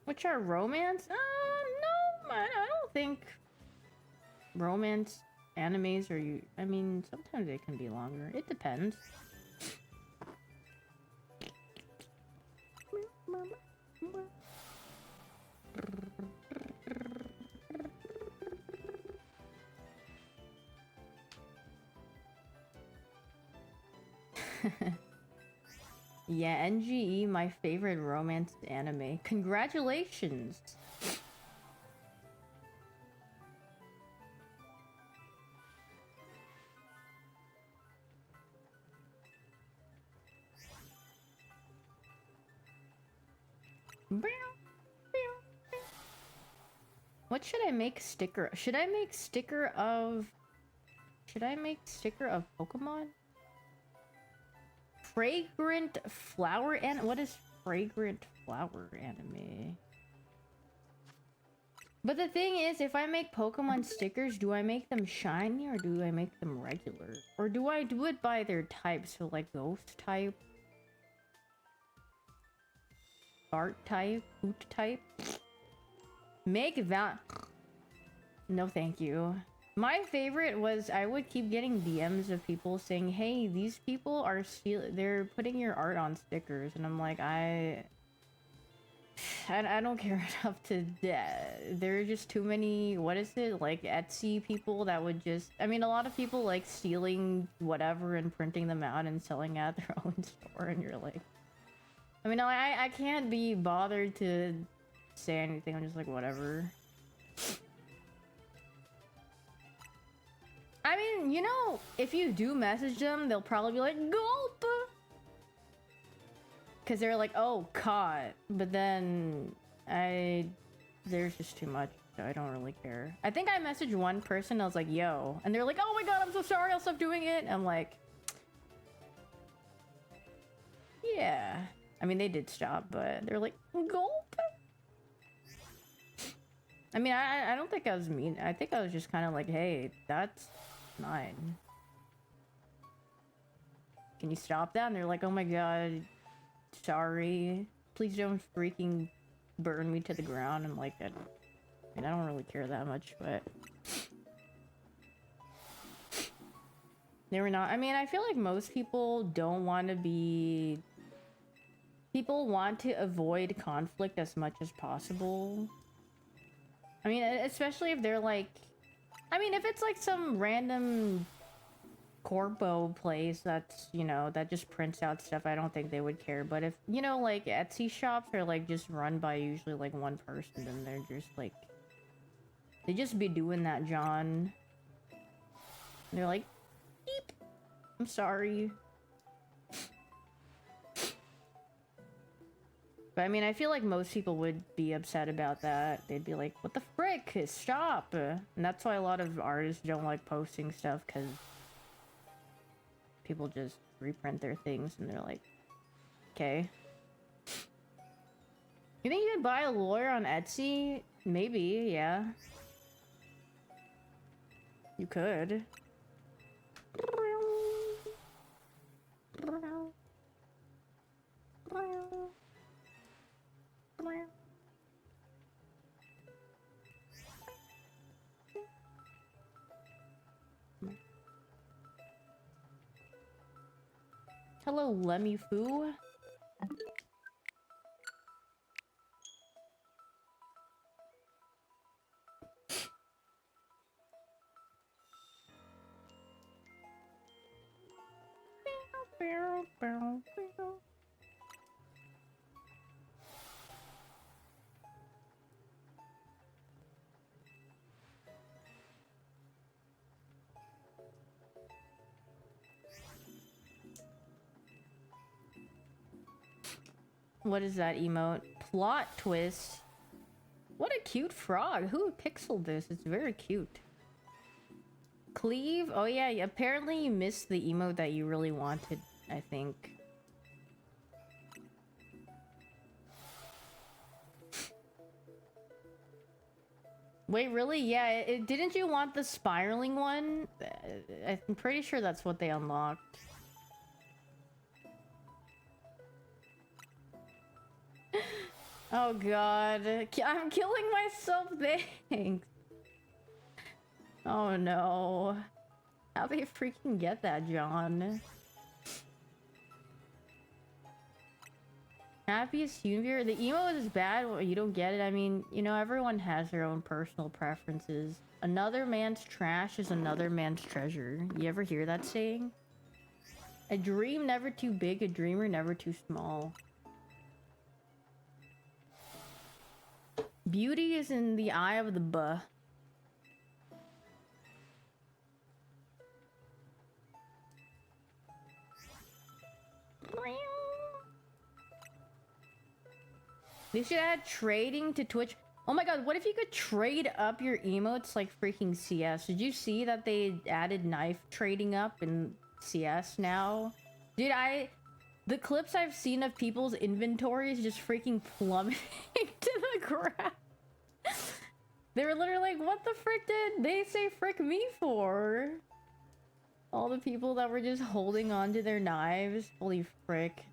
Which are romance? No, I don't think romance animes are you. I mean, sometimes they can be longer. It depends. Yeah, NGE, my favorite romance anime. Congratulations! What should I make sticker? Should I make sticker of Pokemon? Fragrant flower what is fragrant flower anime? But the thing is, if I make Pokemon stickers, do I make them shiny or do I make them regular? Or do I do it by their type? So like ghost type? Art type? Boot type? Make that... No thank you. My favorite was I would keep getting DMs of people saying, hey, these people are they're putting your art on stickers. And I'm like, I don't care enough to... there are just too many, what is it? Like Etsy people that would just... I mean, a lot of people like stealing whatever and printing them out and selling at their own store. And you're like... I mean, I can't be bothered to say anything. I'm just like, whatever. I mean, you know, if you do message them, they'll probably be like, gulp! Because they're like, oh, caught. But then, there's just too much, so I don't really care. I think I messaged one person, I was like, yo. And they're like, oh my god, I'm so sorry, I'll stop doing it. I'm like... Yeah. I mean, they did stop, but they're like, gulp. I mean, I don't think I was mean. I think I was just kind of like, hey, that's mine. Can you stop that? And they're like, oh my god, sorry. Please don't freaking burn me to the ground. I'm like, I mean, I don't really care that much, but... They were not... I mean, I feel like most people don't want to be... People want to avoid conflict as much as possible. I mean, especially if they're like... I mean, if it's like some random corpo place that's, you know, that just prints out stuff, I don't think they would care. But if, you know, like Etsy shops are like just run by usually like one person, then they're just like... They just be doing that, John. And they're like, beep, I'm sorry. But I mean, I feel like most people would be upset about that. They'd be like, what the frick? Stop! And that's why a lot of artists don't like posting stuff, because people just reprint their things and they're like, okay. You think you could buy a lawyer on Etsy? Maybe, yeah. You could. Hello, Lemmy Foo. What is that emote? Plot twist. What a cute frog. Who pixeled this? It's very cute. Cleave? Oh yeah, apparently you missed the emote that you really wanted, I think. Wait, really? Yeah, didn't you want the spiraling one? I'm pretty sure that's what they unlocked. Oh god. I'm killing myself, thanks. Oh no. How'd they freaking get that, John? Happiest hyoon viewer? The emo is bad, you don't get it. I mean, you know, everyone has their own personal preferences. Another man's trash is another man's treasure. You ever hear that saying? A dream never too big, a dreamer never too small. Beauty is in the eye of the buh. They should add trading to Twitch. Oh my god, what if you could trade up your emotes like freaking CS? Did you see that they added knife trading up in CS now? Dude, the clips I've seen of people's inventories just freaking plummeting to the ground. They were literally like, what the frick did they say frick me for? All the people that were just holding on to their knives. Holy frick.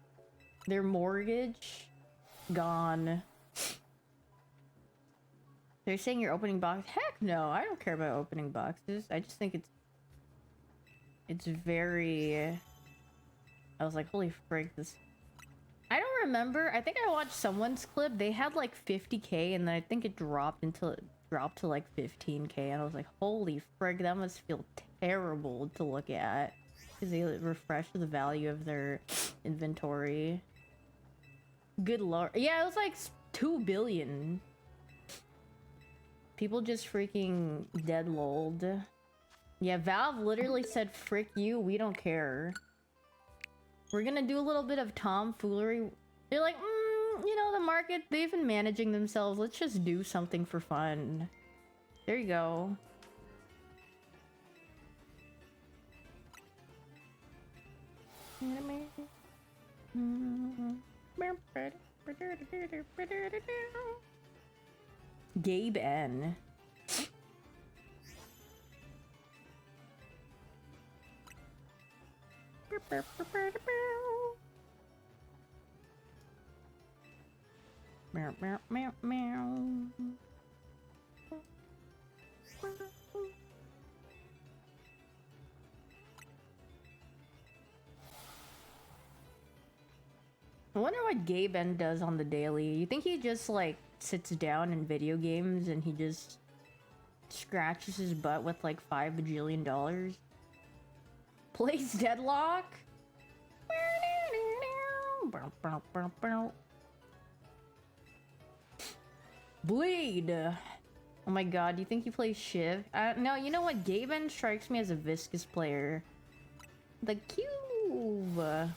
Their mortgage gone. They're saying you're opening box. Heck no, I don't care about opening boxes. I just think it's very... I was like, holy frick, this... I don't remember. I think I watched someone's clip. They had like 50k and then I think it dropped to like 15k and I was like, holy frick, that must feel terrible to look at. Because they refresh the value of their inventory. Good lord. Yeah, it was like 2 billion. People just freaking dead lolled. Yeah, Valve literally said, frick you, we don't care. We're gonna do a little bit of tomfoolery. They're like, you know, the market, they've been managing themselves. Let's just do something for fun. There you go. Gabe N. Meow, meow, meow, meow. I wonder what Gabe N does on the daily. You think he just like sits down in video games and he just scratches his butt with like $5 bajillion? Plays Deadlock? Bleed! Oh my god, do you think he plays Shiv? No, you know what? Gaben strikes me as a viscous player. The cube!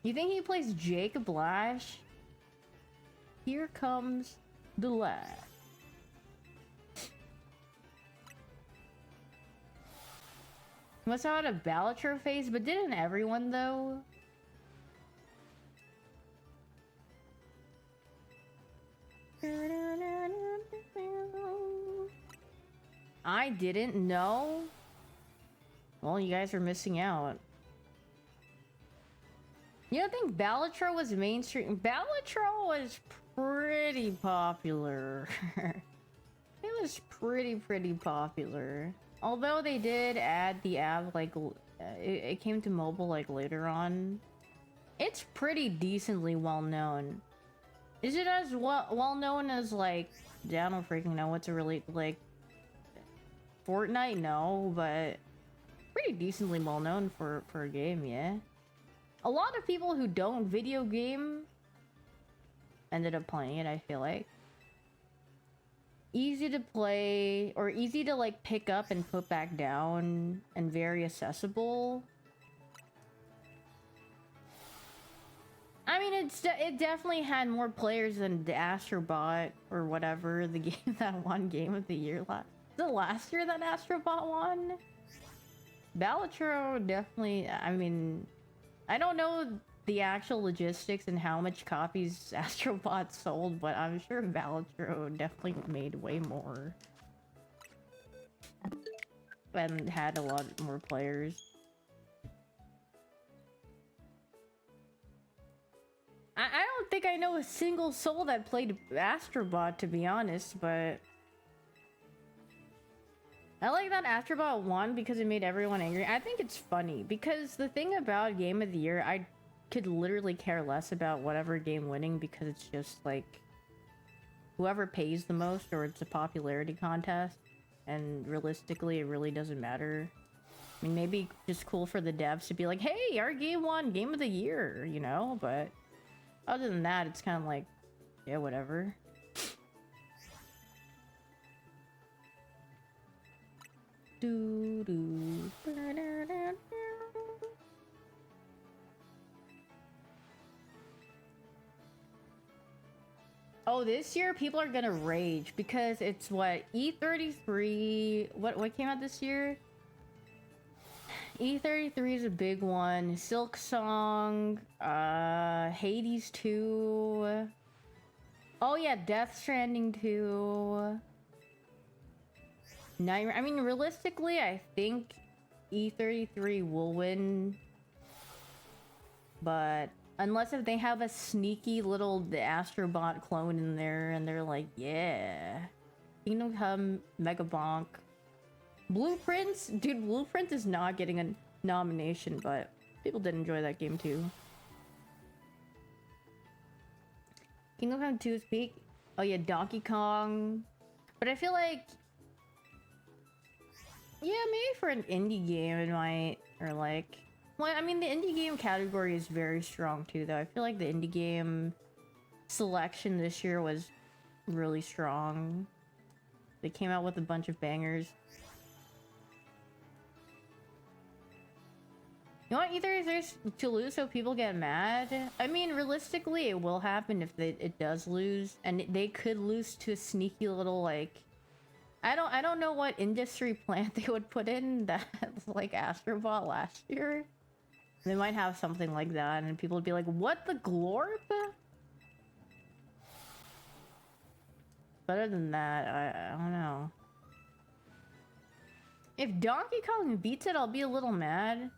You think he plays Jacob Lash? Here comes the lash. Must have had a Balatro face, but didn't everyone though? I didn't know? Well, you guys are missing out. You don't think Balatro was mainstream? Balatro was pretty popular. It was pretty popular. Although they did add the app, like, it came to mobile, like, later on. It's pretty decently well known. Is it as well known as, like, I don't freaking know what's a really, like, Fortnite? No, but pretty decently well known for a game, yeah. A lot of people who don't video game ended up playing it, I feel like. Easy to play, or easy to like pick up and put back down, and very accessible. I mean, it definitely had more players than the Astrobot or whatever, the game that won Game of the Year last year that Astrobot won. Balatro definitely, I mean, I don't know the actual logistics and how much copies Astrobot sold, but I'm sure Balatro definitely made way more. And had a lot more players. I don't think I know a single soul that played Astrobot, to be honest, but I like that Astrobot won because it made everyone angry. I think it's funny because the thing about Game of the Year, I could literally care less about whatever game winning because it's just like whoever pays the most, or it's a popularity contest, and realistically it really doesn't matter. I mean, maybe just cool for the devs to be like, hey, our game won Game of the Year, you know, but other than that, it's kind of like, yeah, whatever. Oh, this year people are gonna rage because it's what, E33. What came out this year? E33 is a big one. Silk Song, Hades 2. Oh yeah, Death Stranding 2. Nightmare. I mean, realistically, I think E33 will win, but unless if they have a sneaky little Astrobot clone in there and they're like, yeah, Kingdom Come, Mega Bonk. Blueprints? Dude, Blueprint is not getting a nomination, but people did enjoy that game too. Kingdom Come 2 is peak. Oh yeah, Donkey Kong. But I feel like, yeah, maybe for an indie game it might, or like, well, I mean, the indie game category is very strong too, though. I feel like the indie game selection this year was really strong. They came out with a bunch of bangers. You want E33 to lose so people get mad? I mean, realistically, it will happen if it does lose, and they could lose to a sneaky little, like, I don't know what industry plant they would put in that like Astrobot last year. They might have something like that, and people would be like, "What, the glorp?" But other than that, I don't know. If Donkey Kong beats it, I'll be a little mad.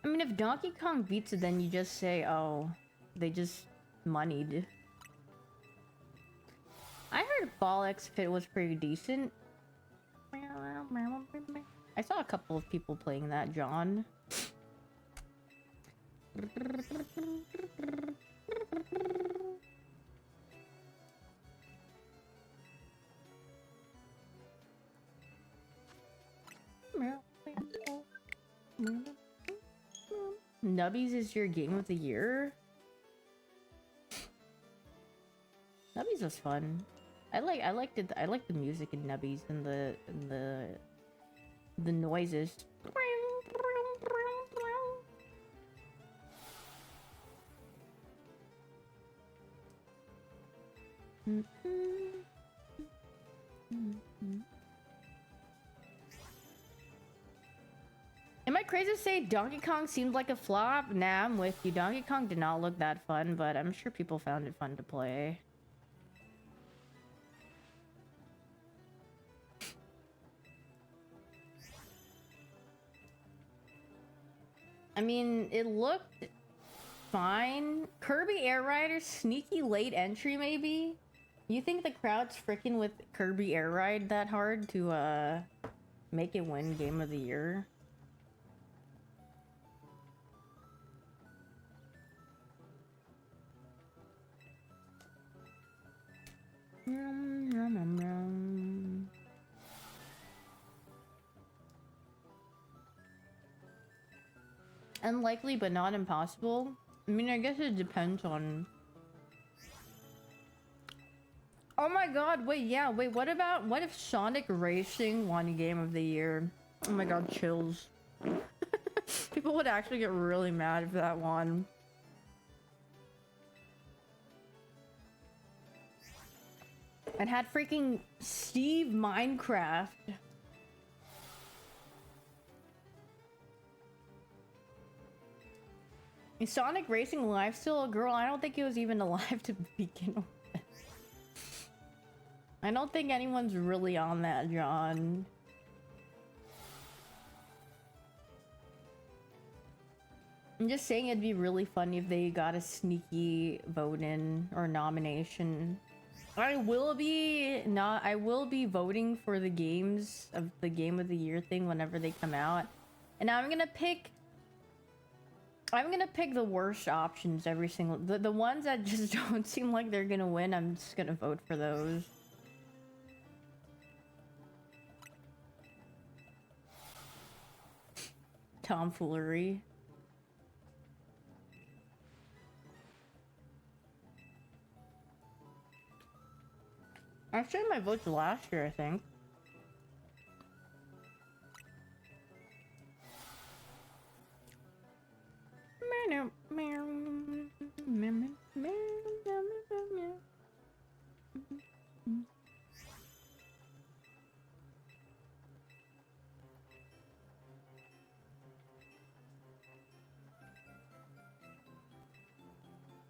I mean, if Donkey Kong beats it, then you just say, "Oh, they just moneyed." I heard Ball X Pit was pretty decent. I saw a couple of people playing that, John. Nubbies is your game of the year? Nubbies was fun. I liked the music in Nubbies and the noises. Am I crazy to say Donkey Kong seemed like a flop? Nah, I'm with you. Donkey Kong did not look that fun, but I'm sure people found it fun to play. I mean, it looked fine. Kirby Air Rider, sneaky late entry maybe? You think the crowd's freaking with Kirby Air Ride that hard to make it win Game of the Year? Unlikely, but not impossible. I mean, I guess it depends on... Oh my god, wait, yeah, wait, what if Sonic Racing won Game of the Year? Oh my god, chills. People would actually get really mad if that won. And had freaking Steve Minecraft. Is Sonic Racing alive still? Girl, I don't think it was even alive to begin with. I don't think anyone's really on that, John. I'm just saying it'd be really funny if they got a sneaky vote in or nomination. I will be voting for the games of the Game of the Year thing whenever they come out. And I'm gonna pick the worst options every single... The ones that just don't seem like they're gonna win, I'm just gonna vote for those. Tomfoolery. I shared my votes last year, I think.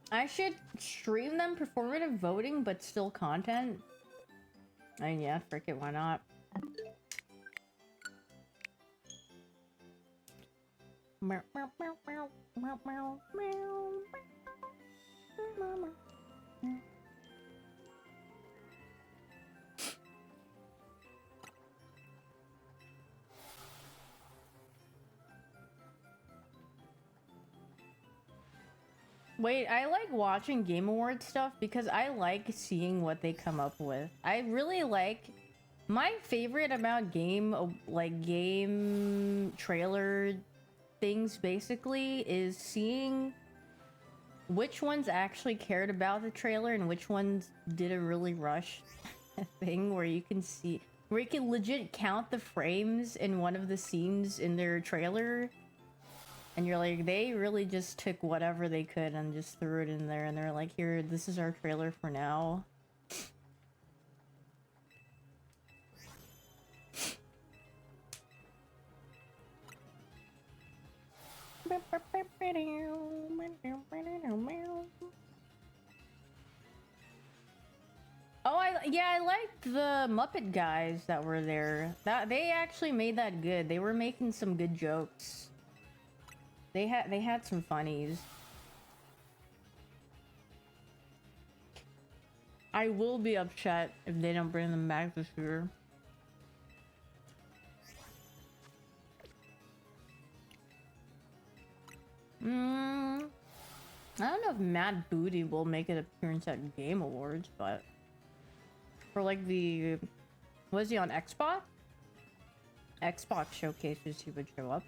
I should stream them performative voting, but still content. I mean, yeah, frick it, why not? Wait, I like watching Game Awards stuff because I like seeing what they come up with. I really like... My favorite about game trailer things, basically, is seeing which ones actually cared about the trailer and which ones did a really rushed thing where you can see... Where you can legit count the frames in one of the scenes in their trailer. And you're like, they really just took whatever they could and just threw it in there. And they're like, here, this is our trailer for now. Oh, I liked the Muppet guys that were there. That they actually made that good. They were making some good jokes. They had some funnies. I will be upset if they don't bring them back this year. I don't know if Mad Booty will make an appearance at Game Awards, but for like the, was he on Xbox? Xbox showcases he would show up.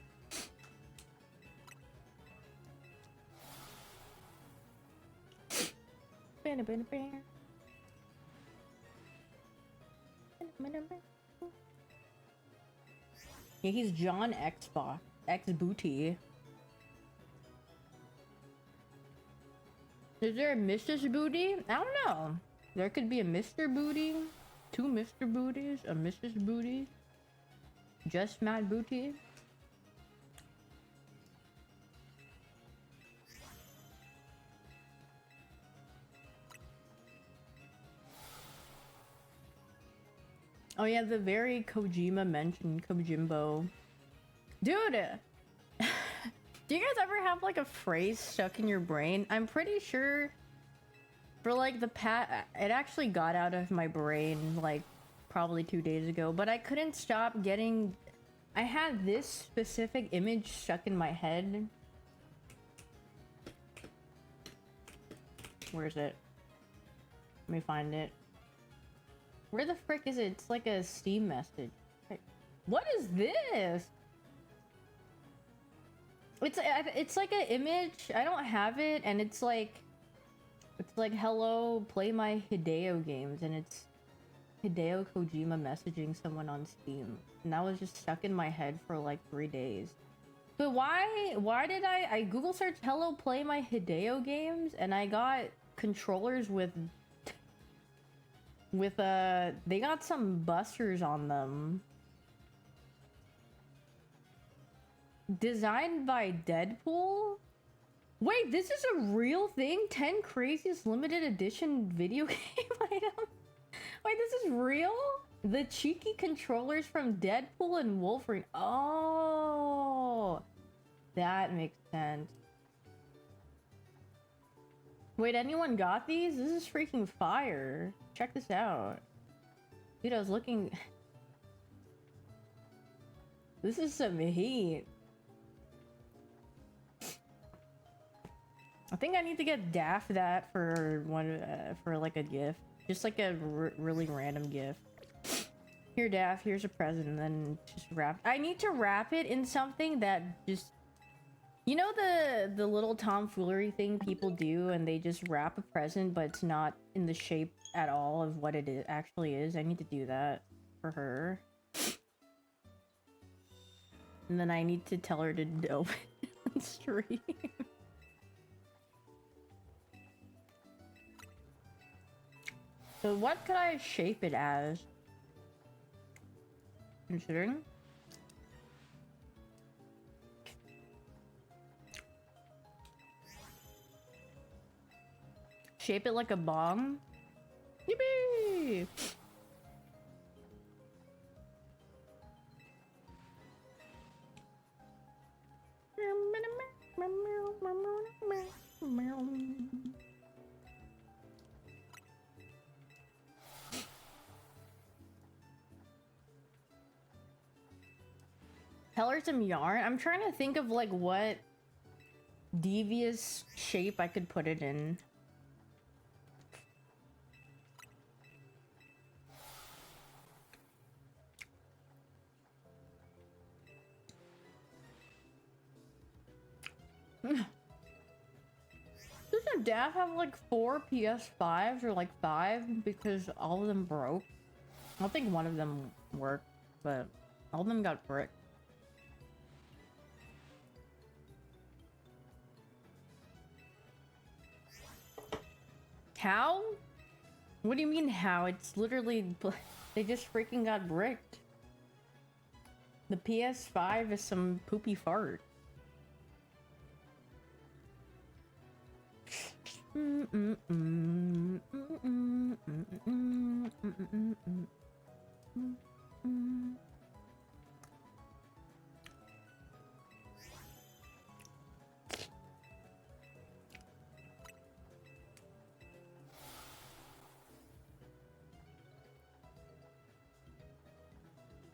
Yeah, he's John Xbox. X Booty. Is there a Mrs. Booty? I don't know. There could be a Mr. Booty, two Mr. Booties, a Mrs. Booty, just Mad Booty. Oh yeah, the very Kojima mentioned Kojimbo. Dude! Do you guys ever have like a phrase stuck in your brain? I'm pretty sure for like it actually got out of my brain like probably 2 days ago, but I couldn't stop getting, I had this specific image stuck in my head. Where is it? Let me find it. Where the frick is it? It's like a Steam message. What is this? It's like an image. I don't have it, and it's like hello, play my Hideo games, and it's Hideo Kojima messaging someone on Steam, and that was just stuck in my head for like 3 days. But why did I Google search hello, play my Hideo games, and I got controllers with they got some busters on them. Designed by Deadpool? Wait, this is a real thing? 10 craziest limited edition video game item? Wait, this is real? The cheeky controllers from Deadpool and Wolverine. Oh, that makes sense. Wait, anyone got these? This is freaking fire. Check this out. Dude, I was looking... This is some heat. I think I need to get Daft that for one, for like a gift. Just like a really random gift. Here, Daft, here's a present, and then just wrap. I need to wrap it in something that just... You know the little tomfoolery thing people do, and they just wrap a present, but it's not in the shape at all of what it actually is? I need to do that for her. And then I need to tell her to open it on stream. So what could I shape it as? Considering? Shape it like a bomb? Yippee! Tell her some yarn? I'm trying to think of like what devious shape I could put it in. Doesn't Dad have like 4 PS5s or like 5 because all of them broke? I think one of them worked, but all of them got bricked. How? What do you mean how? It's literally... They just freaking got bricked. The PS5 is some poopy fart.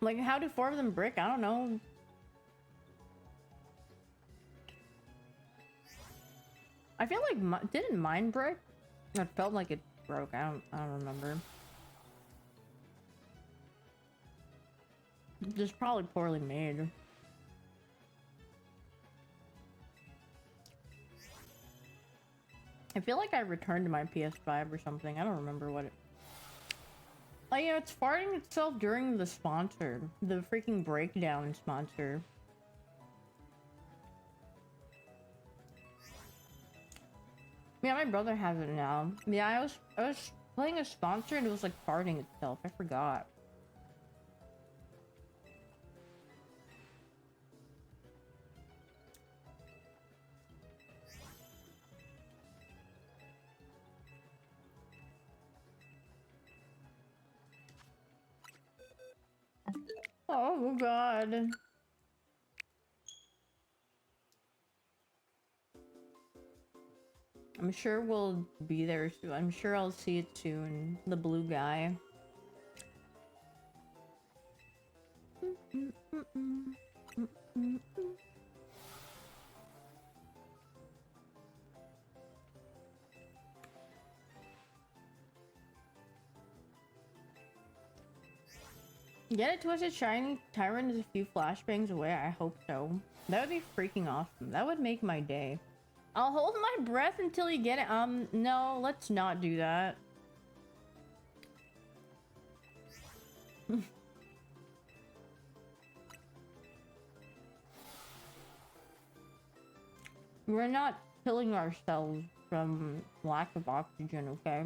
Like, how do 4 of them brick? I don't know. I feel like didn't mine brick? It felt like it broke. I don't remember. Just probably poorly made. I feel like I returned to my PS5 or something. I don't remember what it... Oh yeah, it's farting itself during the sponsor. The freaking breakdown sponsor. Yeah, my brother has it now. Yeah, I was playing a sponsor and it was like farting itself. I forgot. Oh god. I'm sure we'll be there soon. I'm sure I'll see it soon. The blue guy. Get it twisted, shiny Tyrant is a few flashbangs away. I hope so. That would be freaking awesome. That would make my day. I'll hold my breath until you get it. No, let's not do that. We're not killing ourselves from lack of oxygen, okay?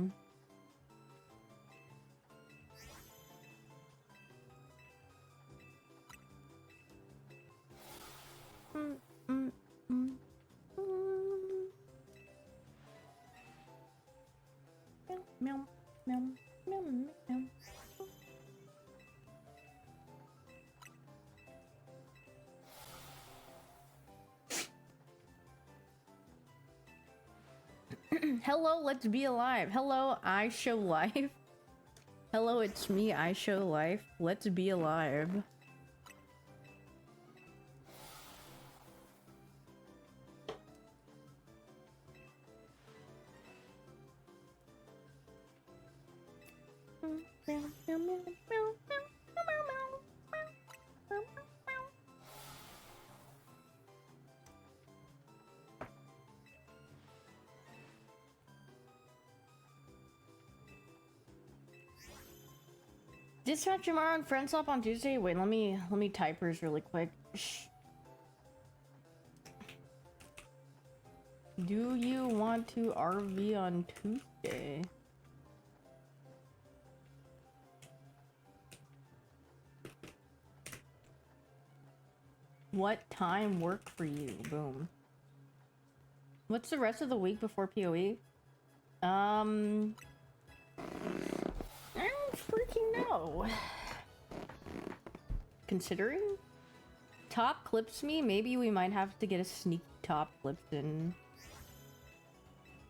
Meow, meow, meow, meow. Hello, let's be alive. Hello, I show life. Hello, it's me, I show life. Let's be alive. Dispatch tomorrow and friend swap on Tuesday. Wait, let me type hers really quick. Shh. Do you want to RV on Tuesday? What time work for you? Boom. What's the rest of the week before PoE? I don't freaking know. Considering top clips me, maybe we might have to get a sneak top clips in.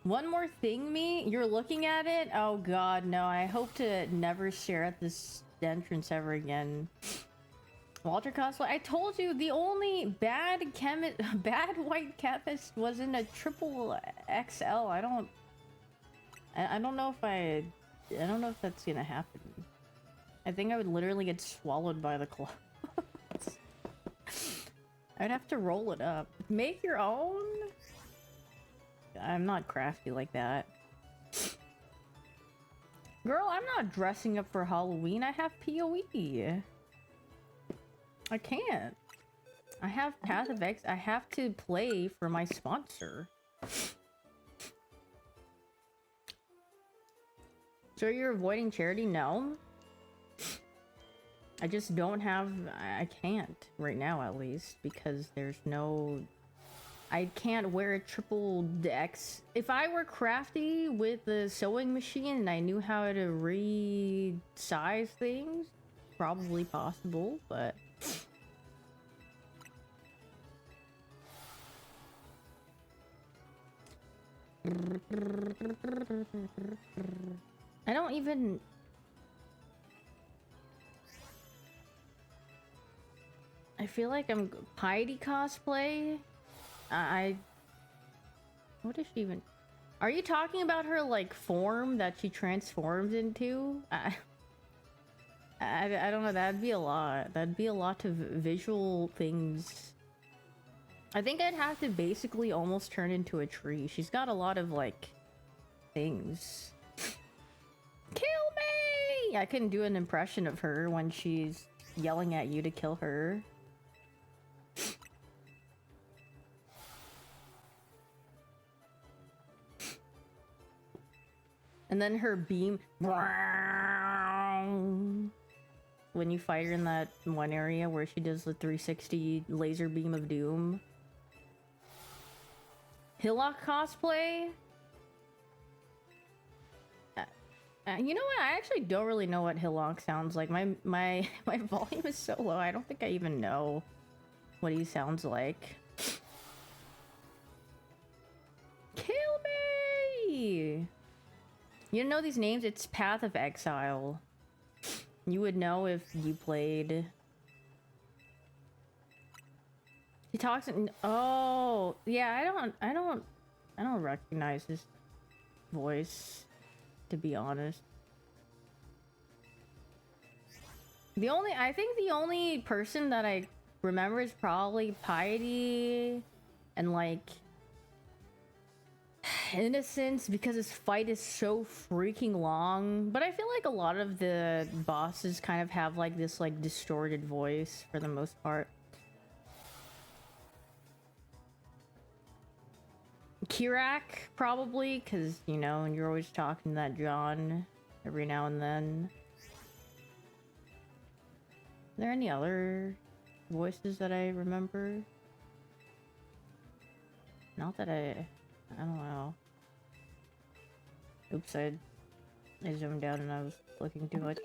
One more thing, me? You're looking at it? Oh god, no. I hope to never stare at this entrance ever again. Walter cosplay. I told you the only bad white chemist was in a triple XL. I don't know if that's gonna happen. I think I would literally get swallowed by the claws. I'd have to roll it up. Make your own? I'm not crafty like that. Girl, I'm not dressing up for Halloween. I have PoE. I can't. I have Path of X. I have to play for my sponsor. So you're avoiding charity? No. I just don't have... I can't right now, at least, because there's no I can't wear a triple X. If I were crafty with the sewing machine and I knew how to resize things, probably possible, but... I don't even... I feel like I'm Piety cosplay. What is she even? Are you talking about her like form that she transforms into? I don't know. That'd be a lot. That'd be a lot of visual things. I think I'd have to basically almost turn into a tree. She's got a lot of like things. Kill me! I couldn't do an impression of her when she's yelling at you to kill her. And then her beam, when you fight her in that one area where she does the 360 laser beam of doom. Hillock cosplay? You know what? I actually don't really know what Hillock sounds like. My volume is so low. I don't think I even know what he sounds like. Kill me! You know these names? It's Path of Exile. You would know if you played. He talks in... Oh, yeah, I don't recognize his voice, to be honest. I think the only person that I remember is probably Piety and like Innocence, because his fight is so freaking long. But I feel like a lot of the bosses kind of have like this like distorted voice for the most part. Kirak, probably, because, you know, and you're always talking to that John every now and then. Are there any other voices that I remember? Not that I don't know. Oops, I zoomed out and I was looking too much.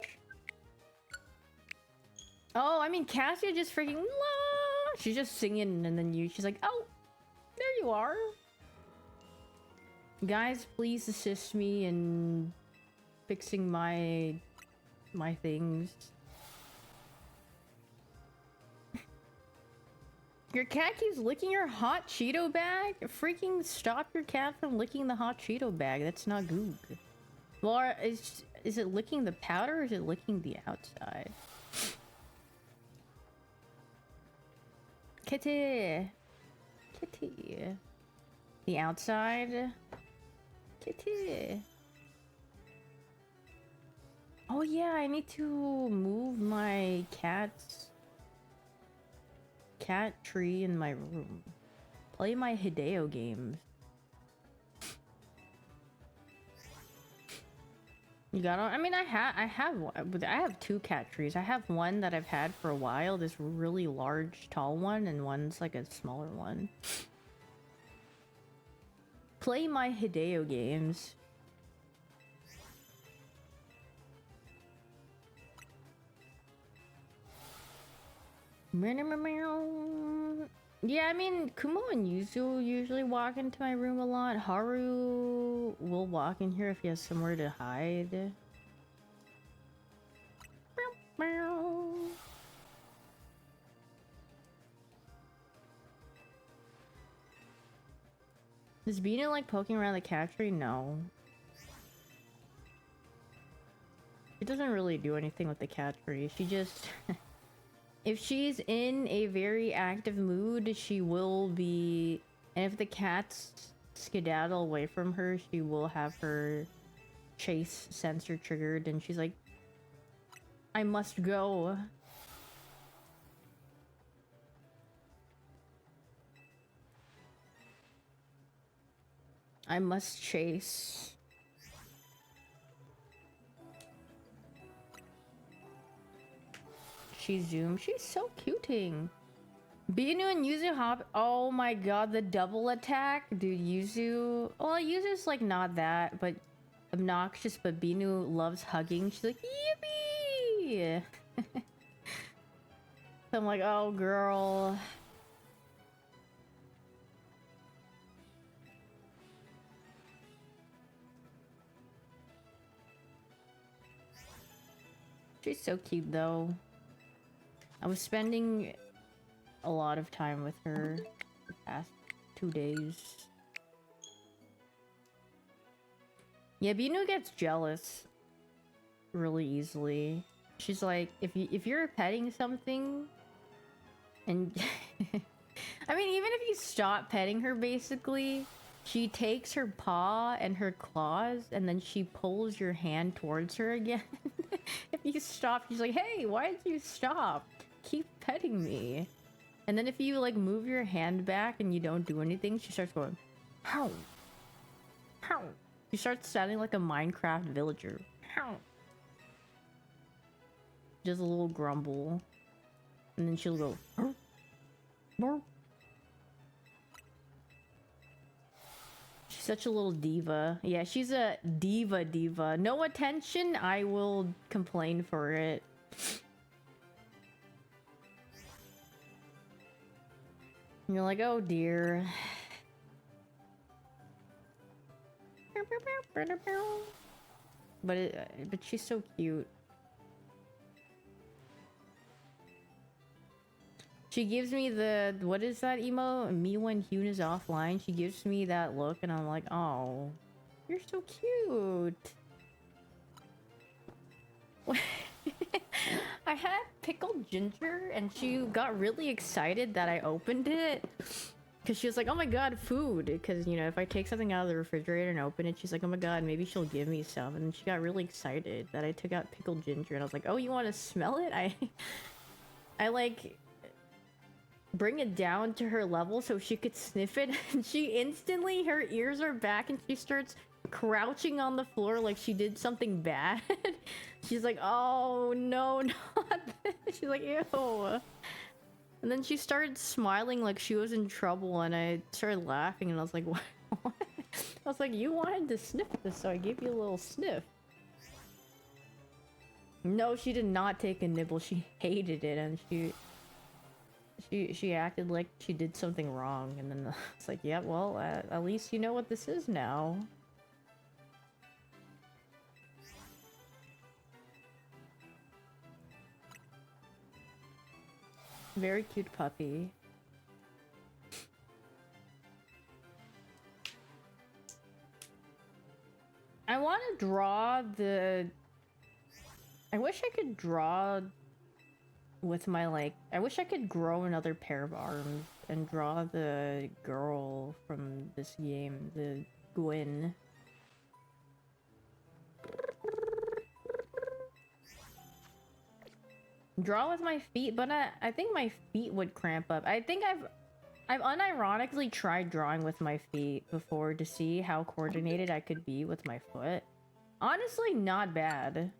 Oh, I mean, Cassia just freaking... La! She's just singing and then she's like, oh, there you are. Guys, please assist me in fixing my things. Your cat keeps licking your hot Cheeto bag? Freaking stop your cat from licking the hot Cheeto bag. That's not good. Laura, is it licking the powder or is it licking the outside? Kitty! Kitty! The outside? Kitty! Oh yeah, I need to move my cat's cat tree in my room. Play my Hideo games. You got on? I mean, I have two cat trees. I have one that I've had for a while, this really large, tall one, and one's like a smaller one. Play my Hideo games. Yeah, I mean, Kumo and Yuzu usually walk into my room a lot. Haru will walk in here if he has somewhere to hide. Does Bina like poking around the cat tree? No. It doesn't really do anything with the cat tree. She just... If she's in a very active mood, she will be... And if the cats skedaddle away from her, she will have her chase sensor triggered, and she's like, I must go. I must chase. She zoomed. She's so cuting. Binu and Yuzu hop. Oh my god, the double attack, dude. Yuzu. Well, Yuzu's like not that, but obnoxious. But Binu loves hugging. She's like, yippee! So I'm like, oh girl. She's so cute though. I was spending a lot of time with her the past 2 days. Yeah, Binu gets jealous really easily. She's like, if you're petting something and I mean, even if you stop petting her, basically, she takes her paw and her claws and then she pulls your hand towards her again. If you stop, she's like, hey, why did you stop? Keep petting me. And then if you like move your hand back and you don't do anything, she starts going, how? How? She starts sounding like a Minecraft villager. How? Just a little grumble. And then she'll go, "Arr, arr." She's such a little diva. Yeah, she's a diva. No attention, I will complain for it. And you're like, oh dear. But she's so cute. She gives me the, what is that emo? Me when hyoon is offline. She gives me that look and I'm like, oh, you're so cute. I had pickled ginger and she got really excited that I opened it. Because she was like, oh my god, food. Because, you know, if I take something out of the refrigerator and open it, she's like, oh my god, maybe she'll give me some. And she got really excited that I took out pickled ginger. And I was like, oh, you want to smell it? I like bring it down to her level so she could sniff it. And she instantly, her ears are back and she starts crouching on the floor like she did something bad. She's like, oh no, not this. She's like, ew. And then she started smiling like she was in trouble, and I started laughing, and I was like, what? I was like, you wanted to sniff this, so I gave you a little sniff. No, she did not take a nibble. She hated it, and she acted like she did something wrong, and then it's like, yeah, well, at least you know what this is now. Very cute puppy. I want to draw the... I wish I could draw with my, like... I wish I could grow another pair of arms and draw the girl from this game, the Gwyn. Draw with my feet, but I think my feet would cramp up. I think I've unironically tried drawing with my feet before to see how coordinated I could be with my foot. Honestly, not bad.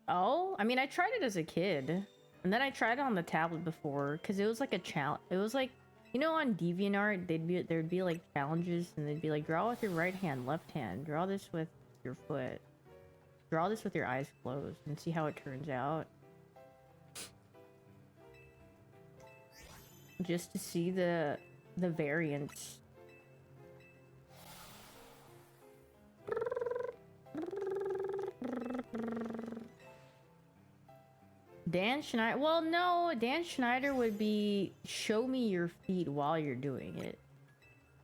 Oh, I mean, I tried it as a kid, and then I tried it on the tablet before because it was like a challenge. It was like, you know, on DeviantArt, there'd be like challenges, and they'd be like, draw with your right hand, left hand, draw this with your foot. Draw this with your eyes closed and see how it turns out. Just to see the variance. Dan Schneider. Well, no, Dan Schneider would be show me your feet while you're doing it.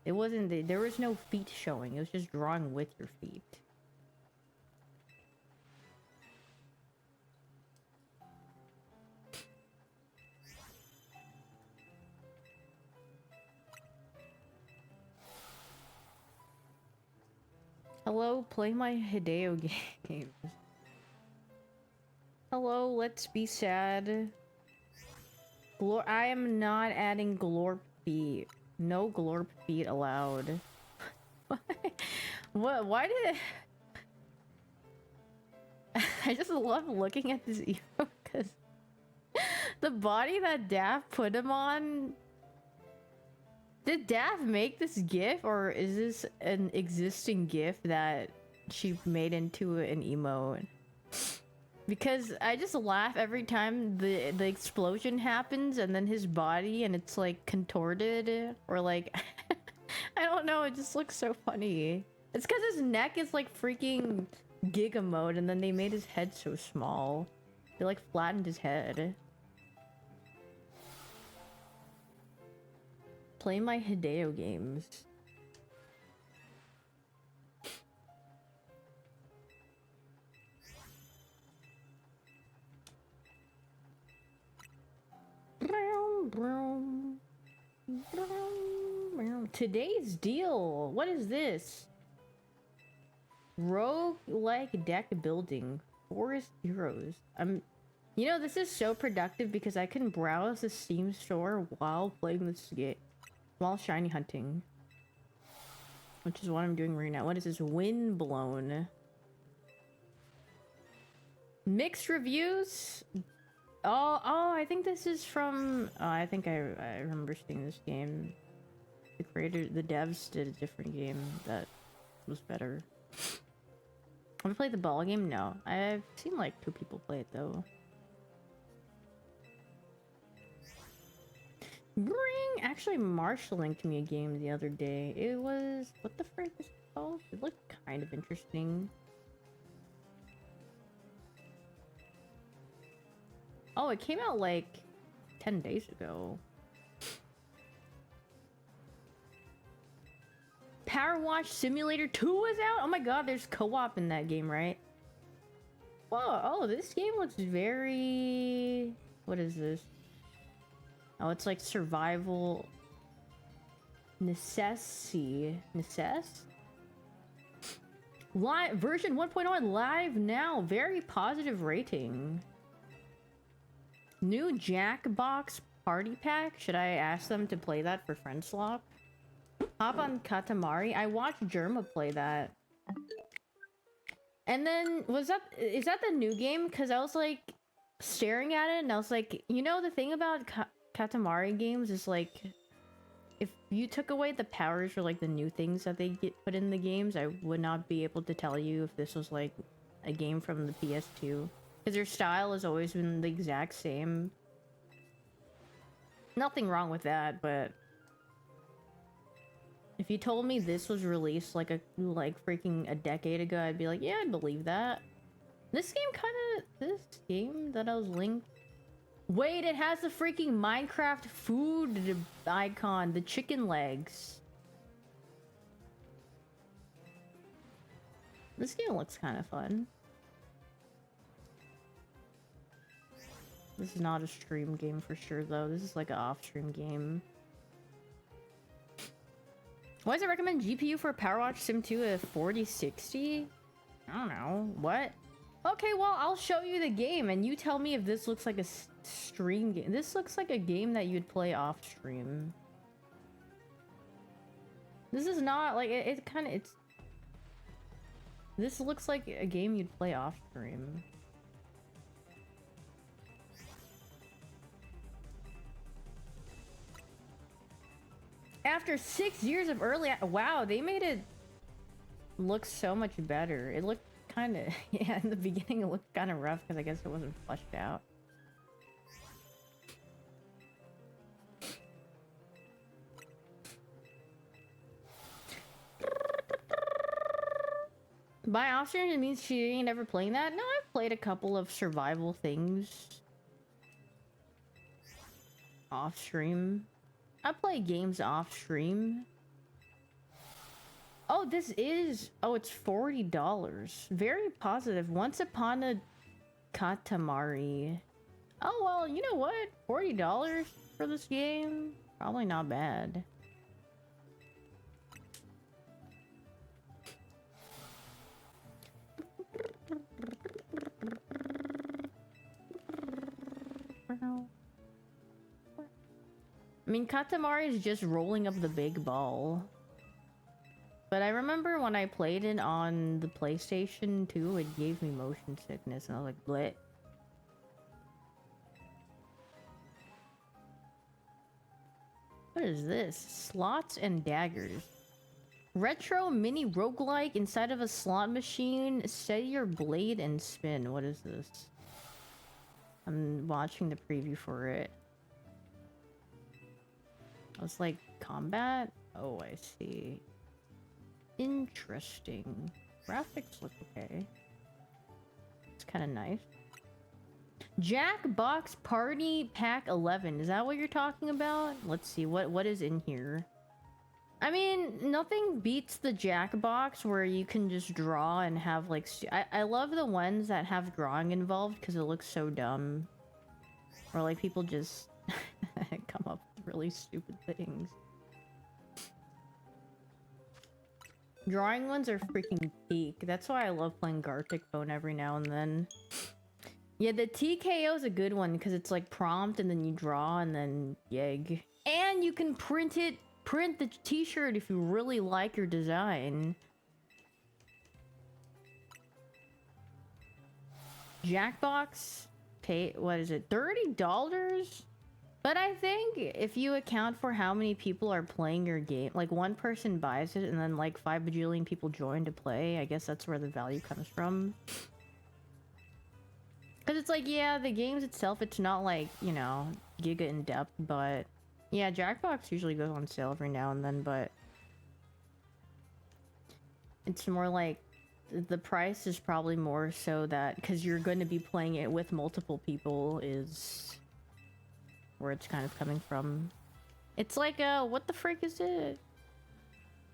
It wasn't, there was no feet showing. It was just drawing with your feet. Hello, play my Hideo games. Hello, let's be sad. I am not adding glorp feet. No glorp feet allowed. What? Why did... I just love looking at this emo because the body that Daft put him on. Did Daft make this GIF, or is this an existing GIF that she made into an emote? Because I just laugh every time the explosion happens and then his body and it's like contorted or like I don't know, it just looks so funny. It's because his neck is like freaking Giga mode and then they made his head so small. They like flattened his head. Play my Hideo games. Today's deal. What is this? Rogue-like deck building. Forest Heroes. You know, this is so productive because I can browse the Steam store while playing this game. While shiny hunting. Which is what I'm doing right now. What is this? Windblown. Mixed reviews? Oh, I think this is from... Oh, I think I remember seeing this game. The creator, the devs did a different game that was better. Have I played the ball game? No. I've seen like 2 people play it though. Bring! Actually, Marshall linked me a game the other day. It was... What the frick is it called? It looked kind of interesting. Oh, it came out like 10 days ago. Power Wash Simulator 2 is out? Oh my god, there's co-op in that game, right? Whoa, oh, this game looks very... What is this? Oh, it's like survival... Necessity. Live version 1.1 live now. Very positive rating. New Jackbox Party Pack. Should I ask them to play that for Friend Swap? Hop on Katamari. I watched Germa play that. And then, is that the new game? Because I was like staring at it and I was like, you know, the thing about Katamari games is like, if you took away the powers or like the new things that they get put in the games, I would not be able to tell you if this was like a game from the PS2. Because their style has always been the exact same. Nothing wrong with that, but if you told me this was released like freaking a decade ago, I'd be like, yeah, I'd believe that. This game that I was linked. Wait, it has the freaking Minecraft food icon, the chicken legs. This game looks kind of fun. This is not a stream game for sure, though. This is like an off-stream game. Why does it recommend GPU for Power Watch Sim 2 at 4060? I don't know. What? Okay, well, I'll show you the game, and you tell me if this looks like a stream game. This looks like a game that you'd play off-stream. This is not, like, it's... This looks like a game you'd play off-stream. After 6 years of early... Wow, they made it look so much better. It looked kind of... Yeah, in the beginning it looked kind of rough because I guess it wasn't fleshed out. By off-stream, it means she ain't ever playing that? No, I've played a couple of survival things. Off-stream. I play games off-stream. Oh, this is... Oh, it's $40. Very positive. Once Upon a Katamari. Oh, well, you know what? $40 for this game? Probably not bad. I mean, Katamari is just rolling up the big ball. But I remember when I played it on the PlayStation 2, it gave me motion sickness, and I was like, bleh. What is this? Slots and daggers. Retro mini roguelike inside of a slot machine. Set your blade and spin. What is this? I'm watching the preview for it. I was like, combat? Oh, I see. Interesting. Graphics look okay. It's kind of nice. Jackbox Party Pack 11. Is that what you're talking about? Let's see. What is in here? I mean, nothing beats the Jackbox where you can just draw and have like... I love the ones that have drawing involved because it looks so dumb. Or like people just come up with really stupid things. Drawing ones are freaking peak. That's why I love playing Gartic Phone every now and then. Yeah, the TKO is a good one because it's like prompt and then you draw and then yeg. And you can print the t-shirt if you really like your design. Jackbox, pay, what is it, $30? But I think if you account for how many people are playing your game, like one person buys it and then like 5 bajillion people join to play, I guess that's where the value comes from. Because it's like, yeah, the games itself, it's not like, you know, giga in depth, but yeah, Jackbox usually goes on sale every now and then, but it's more like the price is probably more so that because you're going to be playing it with multiple people is where it's kind of coming from. It's like what the frick is it?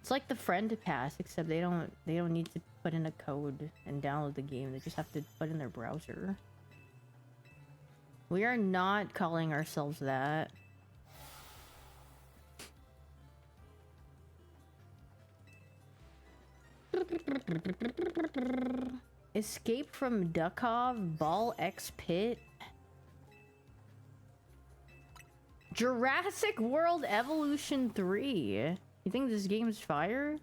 It's like the friend pass, except they don't need to put in a code and download the game. They just have to put in their browser. We are not calling ourselves that. Escape from Duckov, Ball X Pit. Jurassic World Evolution 3. You think this game's fire?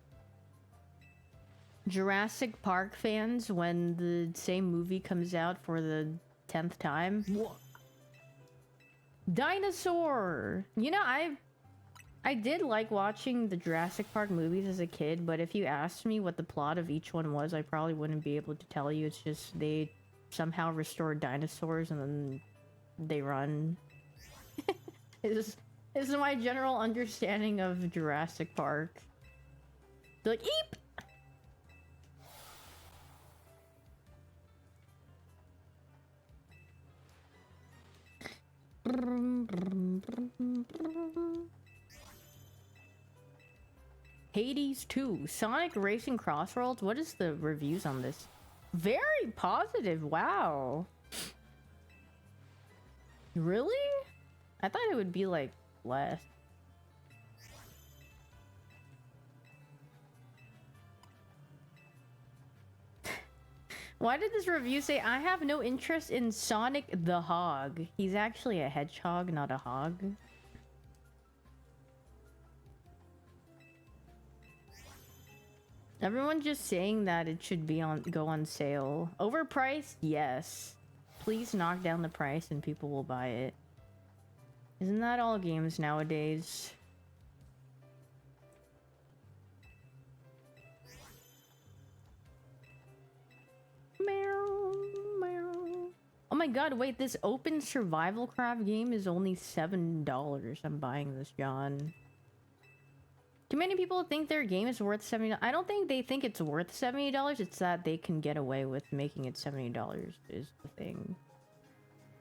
Jurassic Park fans, when the same movie comes out for the 10th time. What? Dinosaur! You know, I did like watching the Jurassic Park movies as a kid, but if you asked me what the plot of each one was, I probably wouldn't be able to tell you. It's just they somehow restored dinosaurs and then they run. This is my general understanding of Jurassic Park. They're like, eep! Hades 2, Sonic Racing Crossroads. What is the reviews on this? Very positive. Wow. Really? I thought it would be like less. Why did this review say, I have no interest in Sonic the Hog? He's actually a hedgehog, not a hog. Everyone's just saying that it should be go on sale. Overpriced? Yes. Please knock down the price and people will buy it. Isn't that all games nowadays? Meow, meow. Oh my god, wait, this open survival craft game is only $7. I'm buying this, John. Too many people think their game is worth $70. I don't think they think it's worth $70. It's that they can get away with making it $70 is the thing.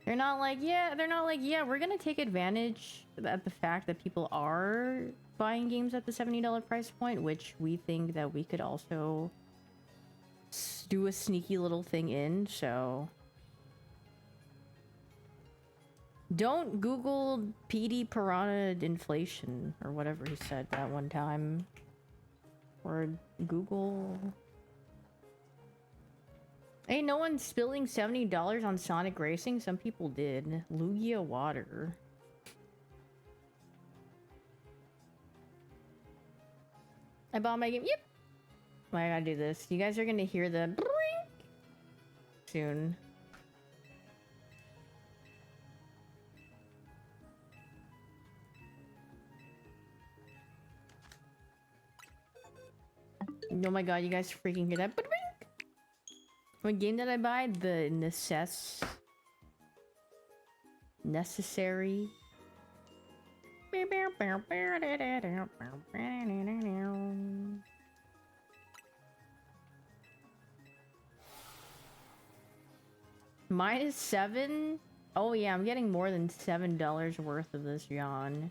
They're not like, yeah, we're gonna take advantage of the fact that people are buying games at the $70 price point, which we think that we could also do a sneaky little thing in, so... Don't Google PD Piranha inflation, or whatever he said that one time. Or Google... Hey, no one's spilling $70 on Sonic Racing? Some people did. Lugia water. I bought my game. Yep, Why I gotta do this? You guys are gonna hear the brink soon. Oh my god, you guys freaking hear that? What game did I buy? The necessary. -7? Oh yeah, I'm getting more than $7 worth of this yawn.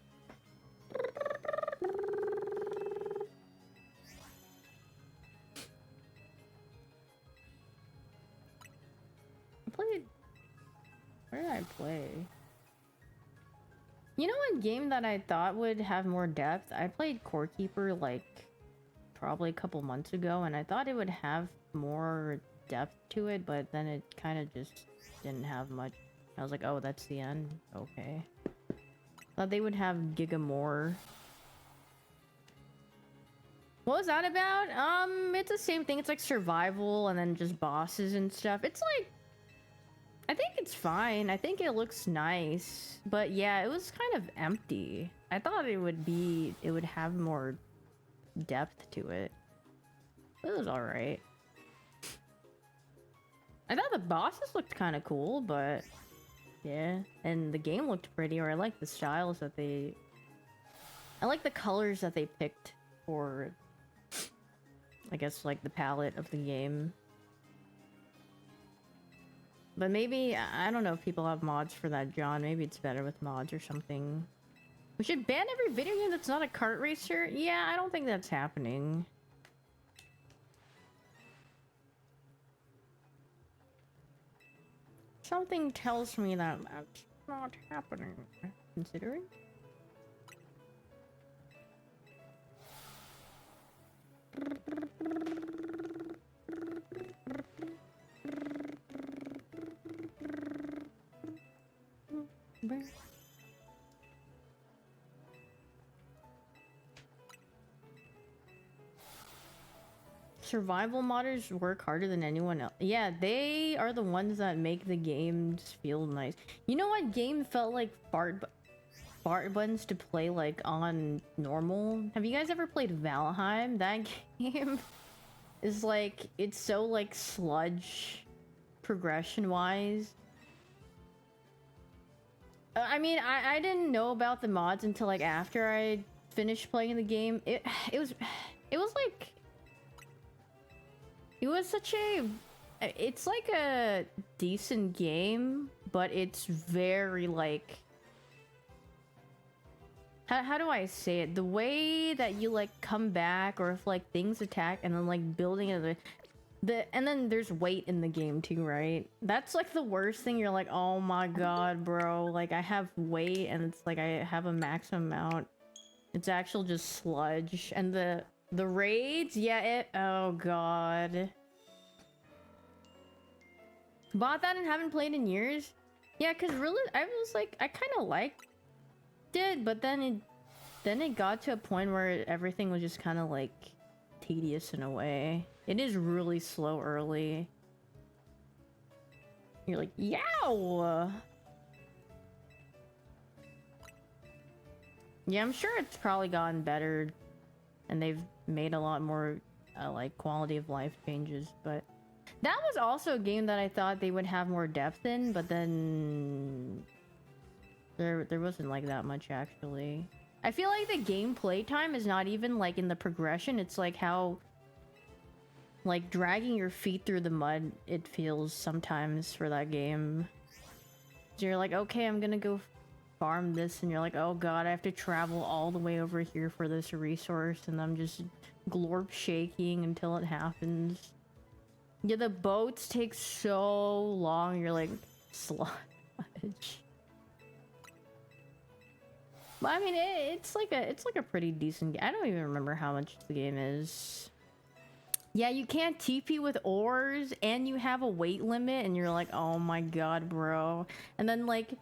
I played... Where did I play? You know what game that I thought would have more depth? I played Core Keeper like probably a couple months ago, and I thought it would have more depth to it, but then it kind of just didn't have much. I was like, oh, that's the end? Okay. Thought they would have Giga more. What was that about? It's the same thing. It's like survival and then just bosses and stuff. It's like... I think it's fine. I think it looks nice. But yeah, it was kind of empty. I thought it would have more depth to it. It was alright. I thought the bosses looked kind of cool, but yeah. And the game looked pretty, or I like the styles that they... I like the colors that they picked for, I guess, like the palette of the game. But maybe, I don't know if people have mods for that, John. Maybe it's better with mods or something. We should ban every video game that's not a kart racer? Yeah, I don't think that's happening. Something tells me that that's not happening. Considering? Survival modders work harder than anyone else. Yeah, they are the ones that make the games feel nice. You know what game felt like fart buttons to play like on normal? Have you guys ever played Valheim? That game is like, it's so like sludge progression wise. I mean, I didn't know about the mods until like after I finished playing the game. It was like, it was such a... It's like a decent game, but it's very like... How do I say it? The way that you like come back, or if like things attack and then like building it... and then there's weight in the game too, right? That's like the worst thing. You're like, oh my god, bro. Like I have weight and it's like I have a maximum amount. It's actual just sludge. And the raids, yeah, oh god. Bought that and haven't played in years? Yeah, cause really, I was like, I kind of liked it, but then it got to a point where everything was just kind of like tedious in a way. It is really slow early. You're like, yow! Yeah, I'm sure it's probably gotten better, and they've made a lot more like quality of life changes, but that was also a game that I thought they would have more depth in, but then there wasn't like that much actually. I feel like the gameplay time is not even like in the progression, it's like how like dragging your feet through the mud it feels sometimes for that game. So you're like, okay, I'm gonna go farm this, and you're like, oh god, I have to travel all the way over here for this resource, and I'm just glorp shaking until it happens. Yeah, the boats take so long. You're like, sludge. But I mean, it's like a pretty decent game. I don't even remember how much the game is. Yeah, you can't TP with ores, and you have a weight limit, and you're like, oh my god, bro. And then like,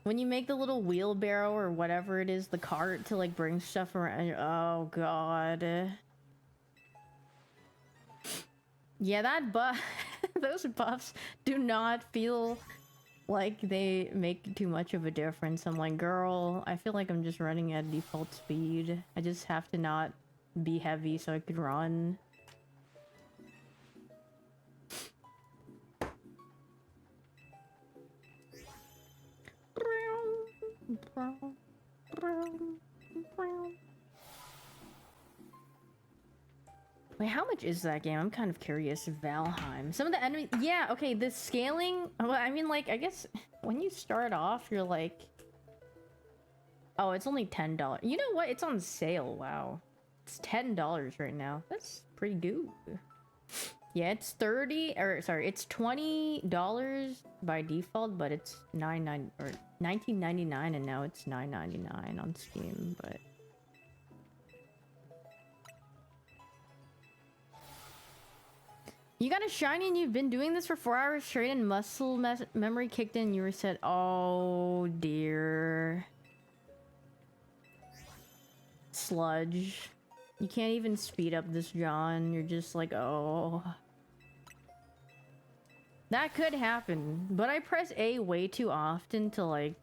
when you make the little wheelbarrow or whatever it is, the cart to like bring stuff around, oh god. Yeah, that buff, those buffs do not feel like they make too much of a difference. I'm like, girl, I feel like I'm just running at default speed. I just have to not be heavy so I could run. Wait, how much is that game? I'm kind of curious. Valheim. Some of the enemies... Yeah, okay, the scaling... Well, I mean, like, I guess when you start off, you're like... Oh, it's only $10. You know what? It's on sale. Wow. It's $10 right now. That's pretty good. Yeah, it's 30... Or, sorry, it's $20 by default, but it's $19.99, and now it's $9.99 on Steam, but... You got a shiny and you've been doing this for 4 hours straight and muscle memory kicked in and you reset. Oh dear. Sludge. You can't even speed up this, John. You're just like, oh. That could happen. But I press A way too often to like...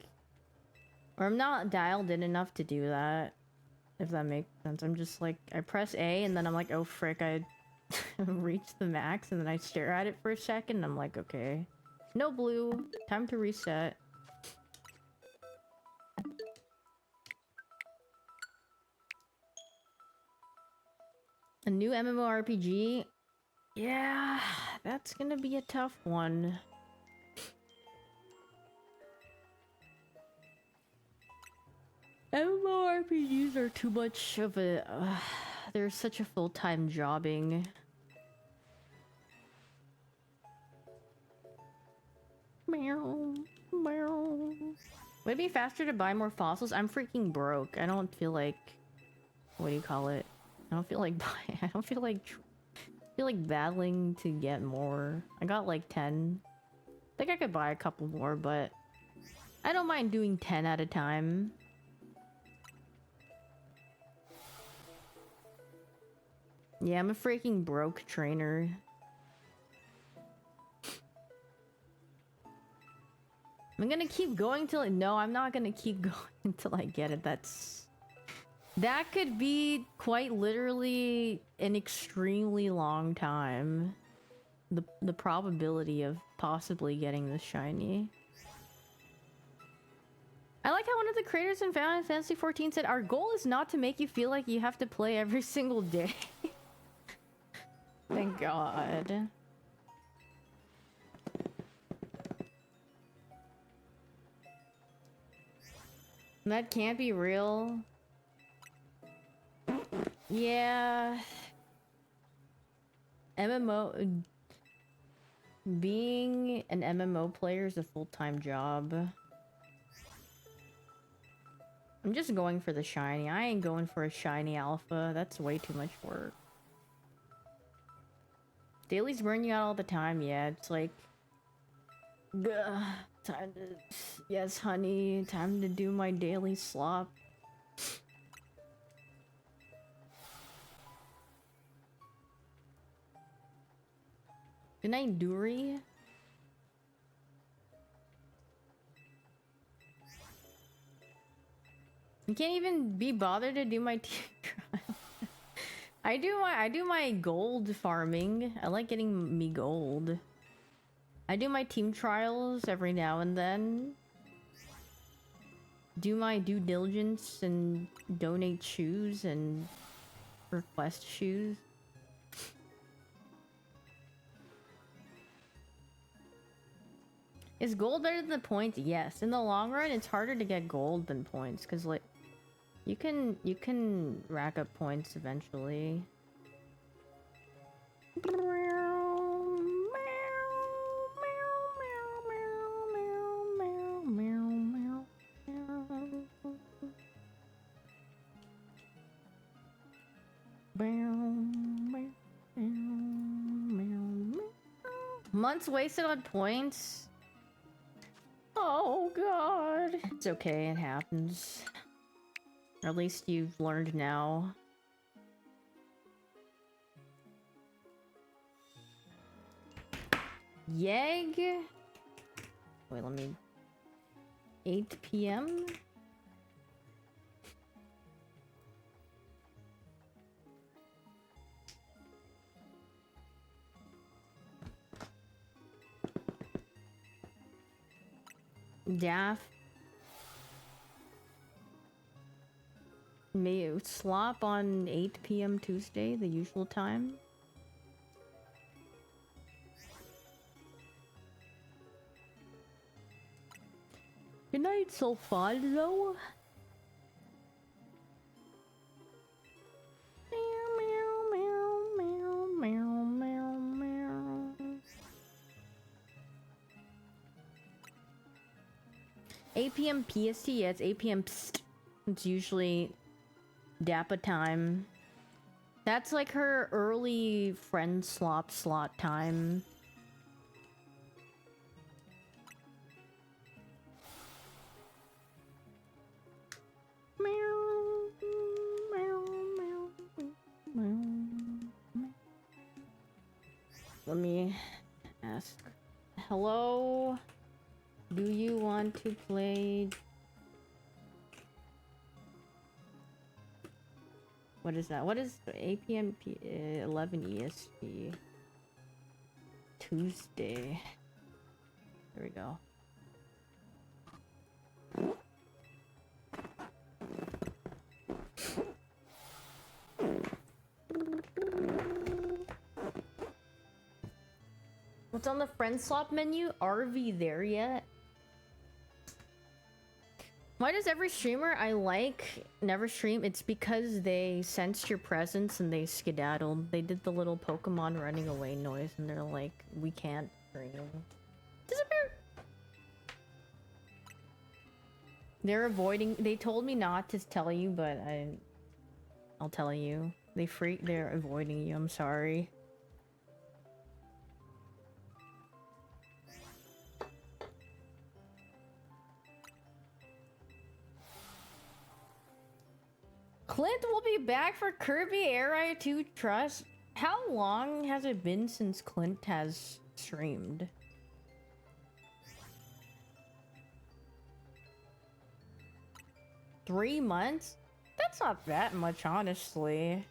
Or I'm not dialed in enough to do that. If that makes sense. I'm just like, I press A and then I'm like, oh frick, I... reach the max and then I stare at it for a second and I'm like, okay, no blue, time to reset. A new MMORPG? Yeah, that's gonna be a tough one. MMORPGs are too much of a... they're such a full-time jobbing. Meow, meow. Would it be faster to buy more fossils? I'm freaking broke. I don't feel like... What do you call it? I don't feel like buying... I don't feel like battling to get more. I got like 10. I think I could buy a couple more, but... I don't mind doing 10 at a time. Yeah, I'm a freaking broke trainer. I'm gonna keep going till... No, I'm not gonna keep going until I get it. That could be quite literally an extremely long time. The probability of possibly getting this shiny. I like how one of the creators in Final Fantasy XIV said, our goal is not to make you feel like you have to play every single day. Thank God. That can't be real. Yeah. MMO... Being an MMO player is a full-time job. I'm just going for the shiny. I ain't going for a shiny alpha. That's way too much work. Dailies burn you out all the time. Yeah, it's like... Ugh, time to... Yes, honey. Time to do my daily slop. Good night, Duri. You can't even be bothered to do my team trial. I do my gold farming. I like getting me gold. I do my team trials every now and then. Do my due diligence and donate shoes and request shoes. Is gold better than the points? Yes. In the long run, it's harder to get gold than points because like you can rack up points eventually. Months wasted on points? Oh god. It's okay, it happens. Or at least you've learned now. Yeg. Wait, let me. 8 p.m. Daff. May slop on 8 p.m. Tuesday, the usual time. Good night, Sulfado. Meow, meow, meow, meow, meow, meow. 8 p.m. PST, yeah, it's 8 p.m. Psst. It's usually Dappa time. That's like her early friend slot time. Let me ask. Hello? Do you want to play? What is that? What is 8 p.m. 11 EST? Tuesday. There we go. What's on the friend swap menu? Are we there yet? Why does every streamer I like never stream? It's because they sensed your presence and they skedaddled. They did the little Pokemon running away noise and they're like, we can't stream. Disappear! They're avoiding. They told me not to tell you, but I'll tell you. They're avoiding you. I'm sorry. Clint will be back for Kirby Air 2 Trust. How long has it been since Clint has streamed? Three months? That's not that much, honestly.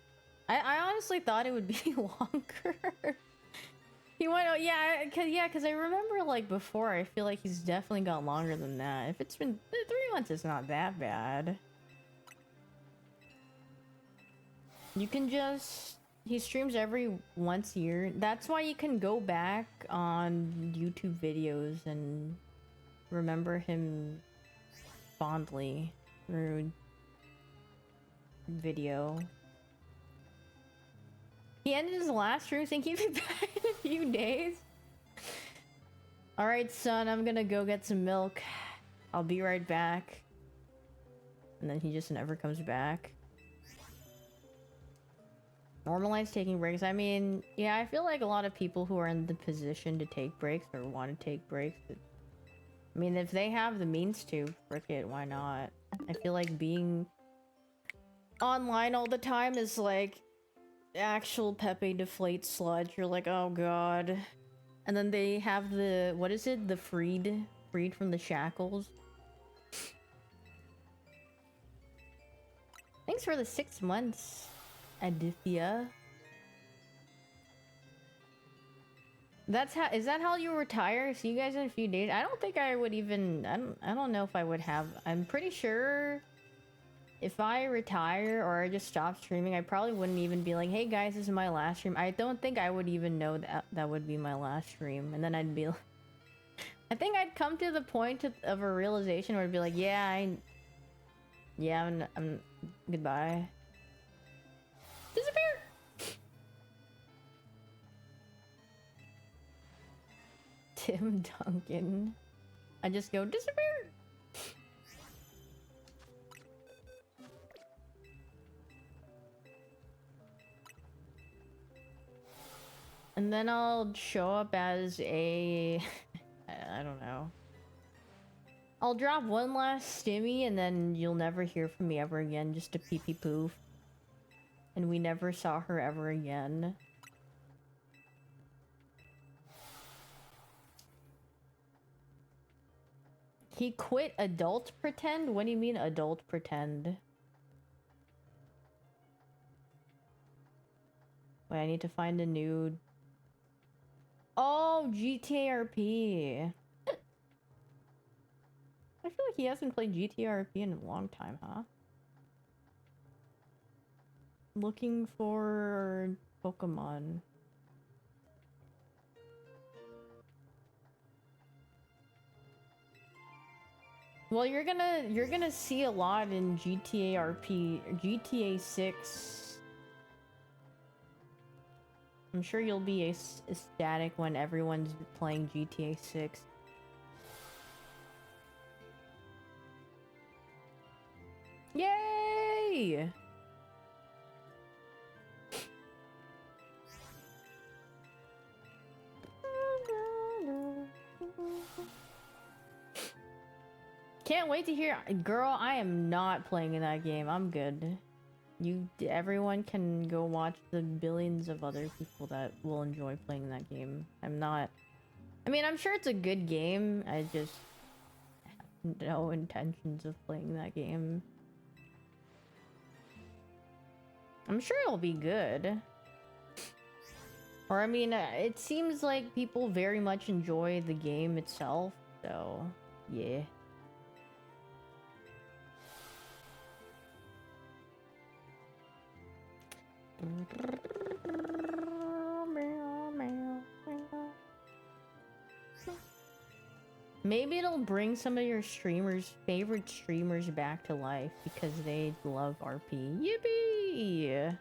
I honestly thought it would be longer. He went, oh, yeah, cause I remember like before. I feel like he's definitely got longer than that. If it's been 3 months, it's not that bad. You can just... He streams every once a year. That's why you can go back on YouTube videos and remember him fondly through video. He ended his last stream saying he'd be back in a few days. Alright, son, I'm gonna go get some milk. I'll be right back. And then he just never comes back. Normalize taking breaks. I mean, yeah, I feel like a lot of people who are in the position to take breaks or want to take breaks, I mean, if they have the means to, frick it, why not? I feel like being online all the time is like actual Pepe deflate sludge. You're like, oh god. And then they have the, what is it? The freed from the shackles. Thanks for the 6 months. Adithya. That's how, is that how you retire? See you guys in a few days? I don't think I would even, I don't know if I would have, I'm pretty sure if I retire or I just stop streaming, I probably wouldn't even be like, hey guys, this is my last stream. I don't think I would even know that that would be my last stream. And then I'd be like, I think I'd come to the point of a realization where I'd be like, yeah, I'm goodbye. Disappear! Tim Duncan. I just go, disappear! And then I'll show up as a... I don't know. I'll drop one last stimmy and then you'll never hear from me ever again, just a pee-pee poof. And we never saw her ever again. He quit adult pretend? What do you mean adult pretend? Wait, I need to find a nude. Oh, GTRP. I feel like he hasn't played GTRP in a long time, huh? Looking for Pokemon. Well, you're gonna see a lot in GTA 6. I'm sure you'll be ecstatic when everyone's playing GTA 6. Yay! Can't wait to hear. Girl, I am not playing in that game. I'm good. Everyone can go watch the billions of other people that will enjoy playing that game. I'm not. I mean, I'm sure it's a good game. I just have no intentions of playing that game. I'm sure it'll be good. Or, I mean, it seems like people very much enjoy the game itself, so yeah. Maybe it'll bring some of your favorite streamers back to life because they love RP. Yippee!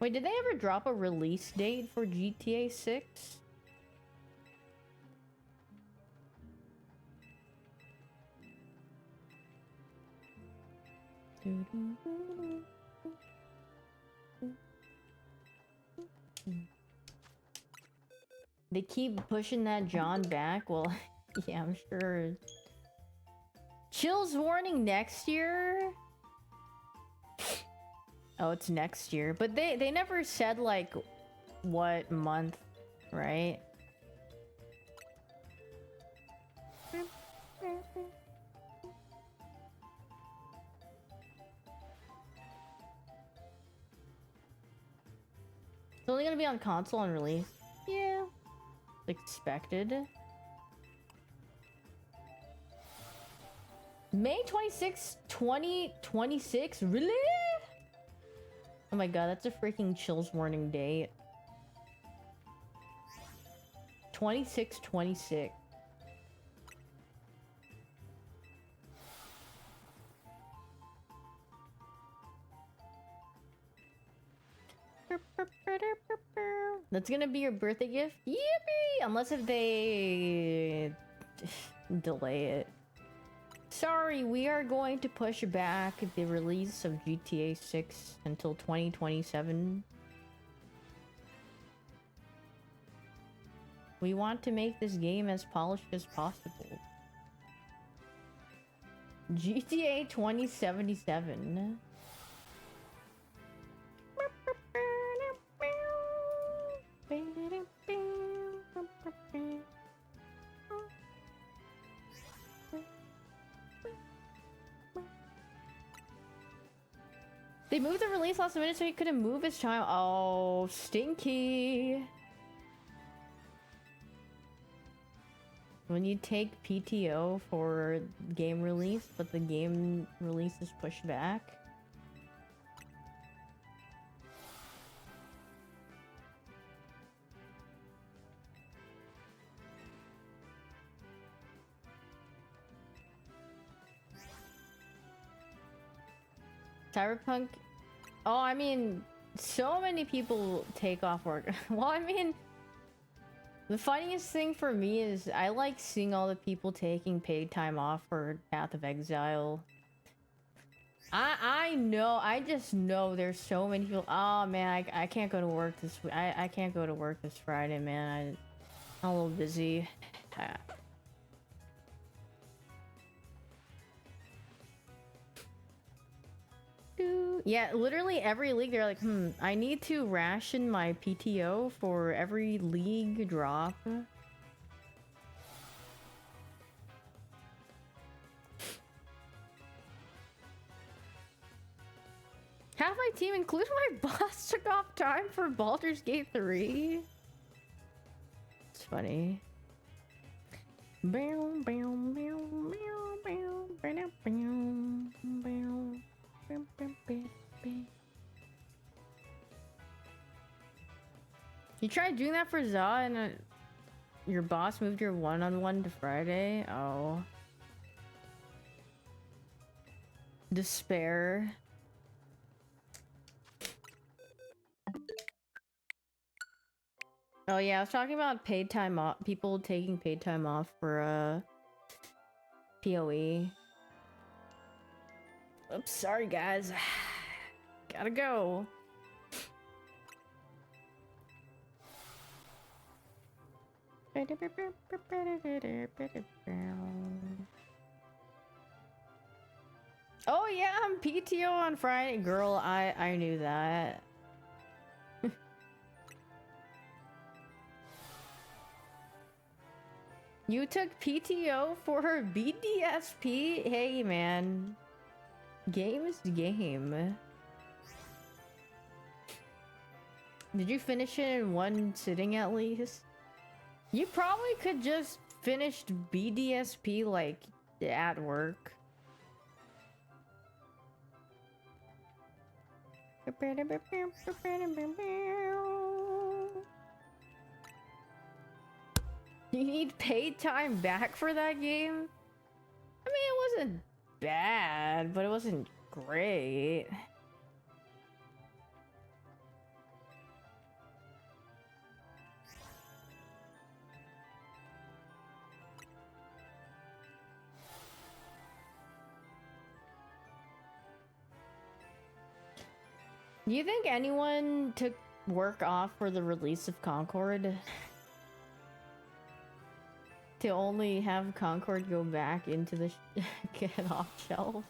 Wait, did they ever drop a release date for GTA 6? They keep pushing that John back. Well, yeah, I'm sure. Chills warning next year? Oh, it's next year. But they never said, like, what month, right? It's only gonna be on console on release. Yeah. Expected. May 26, 2026? Really? Oh my god, that's a freaking chills warning date. 26. That's gonna be your birthday gift? Yippee! Unless if they delay it. Sorry, we are going to push back the release of GTA 6 until 2027. We want to make this game as polished as possible. GTA 2077. They moved the release last minute so he couldn't move his child. Oh, stinky. When you take PTO for game release, but the game release is pushed back. Cyberpunk. Oh, I mean, so many people take off work. Well, I mean, the funniest thing for me is I like seeing all the people taking paid time off for Path of Exile. I know, I just know there's so many people. Oh man, I can't go to work this week. I can't go to work this Friday, man. I'm a little busy. Yeah, literally every league they're like, I need to ration my PTO for every league drop. Half my team, including my boss, took off time for Baldur's Gate 3. It's funny. You tried doing that for Za and your boss moved your one-on-one to Friday? Oh. Despair. Oh yeah, I was talking about paid time off, people taking paid time off for PoE. Oops, sorry guys. Gotta go. Oh yeah, I'm PTO on Friday. Girl, I knew that. You took PTO for her BDSP? Hey man. Game is game. Did you finish it in one sitting at least? You probably could just finish BDSP like at work. You need paid time back for that game? I mean, it wasn't bad, but it wasn't great. Do you think anyone took work off for the release of Concord? To only have Concord go back into the get off shelf?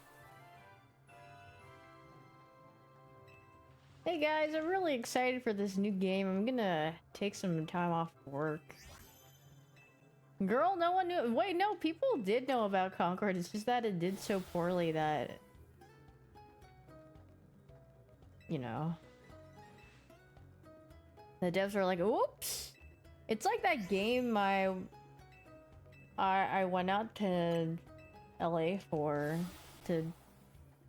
Hey guys, I'm really excited for this new game. I'm gonna take some time off work. Girl, no one knew. Wait, no, people did know about Concord. It's just that it did so poorly that, you know, the devs were like, "Oops!" It's like that game I went out to LA for to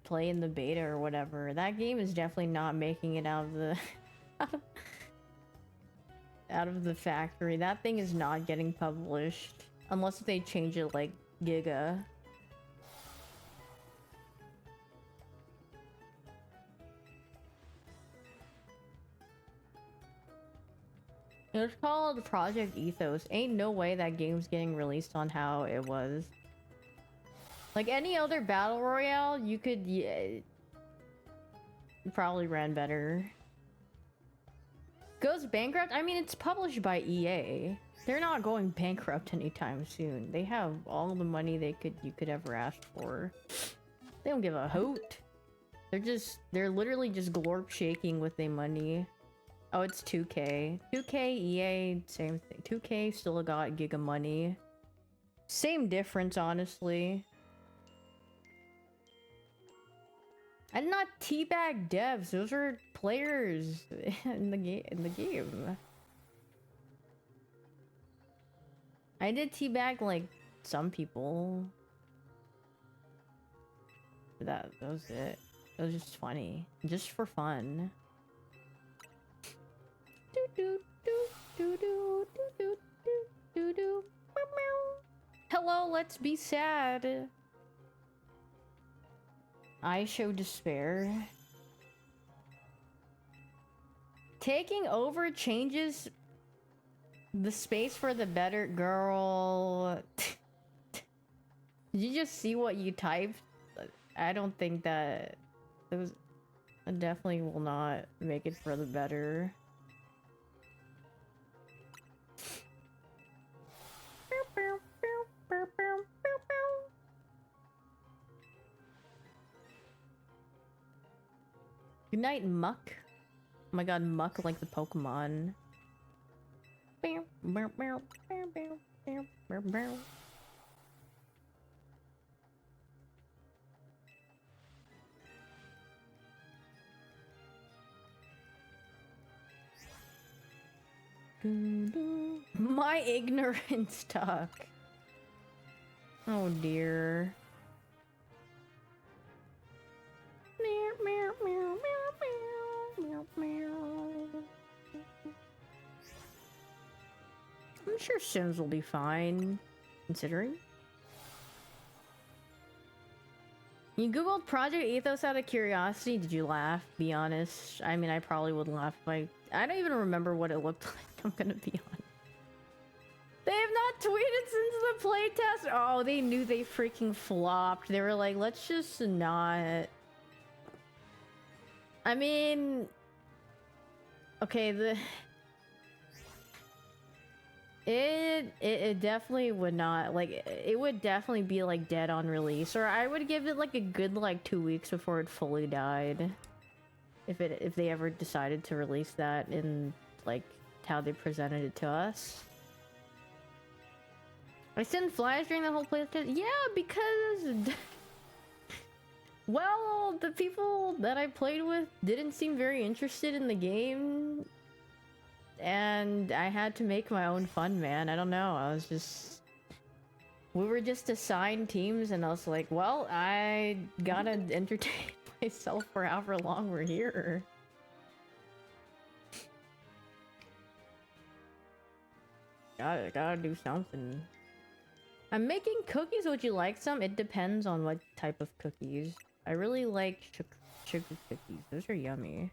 play in the beta or whatever. That game is definitely not making it out of the out of the factory. That thing is not getting published unless they change it like Giga. It's called Project Ethos. Ain't no way that game's getting released on how it was. Like any other battle royale, you could probably ran better. Goes bankrupt? I mean, it's published by EA. They're not going bankrupt anytime soon. They have all the money you could ever ask for. They don't give a hoot. They're literally just glorp shaking with their money. Oh, it's 2K. 2K, EA, same thing. 2K still got Giga money. Same difference, honestly. And not teabag devs. Those are players in the game. I did teabag like some people. That was it. It was just funny, just for fun. Hello, let's be sad. I show despair. Taking over changes the space for the better. Girl. Did you just see what you typed? I don't think that it was. I definitely will not make it for the better. Midnight Muck. Oh my god, Muck like the Pokemon. My ignorance talk. Oh dear. I'm sure Sims will be fine, considering. You googled Project Ethos out of curiosity. Did you laugh? Be honest. I mean, I probably would laugh if I don't even remember what it looked like. I'm gonna be honest. They have not tweeted since the playtest. Oh, they knew they freaking flopped. They were like, let's just not. I mean, okay, it definitely would not, like, it would definitely be like dead on release, or I would give it like a good like 2 weeks before it fully died. If they ever decided to release that in like how they presented it to us. I sent flies during the whole playtest. Yeah, because well, the people that I played with didn't seem very interested in the game. And I had to make my own fun, man. I don't know. We were just assigned teams, and I was like, well, I gotta entertain myself for however long we're here. Gotta do something. I'm making cookies. Would you like some? It depends on what type of cookies. I really like sugar cookies. Those are yummy.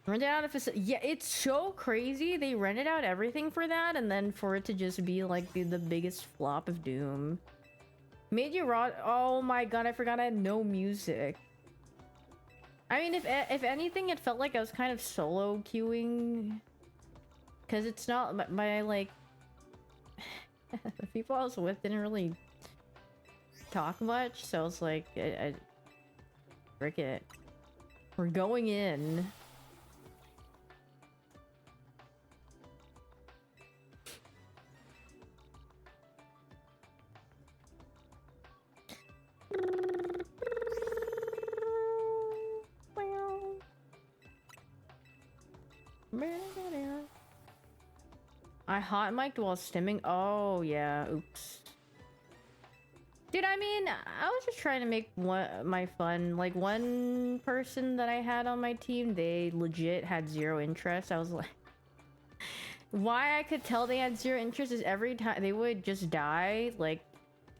Rent out if it's, yeah, it's so crazy. They rented out everything for that, and then for it to just be like the biggest flop of doom. Made you raw. Oh my god, I forgot I had no music. I mean, if anything, it felt like I was kind of solo queuing, because it's not my like the people I was with didn't really talk much, so it's like I frick it. We're going in. I hot mic'd while stimming. Oh yeah, oops. Dude, I mean, I was just trying to make my fun. Like, one person that I had on my team, they legit had zero interest. I was like, why I could tell they had zero interest is every time they would just die, like,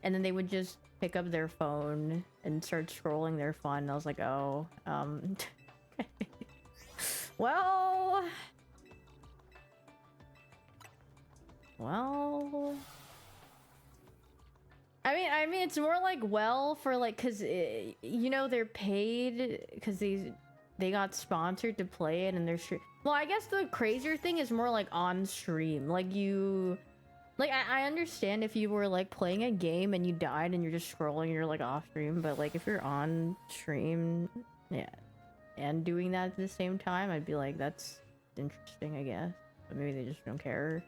and then they would just pick up their phone and start scrolling their phone. I was like, oh, well, I mean, it's more like, well, for like, cause you know, they're paid because they got sponsored to play it, and they're well, I guess the crazier thing is more like on stream, like you. Like, I understand if you were, like, playing a game and you died and you're just scrolling, you're, like, off stream, but, like, if you're on stream, yeah, and doing that at the same time, I'd be like, that's interesting, I guess. But maybe they just don't care.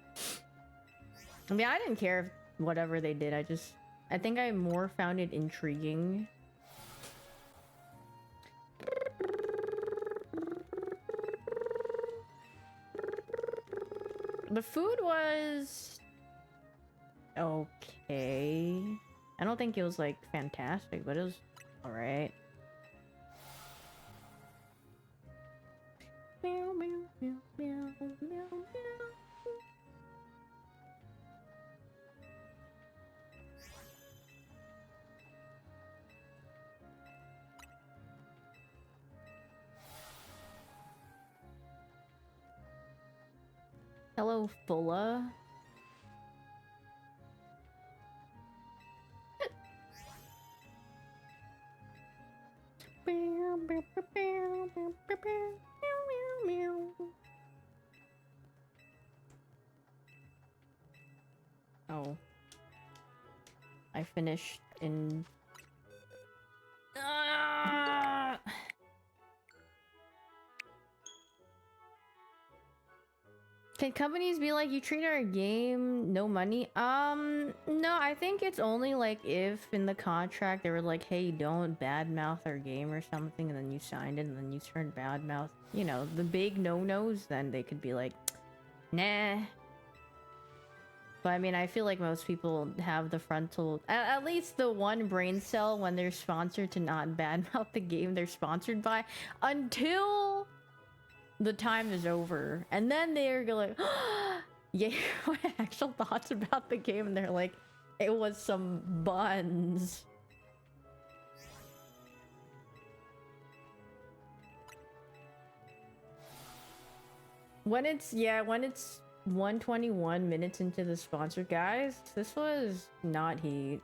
I mean, I didn't care if whatever they did, I think I more found it intriguing. The food was okay. I don't think it was like fantastic, but it was all right. Meow, meow, meow, meow, meow, meow. Hello, Fulla. Oh. I finished in... Can companies be like, you treat our game no money? No, I think it's only like if in the contract they were like, hey, don't badmouth our game or something, and then you signed it and then you turned badmouth, you know, the big no-nos, then they could be like, nah. But I mean, I feel like most people have the frontal, at least the one brain cell when they're sponsored to not badmouth the game they're sponsored by until the time is over. And then they're like, yeah, my actual thoughts about the game. And they're like, it was some buns. When it's 121 minutes into the sponsor, guys, this was not heat.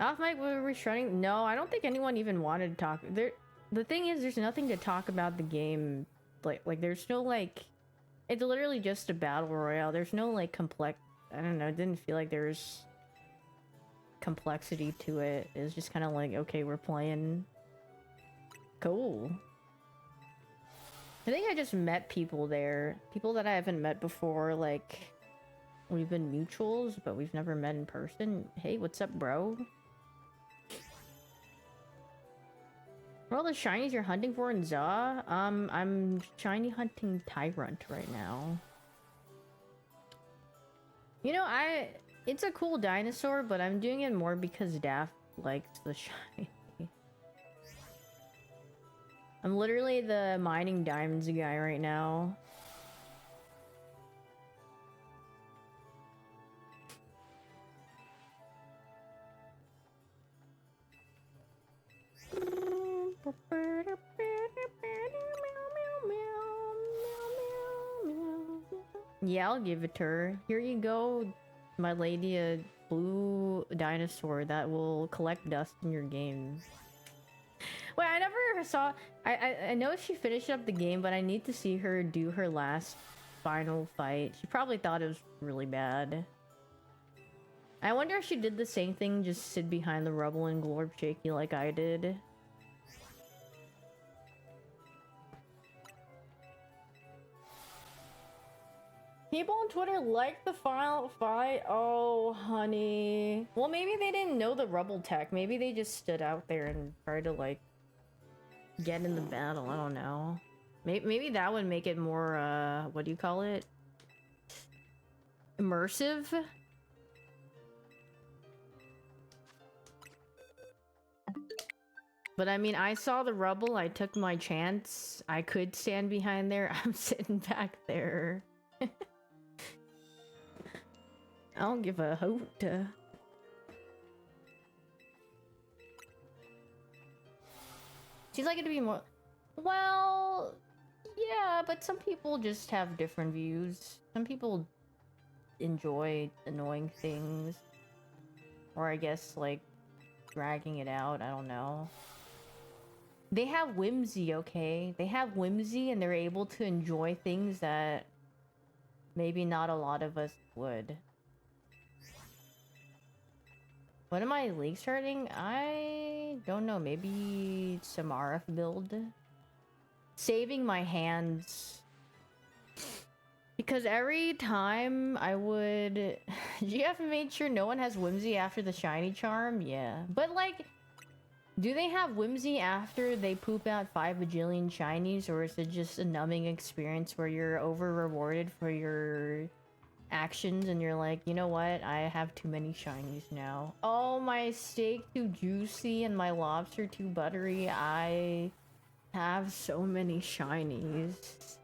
Off mic, were we shredding? No, I don't think anyone even wanted to talk. The thing is, there's nothing to talk about the game. Like there's no like, it's literally just a battle royale. There's no like complex. I don't know. It didn't feel like there's complexity to it. It was just kind of like, okay, we're playing. Cool. I think I just met people there. People that I haven't met before, like, we've been mutuals, but we've never met in person. Hey, what's up, bro? What are all the shinies you're hunting for in Za? I'm shiny hunting Tyrant right now. You know, it's a cool dinosaur, but I'm doing it more because Daft likes the shiny. I'm literally the mining diamonds guy right now. Yeah, I'll give it to her. Here you go, my lady, a blue dinosaur that will collect dust in your game. Wait, I never saw... I know she finished up the game, but I need to see her do her last final fight. She probably thought it was really bad. I wonder if she did the same thing, just sit behind the rubble and glorp shaky like I did. People on Twitter like the final fight. Oh, honey. Well, maybe they didn't know the rubble tech. Maybe they just stood out there and tried to, like, get in the battle. I don't know. Maybe that would make it more, what do you call it? Immersive? But I mean, I saw the rubble. I took my chance. I could stand behind there. I'm sitting back there. I don't give a hoot. She's like it to be more... Well, yeah, but some people just have different views. Some people enjoy annoying things. Or I guess, like, dragging it out. I don't know. They have whimsy, okay? They have whimsy and they're able to enjoy things that maybe not a lot of us would. When am I league starting? I don't know. Maybe Samara build. Saving my hands. Because every time I would... GF made sure no one has whimsy after the shiny charm? Yeah. But like... Do they have whimsy after they poop out 5 bajillion shinies? Or is it just a numbing experience where you're over-rewarded for your... actions and you're like, you know what, I have too many shinies now. Oh, my steak too juicy and my lobster too buttery. I have so many shinies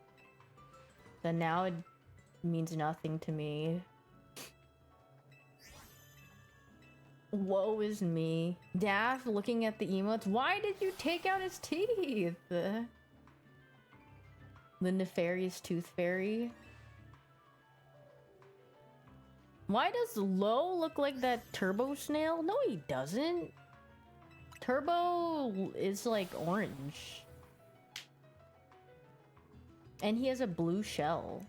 that now it means nothing to me. Woe is me. Daft looking at the emotes. Why did you take out his teeth? The nefarious tooth fairy. Why does Lo look like that Turbo snail? No, he doesn't. Turbo is like orange. And he has a blue shell.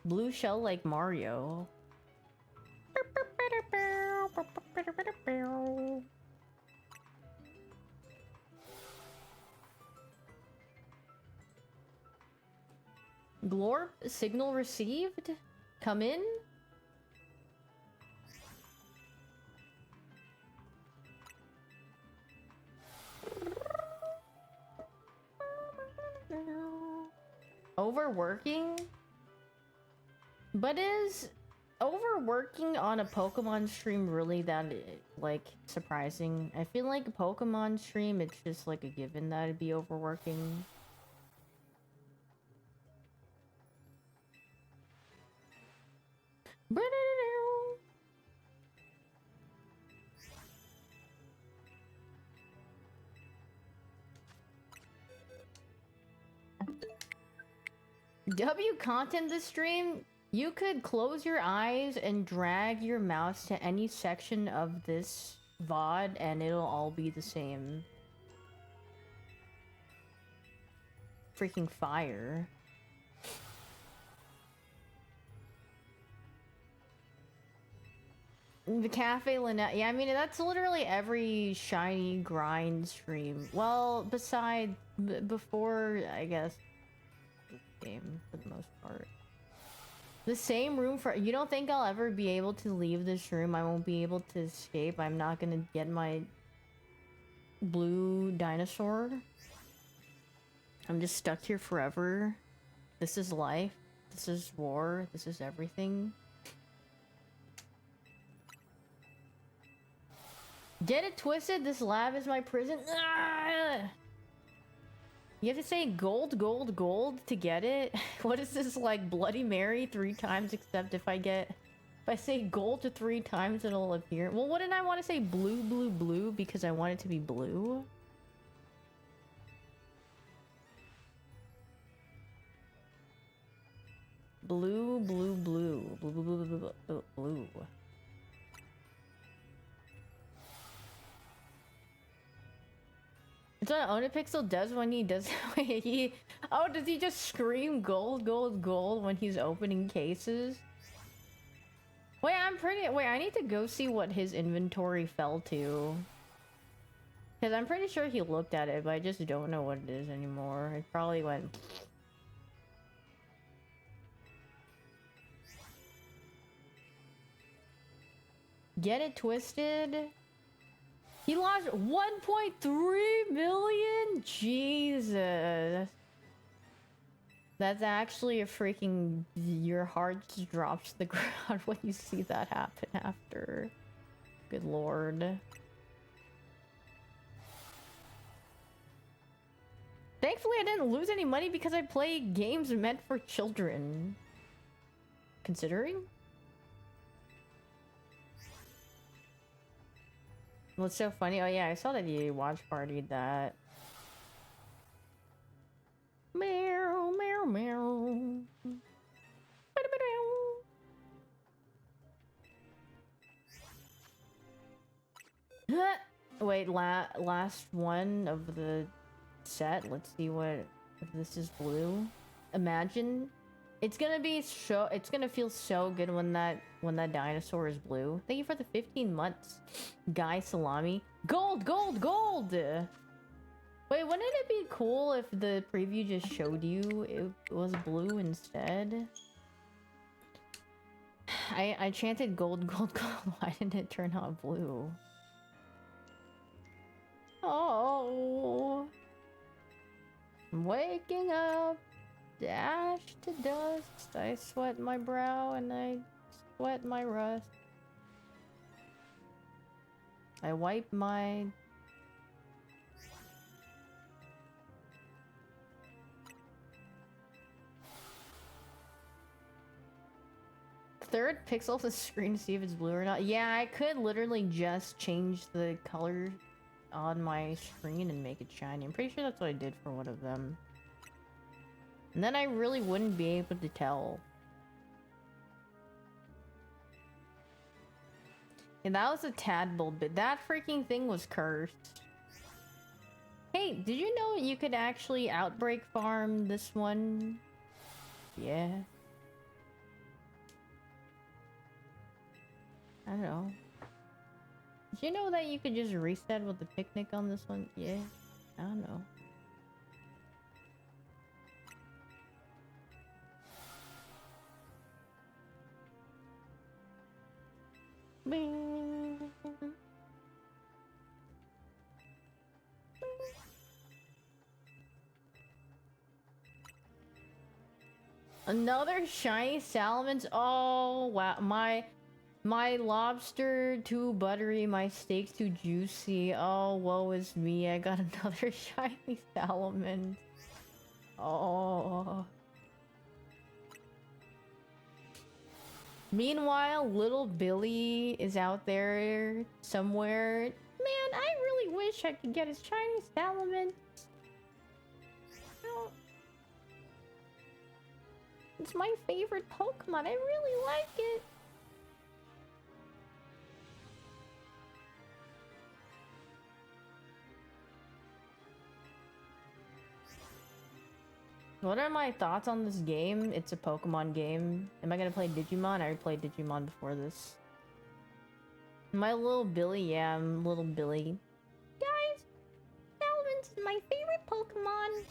Blue shell like Mario. Glorp signal received? Come in? Overworking? But is overworking on a Pokemon stream really that, like, surprising? I feel like a Pokemon stream, it's just like a given that it'd be overworking. W content this stream, you could close your eyes and drag your mouse to any section of this VOD and it'll all be the same. Freaking fire. The Cafe Lynette, yeah, I mean, that's literally every shiny grind stream. Well, besides, before, I guess, this game, for the most part. The same room for- you don't think I'll ever be able to leave this room? I won't be able to escape? I'm not gonna get my blue dinosaur? I'm just stuck here forever? This is life? This is war? This is everything? Get it twisted, this lab is my prison. Ah! You have to say gold, gold, gold to get it? What is this, like Bloody Mary 3 times, except if I say gold to 3 times, it'll appear. Well, wouldn't I want to say blue, blue, blue because I want it to be blue? Blue, blue, blue. Blue, blue, blue, blue, blue, blue. It's what Onipixel does when he does. Oh, does he just scream gold, gold, gold when he's opening cases? Wait, I need to go see what his inventory fell to. Because I'm pretty sure he looked at it, but I just don't know what it is anymore. It probably went. Get it twisted? He lost 1.3 million? Jesus. That's actually a freaking... Your heart just drops to the ground when you see that happen after. Good lord. Thankfully, I didn't lose any money because I play games meant for children. Considering? What's so funny? Oh yeah, I saw that you watch partied that. Meow, meow, meow. Wait, last one of the set. Let's see what if this is blue. Imagine it's gonna feel so good when that dinosaur is blue. Thank you for the 15 months, Guy Salami. Gold, gold, gold. Wait, wouldn't it be cool if the preview just showed you it was blue instead? I chanted gold, gold, gold. Why didn't it turn out blue? Oh, I'm waking up, dashed to dust. I sweat my brow and I sweat my rust. I wipe my... Third pixel of the screen to see if it's blue or not. Yeah, I could literally just change the color on my screen and make it shiny. I'm pretty sure that's what I did for one of them. And then I really wouldn't be able to tell. And that was a tadpole bit. That freaking thing was cursed. Hey, did you know you could actually outbreak farm this one? Yeah. I don't know. Did you know that you could just reset with the picnic on this one? Yeah. I don't know. Bing. Another shiny salamence. Oh wow, my lobster too buttery, my steaks too juicy. Oh, woe is me. I got another shiny salamence. Oh. Meanwhile, little Billy is out there somewhere. Man, I really wish I could get his shiny salamence. Oh. It's my favorite Pokemon. I really like it. What are my thoughts on this game? It's a Pokemon game. Am I gonna play Digimon? I already played Digimon before this. My little Billy, yeah, I'm little Billy. Guys, Salamence is my favorite Pokemon.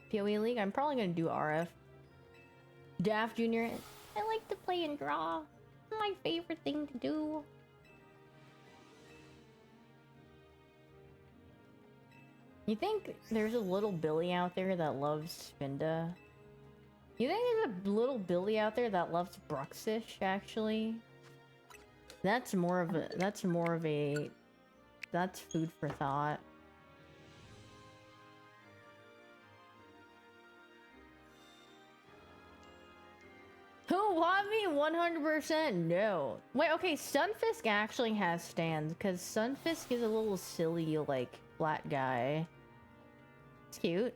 PoE League, I'm probably gonna do RF. Daft Jr., I like to play and draw. It's my favorite thing to do. You think there's a little Billy out there that loves Spinda? You think there's a little Billy out there that loves Bruxish, actually? That's more of a... That's food for thought. Who want me? 100% no. Wait, okay, Stunfisk actually has stands, because Stunfisk is a little silly, like, flat guy. It's cute.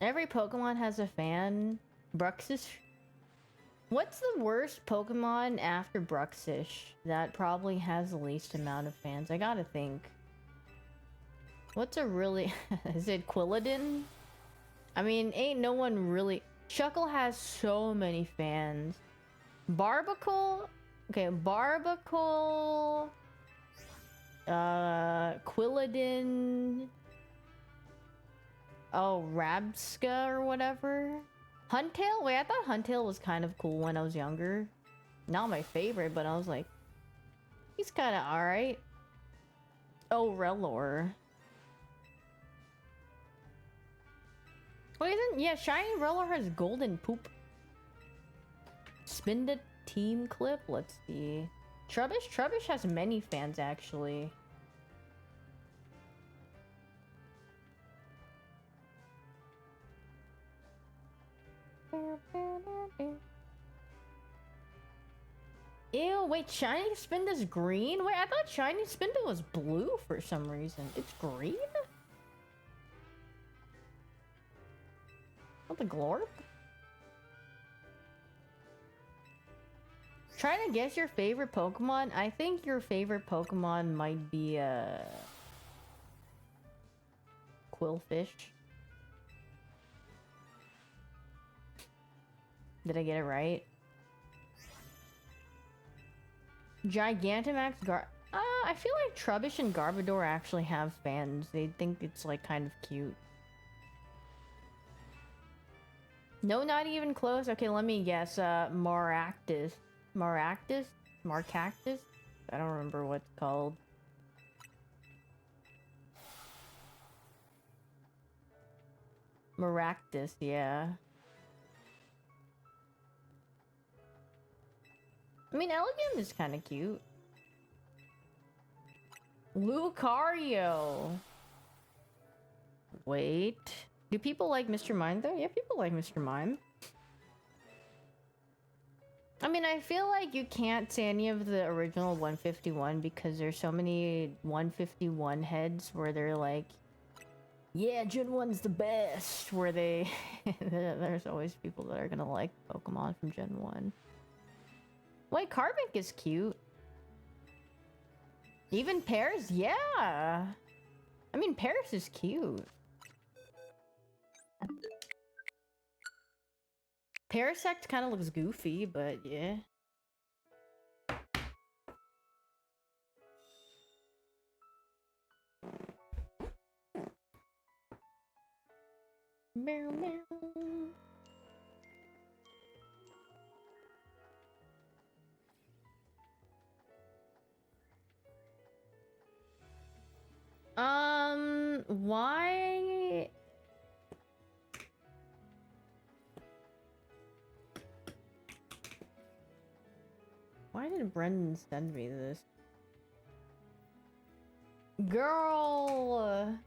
Every Pokemon has a fan. Bruxish. What's the worst Pokemon after Bruxish that probably has the least amount of fans? I gotta think. What's a really... Is it Quilladin? I mean, ain't no one really... Shuckle has so many fans. Barbacle? Okay, Barbacle... Quilladin... Oh, Rabsca or whatever? Huntail? Wait, I thought Huntail was kind of cool when I was younger. Not my favorite, but I was like... He's kind of alright. Oh, Rellor. Wait, isn't... Yeah, Shiny Rellor has golden poop. Spinda Team Clip? Let's see. Trubbish? Trubbish has many fans, actually. Ew, wait, Shiny Spinda's green? Wait, I thought Shiny Spinda was blue for some reason. It's green? What, the glorp? Trying to guess your favorite Pokemon? I think your favorite Pokemon might be, Quillfish. Did I get it right? Gigantamax I feel like Trubbish and Garbodor actually have fans. They think it's, like, kind of cute. No, not even close? Okay, let me guess. Maractus. Maractus? Marcactus? I don't remember what it's called. Maractus, yeah. I mean, Elegant is kind of cute. Lucario. Wait. Do people like Mr. Mime though? Yeah, people like Mr. Mime. I mean, I feel like you can't say any of the original 151 because there's so many 151 heads where they're like, yeah, Gen 1's the best. Where they... there's always people that are gonna like Pokemon from Gen 1. Wait, Carbink is cute. Even Paris? Yeah. I mean, Paris is cute. Parasect kind of looks goofy, but yeah. Meow, meow. Why? Why did Brendan send me this? Girl!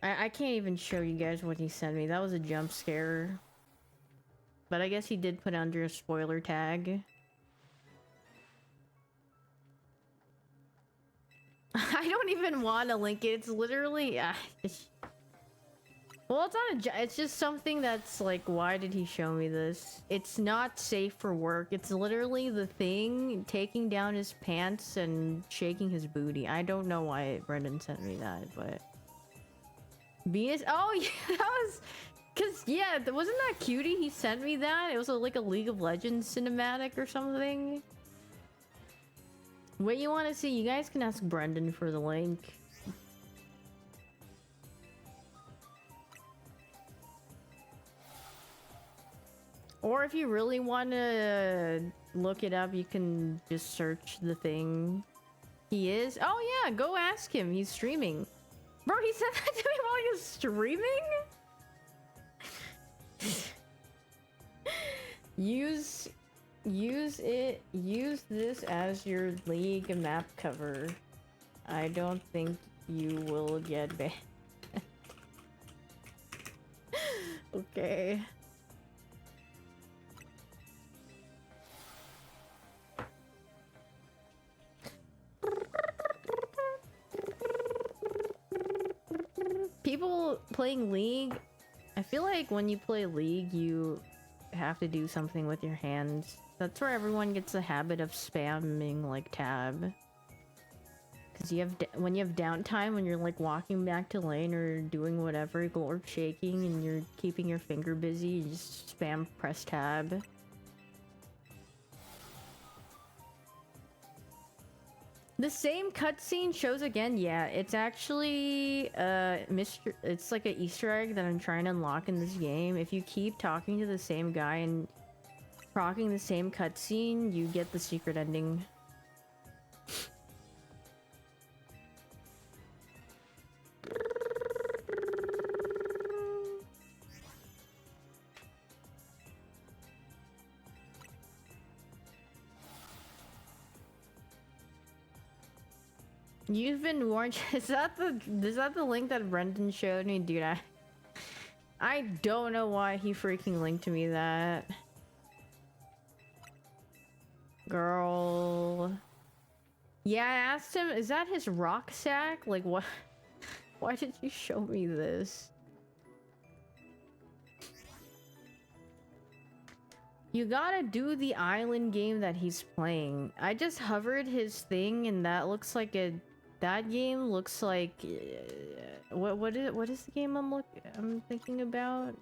I can't even show you guys what he sent me. That was a jump scare. But I guess he did put under a spoiler tag. I don't even want to link it. It's literally... well, it's not a... It's just something that's like, why did he show me this? It's not safe for work. It's literally the thing taking down his pants and shaking his booty. I don't know why Brendan sent me that, but... Venus... Oh, yeah, that was... Cause, yeah, wasn't that cutie? He sent me that. It was like a League of Legends cinematic or something. What you want to see? You guys can ask Brendan for the link. Or if you really want to look it up, you can just search the thing. He is? Oh yeah, go ask him. He's streaming. Bro, he said that to me while he was streaming? use this as your League map cover. I don't think you will get banned. Okay. People playing League, I feel like when you play League, you have to do something with your hands. That's where everyone gets the habit of spamming like tab. Because you have when you have downtime, when you're like walking back to lane or doing whatever, glorp shaking, and you're keeping your finger busy, you just spam press tab. The same cutscene shows again. Yeah, it's actually it's like an Easter egg that I'm trying to unlock in this game. If you keep talking to the same guy and procking the same cutscene, you get the secret ending. You've been warned. Is that the link that Brendan showed me, dude? I don't know why he freaking linked to me that. Girl. Yeah, I asked him, is that his rucksack? Like, what? Why did you show me this? You gotta do the island game that he's playing. I just hovered his thing and that looks like a... That game looks like... what is the game I'm thinking about?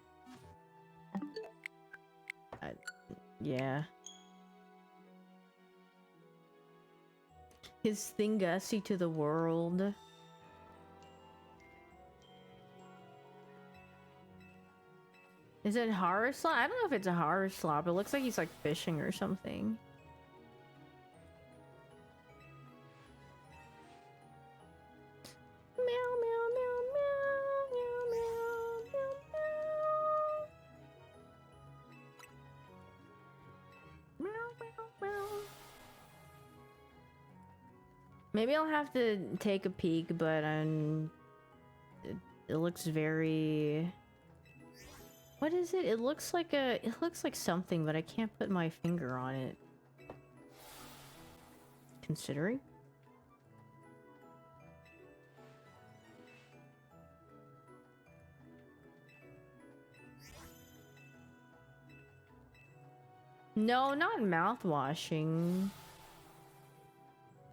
Yeah. His Thingassi to the world. Is it horror slop? I don't know if it's a horror slop. It looks like he's like fishing or something. Meow, meow, meow, meow, meow, meow, meow, meow. Meow, meow, meow. Maybe I'll have to take a peek, but it looks very... What is it? It looks like something, but I can't put my finger on it. Considering? No, not mouthwashing.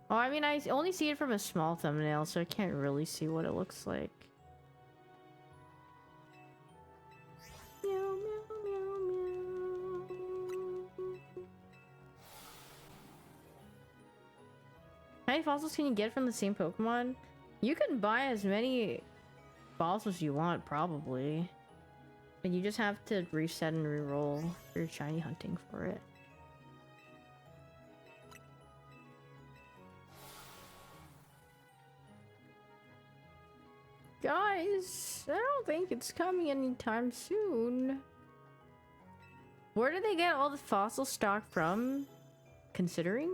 Oh, I mean, I only see it from a small thumbnail, so I can't really see what it looks like. Meow, meow, meow, meow. How many fossils can you get from the same Pokemon? You can buy as many fossils you want, probably. But you just have to reset and reroll your shiny hunting for it. Guys, I don't think it's coming anytime soon. Where did they get all the fossil stock from? Considering?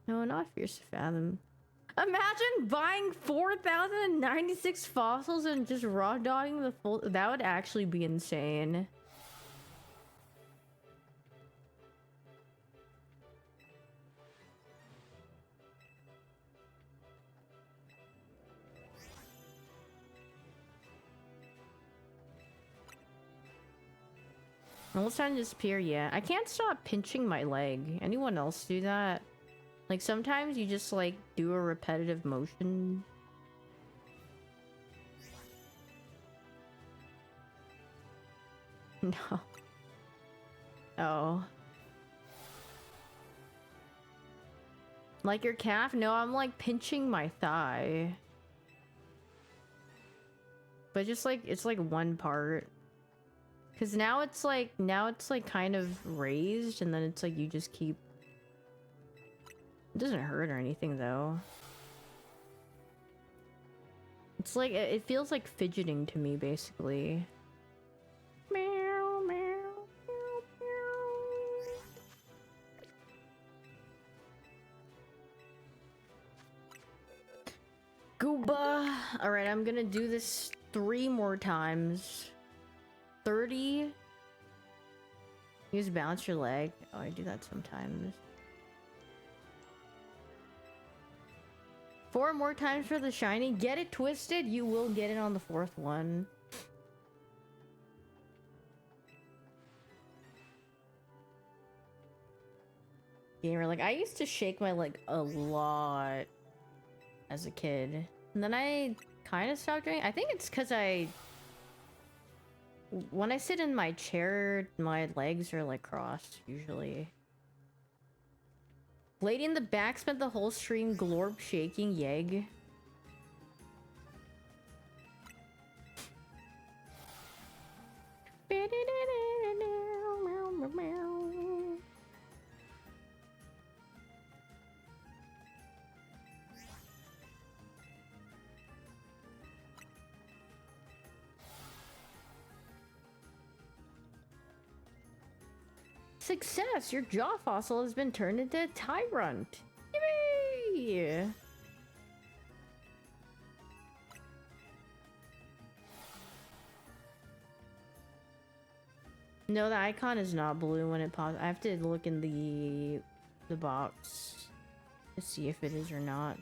No, not Fierce to Fathom. Imagine buying 4,096 fossils and just raw dogging the full. That would actually be insane. Almost time to disappear, yeah. I can't stop pinching my leg. Anyone else do that? Like, sometimes you just, like, do a repetitive motion. No. Oh. Like your calf? No, I'm, like, pinching my thigh. But just, like, it's, like, one part. Because now it's, like, kind of raised, and then it's, like, you just keep... It doesn't hurt or anything, though. It's like, it feels like fidgeting to me, basically. Meow, meow, meow, meow. Gooba! Alright, I'm gonna do this 3 more times. 30. Use bounce your leg. Oh, I do that sometimes. 4 more times for the shiny. Get it twisted. You will get it on the 4th one. Gamer, like, I used to shake my leg a lot as a kid. And then I kind of stopped doing it. I think it's because when I sit in my chair, my legs are, like, crossed, usually. Lady in the back spent the whole stream glorp shaking yegg. Success! Your jaw fossil has been turned into a tyrant. Yay! No, the icon is not blue when it pops. I have to look in the box to see if it is or not.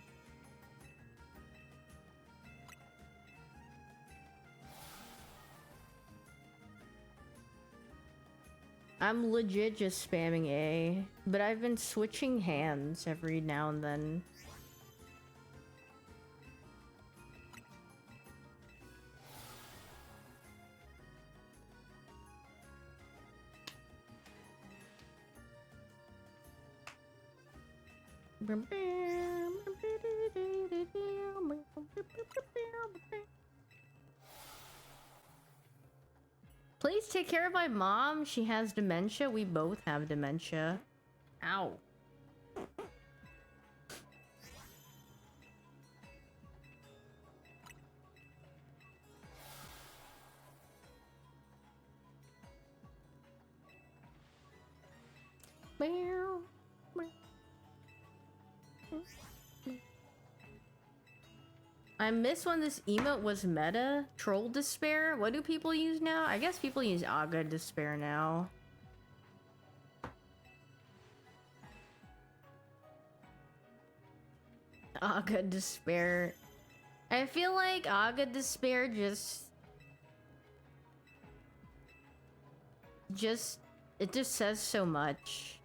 I'm legit just spamming A, but I've been switching hands every now and then. Please take care of my mom. She has dementia. We both have dementia. Ow. I miss when this emote was meta. Troll despair? What do people use now? I guess people use Aga despair now. Aga despair. I feel like Aga despair it just says so much.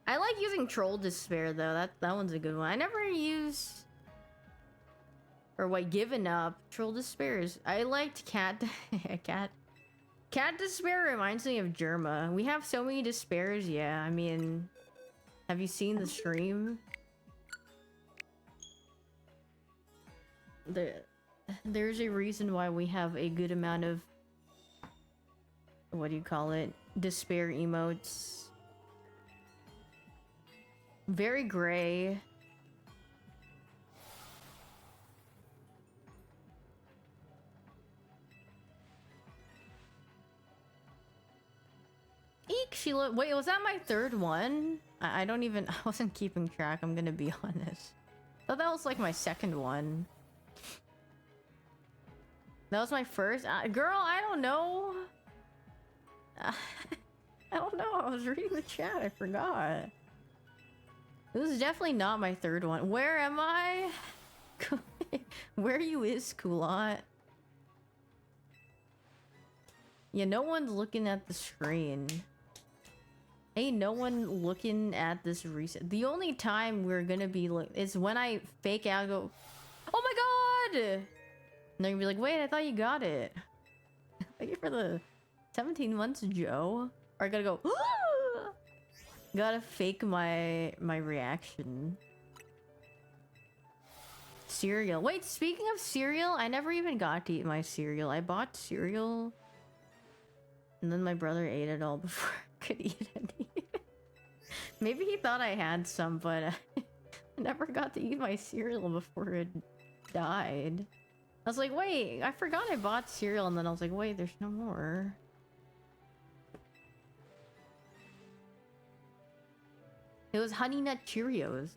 I like using troll despair though. That one's a good one. I never use given up. Troll despairs. I liked cat despair reminds me of Germa. We have so many despairs, yeah. I mean, have you seen the stream? there's a reason why we have a good amount of, what do you call it, despair emotes. Very gray. Eek, Sheila. Wait, was that my third one? I don't even... I wasn't keeping track, I'm gonna be honest. I thought that was like my second one. That was my first? Girl, I don't know. I don't know. I was reading the chat. I forgot. This is definitely not my third one. Where am I? Where you is, Kulot? Yeah, no one's looking at the screen. Ain't no one looking at this reset. The only time we're gonna be is when I fake out and go, oh my god! And they're gonna be like, wait, I thought you got it. Thank you for the 17 months, Joe. Or I gotta go, ah! Gotta fake my reaction. Cereal. Wait, speaking of cereal, I never even got to eat my cereal. I bought cereal, and then my brother ate it all before I could eat any. Maybe he thought I had some, but I never got to eat my cereal before it died. I was like, wait, I forgot I bought cereal, and then I was like, wait, there's no more. It was Honey Nut Cheerios.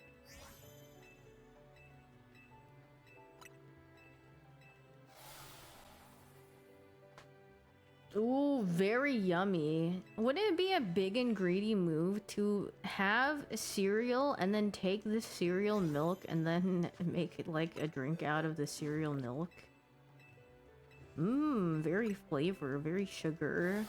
Ooh, very yummy. Wouldn't it be a big and greedy move to have cereal and then take the cereal milk and then make it like a drink out of the cereal milk? Mmm, very flavor, very sugar.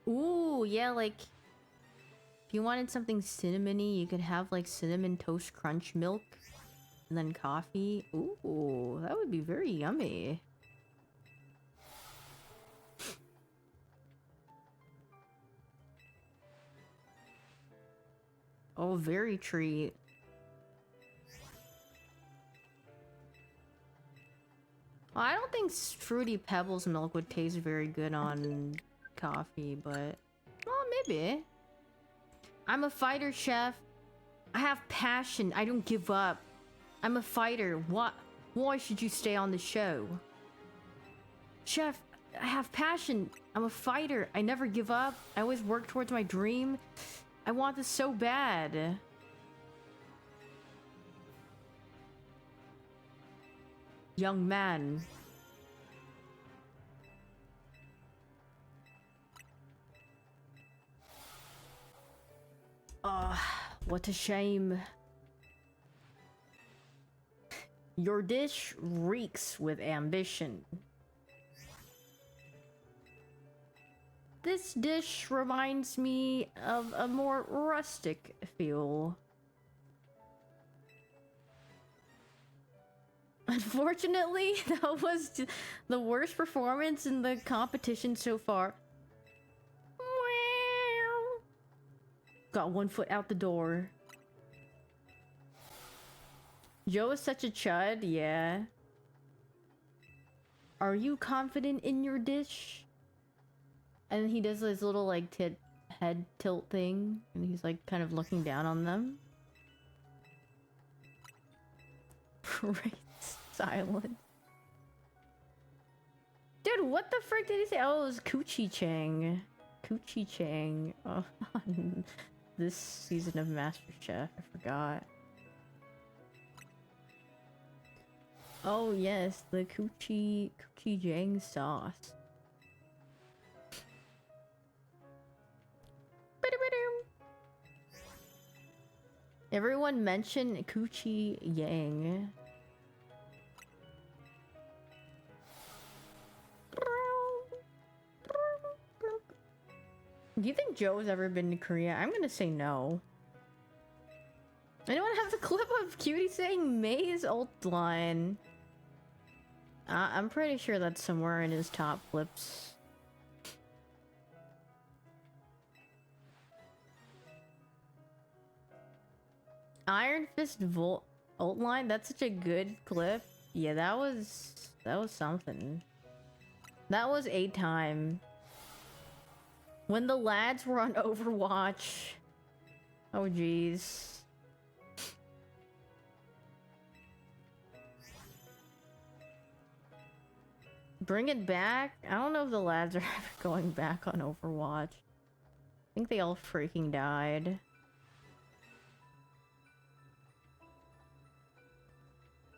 Ooh, yeah, like if you wanted something cinnamony, you could have like cinnamon toast crunch milk and then coffee. Ooh, that would be very yummy. Oh, very treat. Well, I don't think Fruity Pebbles milk would taste very good on coffee, but well, maybe. I'm a fighter, chef. I have passion. I don't give up. I'm a fighter. What? Why should you stay on the show? Chef, I have passion. I'm a fighter. I never give up. I always work towards my dream. I want this so bad. Young man. What a shame. Your dish reeks with ambition. This dish reminds me of a more rustic feel. Unfortunately, that was the worst performance in the competition so far. Got one foot out the door. Joe is such a chud, yeah. Are you confident in your dish? And he does this little like head tilt thing, and he's like kind of looking down on them. Right, silent. Dude, what the frick did he say? Oh, it was Coochie Chang. Coochie Chang. Oh, this season of MasterChef, I forgot. Oh yes, the Coochie Jang sauce. Everyone mention Coochie Yang. Do you think Joe's ever been to Korea? I'm gonna say no. Anyone have the clip of Cutie saying May's ult line? I'm pretty sure that's somewhere in his top clips. Iron Fist ult line? That's such a good clip. Yeah, that was something. That was a time. When the lads were on Overwatch. Oh jeez. Bring it back? I don't know if the lads are ever going back on Overwatch. I think they all freaking died.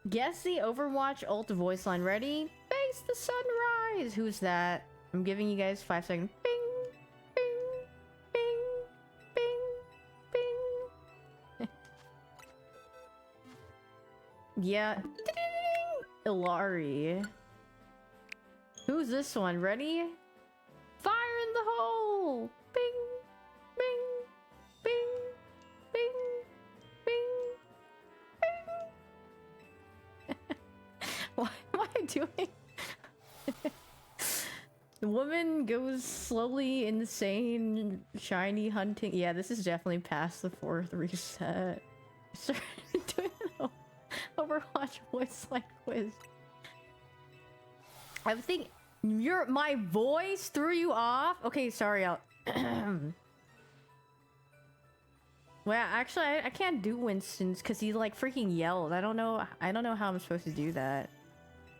Guess the Overwatch ult voice line. Ready? Face the sunrise! Who's that? I'm giving you guys 5 seconds. Bing! Bing! Bing! Bing! Bing! Yeah. Ilari. Who's this one? Ready? Fire in the hole! Bing! Bing! Bing! Bing! Bing! Bing! What am I doing? The woman goes slowly insane, shiny hunting. Yeah, this is definitely past the 4th reset. Started doing an Overwatch voice line quiz. I think my voice threw you off. Okay, sorry. I'll. Well, actually, I can't do Winston's because he like freaking yelled. I don't know how I'm supposed to do that.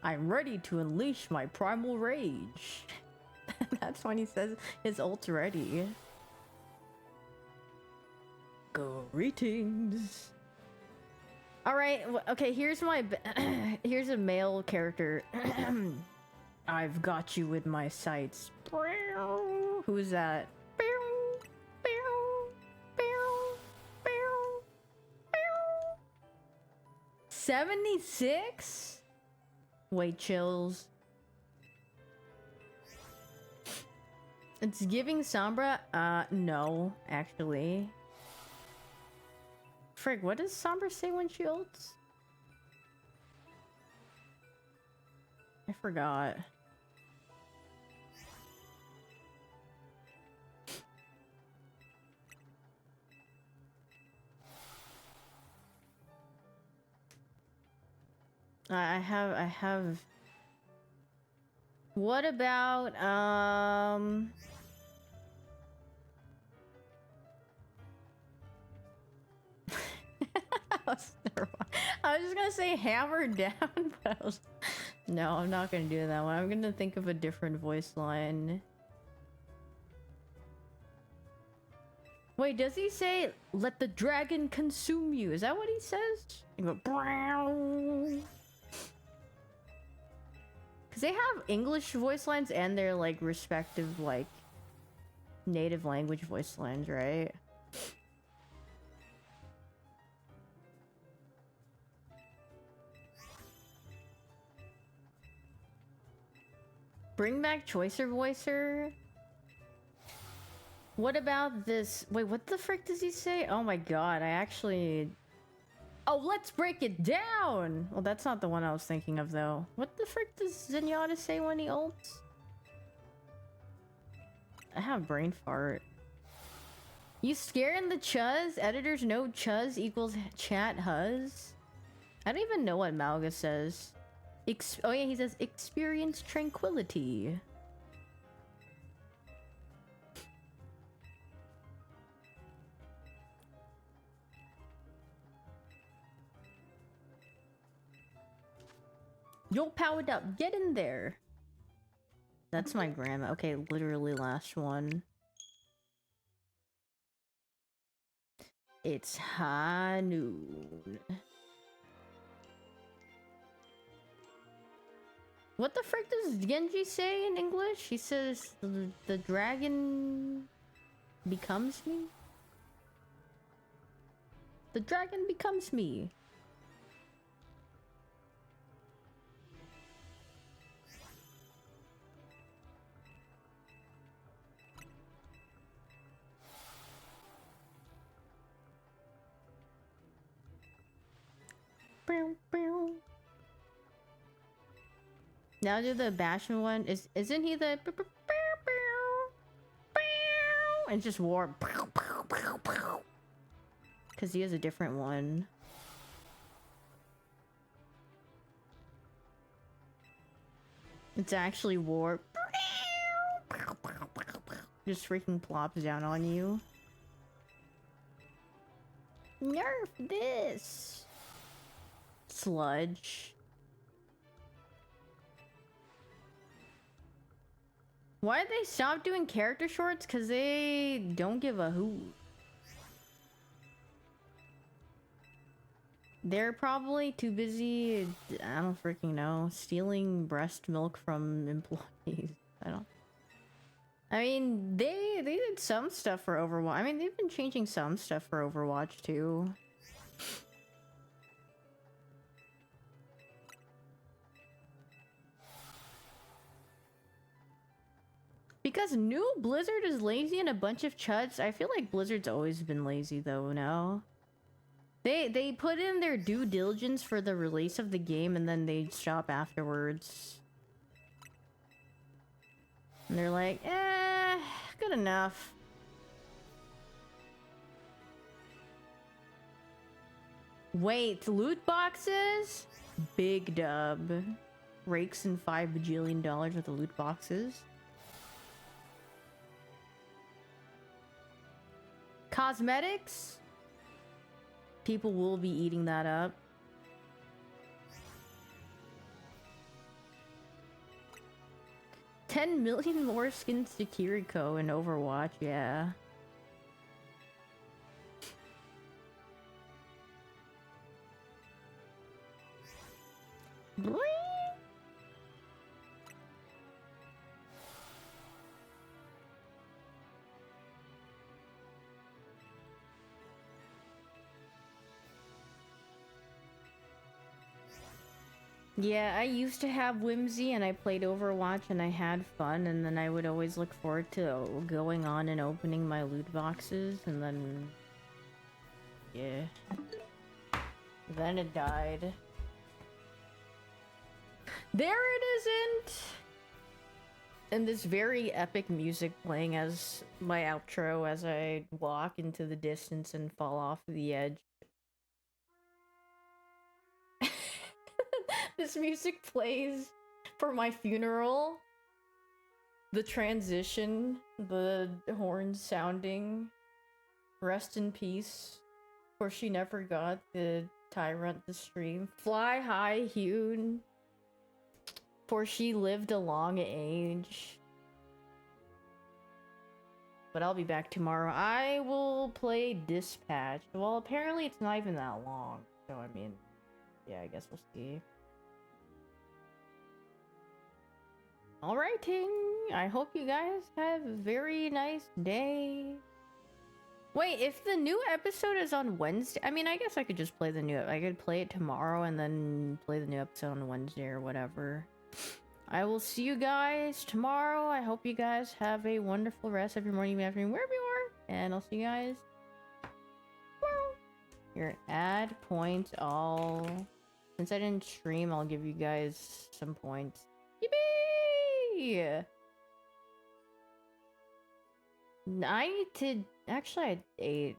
I'm ready to unleash my primal rage. That's when he says his ult's ready. Greetings. All right. Okay. Here's my. Here's a male character. I've got you with my sights. Who's that? 76? Wait, chills. It's giving Sombra? No, actually. Frig, what does Sombra say when she ults? I forgot. I have. What about, I was just gonna say hammer down, but I was... No, I'm not gonna do that one. I'm gonna think of a different voice line. Wait, does he say, let the dragon consume you? Is that what he says? You go, brown. Because they have English voice lines and their, like, respective, like, native language voice lines, right? Bring back Choicer Voicer? What about this? Wait, what the frick does he say? Oh my god, I actually... Oh, let's break it down! Well, that's not the one I was thinking of, though. What the frick does Zenyatta say when he ults? I have brain fart. You scaring the chuzz? Editors know chuzz equals chat huzz? I don't even know what Malga says. Oh yeah, he says experience tranquility. You're powered up. Get in there. That's my grandma. Okay, literally last one. It's high noon. What the frick does Genji say in English? He says, the dragon becomes me? The dragon becomes me. Now do the Bastion one. Isn't he the and just warp? Because he has a different one. It's actually warp. Just freaking plops down on you. Nerf this! Sludge. Why did they stop doing character shorts? Because they don't give a hoot. They're probably too busy, I don't freaking know, stealing breast milk from employees. I mean, they did some stuff for Overwatch. I mean, they've been changing some stuff for Overwatch too. Because new Blizzard is lazy and a bunch of chuds. I feel like Blizzard's always been lazy though, no? They put in their due diligence for the release of the game and then they stop afterwards. And they're like, good enough. Wait, loot boxes? Big dub. Rakes in $5 bajillion with the loot boxes. Cosmetics? People will be eating that up. $10 million more skins to Kiriko in Overwatch, yeah. Boing. Yeah, I used to have Whimsy and I played Overwatch and I had fun and then I would always look forward to going on and opening my loot boxes and then... yeah. Then it died. There it isn't! And this very epic music playing as my outro as I walk into the distance and fall off the edge. This music plays for my funeral. The transition, the horns sounding. Rest in peace. For she never got the tyrant to stream. Fly high, hyoon. For she lived a long age. But I'll be back tomorrow. I will play Dispatch. Well, apparently it's not even that long. So, I mean, yeah, I guess we'll see. Alrighty, I hope you guys have a very nice day. Wait, if the new episode is on Wednesday, I mean, I guess I could just play the new, I could play it tomorrow and then play the new episode on Wednesday or whatever. I will see you guys tomorrow. I hope you guys have a wonderful rest of your morning, afternoon, wherever you are. And I'll see you guys tomorrow. Your ad points all. Since I didn't stream, I'll give you guys some points. Yippee! I need to... Actually, I ate